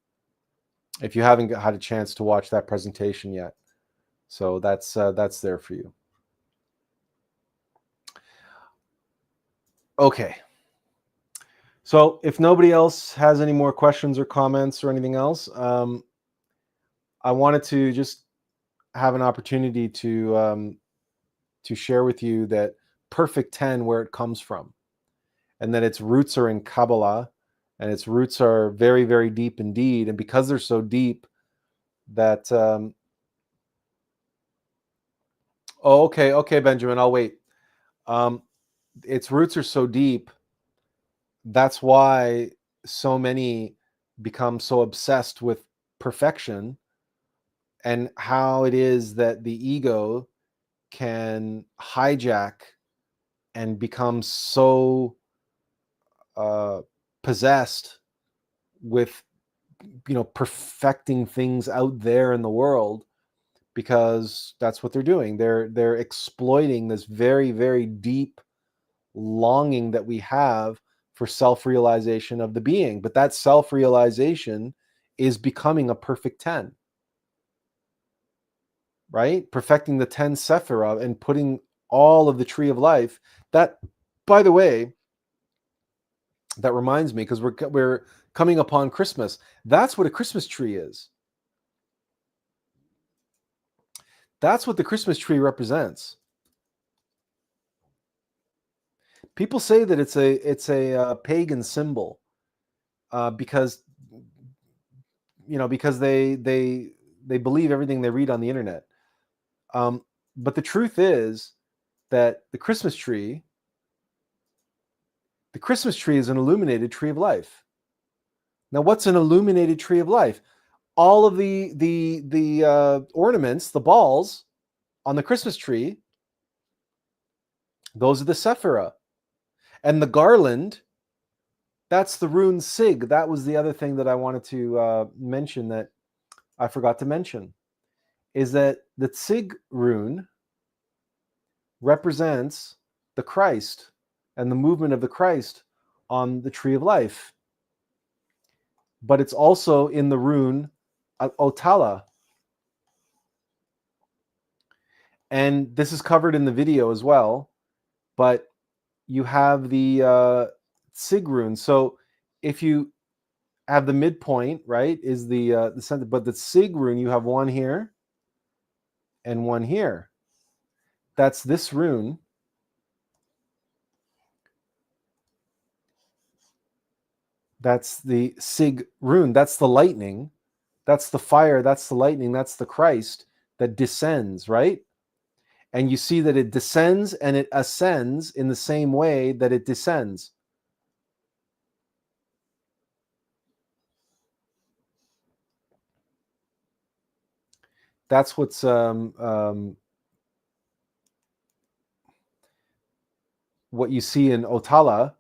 [SPEAKER 1] if you haven't had a chance to watch that presentation yet, so that's there for you. Okay. So if nobody else has any more questions or comments or anything else, I wanted to just have an opportunity to share with you that perfect 10, where it comes from, and that its roots are in Kabbalah, and its roots are very, very deep indeed. And because they're so deep that... oh, okay, Benjamin, I'll wait. Its roots are so deep. That's why so many become so obsessed with perfection, and how it is that the ego can hijack and become so possessed with, perfecting things out there in the world, because that's what they're doing. They're exploiting this very, very deep longing that we have for self-realization of the being. But that self-realization is becoming a perfect 10, right? Perfecting the 10 Sephirah and putting all of the tree of life. That, by the way, that reminds me, because we're coming upon Christmas. That's what a Christmas tree is. That's what the Christmas tree represents. People say that it's a pagan symbol, because because they believe everything they read on the internet. But the truth is that the Christmas tree is an illuminated tree of life. Now, what's an illuminated tree of life? All of the ornaments, the balls on the Christmas tree, those are the Sephirah. And the garland, that's the rune Sig. That was the other thing that I wanted to mention that I forgot to mention, is that the Sig rune represents the Christ and the movement of the Christ on the tree of life. But it's also in the rune Attlas. And this is covered in the video as well. But you have the Sig rune. So if you have the midpoint, right, is the center, but the Sig rune, you have one here and one here. That's this rune. That's the Sig rune. That's the lightning. That's the fire. That's the lightning. That's the Christ that descends, right? And you see that it descends and it ascends in the same way that it descends. That's what's what you see in Attlas,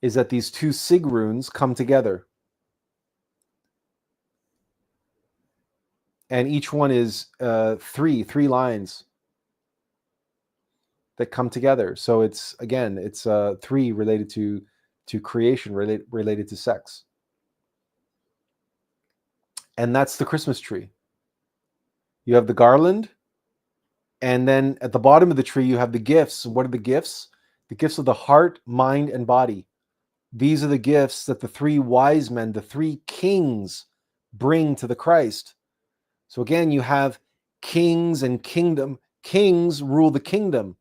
[SPEAKER 1] is that these two Sig runes come together. and each one is three lines that come together. So it's three related to creation, related to sex, and that's the Christmas tree. You have the garland, and then at the bottom of the tree you have the gifts. What are the gifts? The gifts of the heart, mind, and body. These are the gifts that the three wise men, the three kings, bring to the Christ. So again, you have kings and kingdom. Kings rule the kingdom,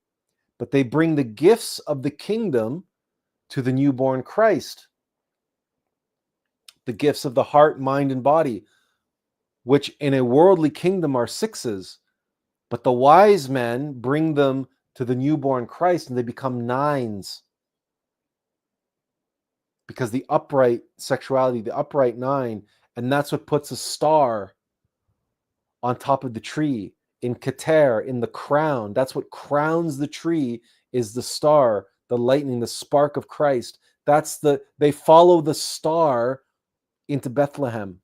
[SPEAKER 1] but they bring the gifts of the kingdom to the newborn Christ. The gifts of the heart, mind, and body, which in a worldly kingdom are sixes, but the wise men bring them to the newborn Christ and they become nines. Because the upright sexuality, the upright nine, and that's what puts a star on top of the tree, in Keter, in the crown. That's what crowns the tree, is the star, the lightning, the spark of Christ. They follow the star into Bethlehem.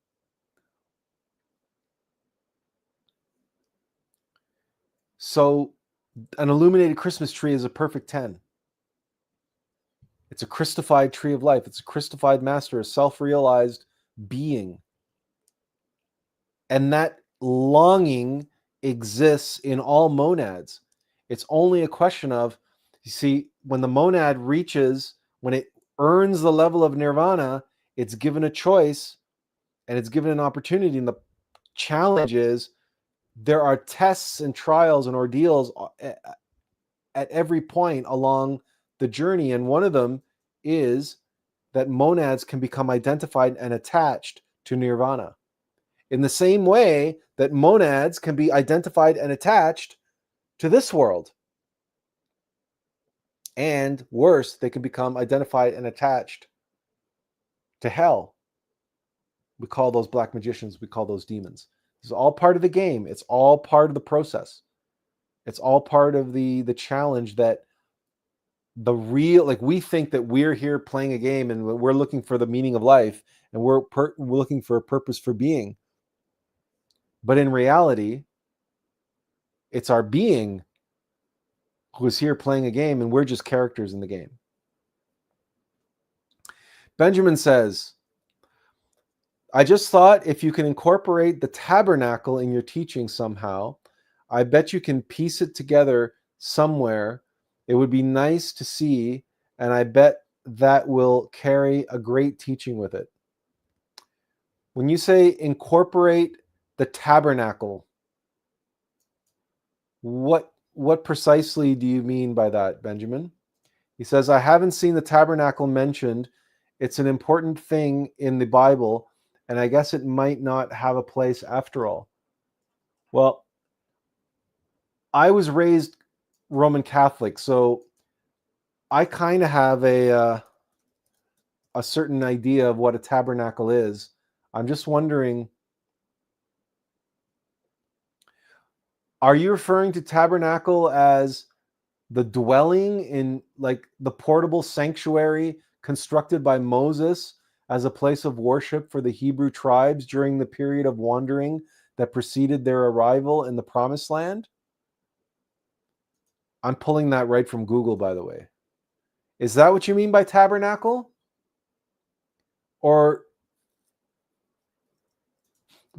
[SPEAKER 1] So an illuminated Christmas tree is a perfect 10. It's a Christified tree of life. It's a Christified master, a self-realized being. And that longing exists in all monads. It's only a question of, you see, when the monad reaches, when it earns the level of nirvana, it's given a choice and it's given an opportunity. And the challenge is, there are tests and trials and ordeals at every point along the journey. And one of them is that monads can become identified and attached to nirvana, in the same way that monads can be identified and attached to this world. And worse, they can become identified and attached to hell. We call those black magicians, we call those demons. This is all part of the game. It's all part of the process. It's all part of the challenge, that the real, like, we think that we're here playing a game and we're looking for the meaning of life and we're looking for a purpose for being. But in reality, it's our being who is here playing a game, and we're just characters in the game. Benjamin says, I just thought if you can incorporate the tabernacle in your teaching somehow, I bet you can piece it together somewhere. It would be nice to see, and I bet that will carry a great teaching with it. When you say incorporate the tabernacle, what precisely do you mean by that, Benjamin? He says, I haven't seen the tabernacle mentioned. It's an important thing in the Bible, and I guess it might not have a place after all. Well, I was raised Roman Catholic, so I kind of have a certain idea of what a tabernacle is. I'm just wondering, are you referring to tabernacle as the dwelling in, like, the portable sanctuary constructed by Moses as a place of worship for the Hebrew tribes during the period of wandering that preceded their arrival in the Promised Land? I'm pulling that right from Google, by the way. Is that what you mean by tabernacle? Or,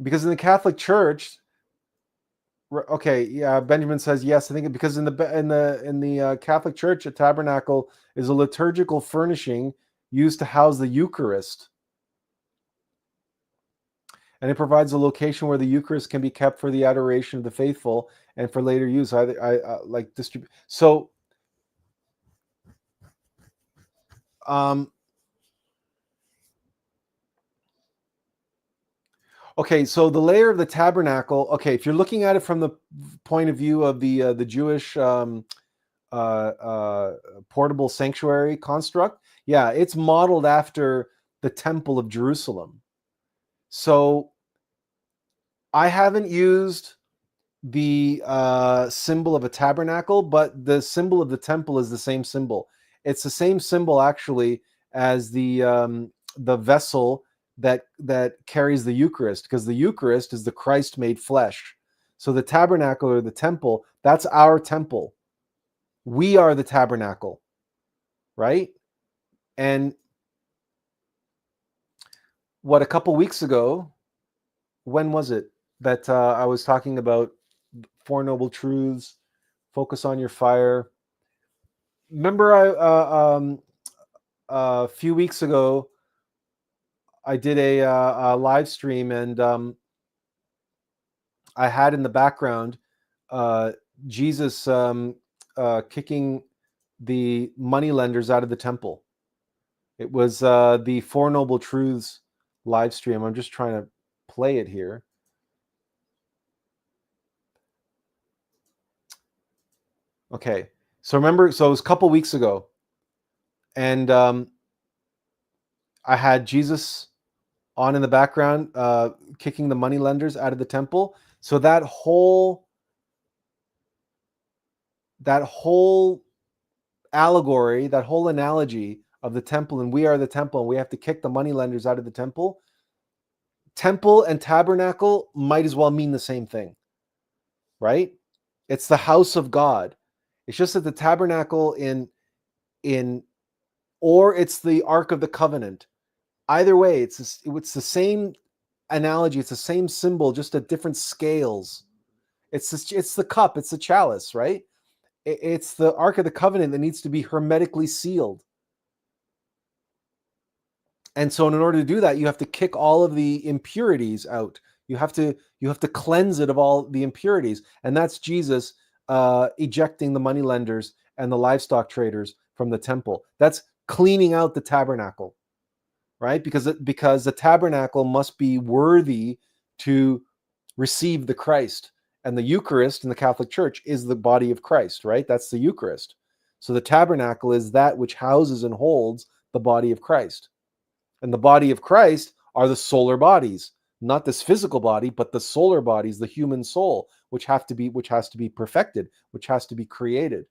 [SPEAKER 1] because in the Catholic Church, okay, yeah, Benjamin says yes. I think because in the Catholic Church, a tabernacle is a liturgical furnishing used to house the Eucharist, and it provides a location where the Eucharist can be kept for the adoration of the faithful and for later use. I like distribute. So, okay, so the layer of the tabernacle. Okay, if you're looking at it from the point of view of the Jewish portable sanctuary construct, yeah, it's modeled after the Temple of Jerusalem. So I haven't used the symbol of a tabernacle, but the symbol of the temple is the same symbol. It's the same symbol, actually, as the vessel that carries the Eucharist, because the Eucharist is the Christ made flesh. So the tabernacle or the temple, that's our temple. We are the tabernacle, right? And what, a couple weeks ago, when was it that I was talking about Four Noble Truths, focus on your fire? Remember, a few weeks ago, I did a live stream, and I had in the background Jesus kicking the moneylenders out of the temple. It was the Four Noble Truths live stream. I'm just trying to play it here. Okay, so remember, so it was a couple weeks ago, and I had Jesus on in the background kicking the moneylenders out of the temple. So that whole allegory, that whole analogy of the temple, and we are the temple, and we have to kick the moneylenders out of the temple. Temple and tabernacle might as well mean the same thing, right? It's the house of God. It's just that the tabernacle or it's the Ark of the Covenant. Either way, it's the same analogy. It's the same symbol, just at different scales. It's the cup. It's the chalice, right? It's the Ark of the Covenant that needs to be hermetically sealed. And so in order to do that, you have to kick all of the impurities out. You have to cleanse it of all the impurities. And that's Jesus ejecting the moneylenders and the livestock traders from the temple. That's cleaning out the tabernacle, right? Because the tabernacle must be worthy to receive the Christ. And the Eucharist in the Catholic Church is the body of Christ, right? That's the Eucharist. So the tabernacle is that which houses and holds the body of Christ. And the body of Christ are the solar bodies, not this physical body, but the solar bodies, the human soul, which has to be perfected, which has to be created.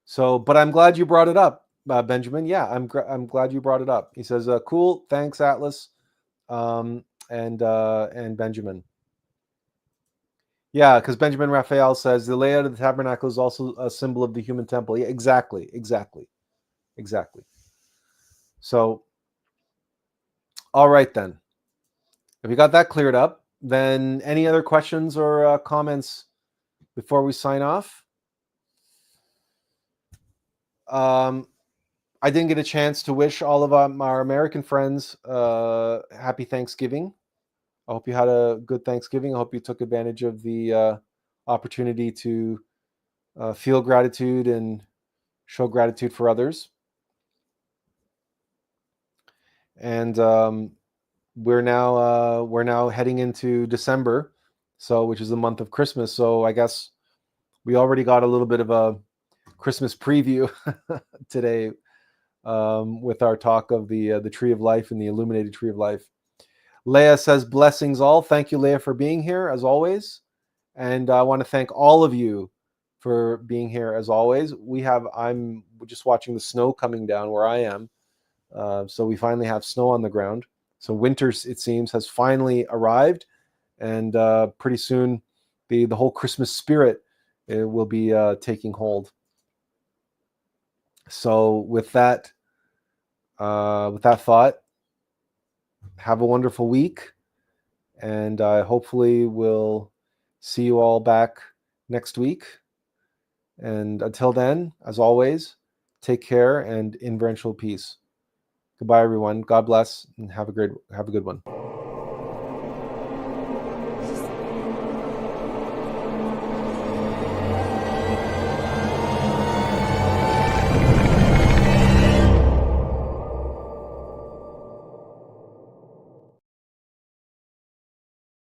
[SPEAKER 1] So, but I'm glad you brought it up, Benjamin. Yeah, I'm glad you brought it up. He says, "Cool, thanks, Attlas, and Benjamin." Yeah, because Benjamin Raphael says the layout of the tabernacle is also a symbol of the human temple. Yeah, exactly. So, all right then. If you got that cleared up, then any other questions or comments before we sign off? I didn't get a chance to wish all of our American friends happy Thanksgiving. I hope you had a good Thanksgiving. I hope you took advantage of the opportunity to feel gratitude and show gratitude for others. And we're now heading into December, which is the month of Christmas. So I guess we already got a little bit of a Christmas preview today with our talk of the Tree of Life and the illuminated Tree of Life. Leah says, blessings all. Thank you, Leah, for being here as always. And I want to thank all of you for being here as always. I'm just watching the snow coming down where I am. So we finally have snow on the ground. So winter, it seems, has finally arrived. And pretty soon the whole Christmas spirit will be taking hold. So with that thought, have a wonderful week, and hopefully we'll see you all back next week. And until then, as always, take care and inferential peace. Goodbye, everyone. God bless, and have a good one.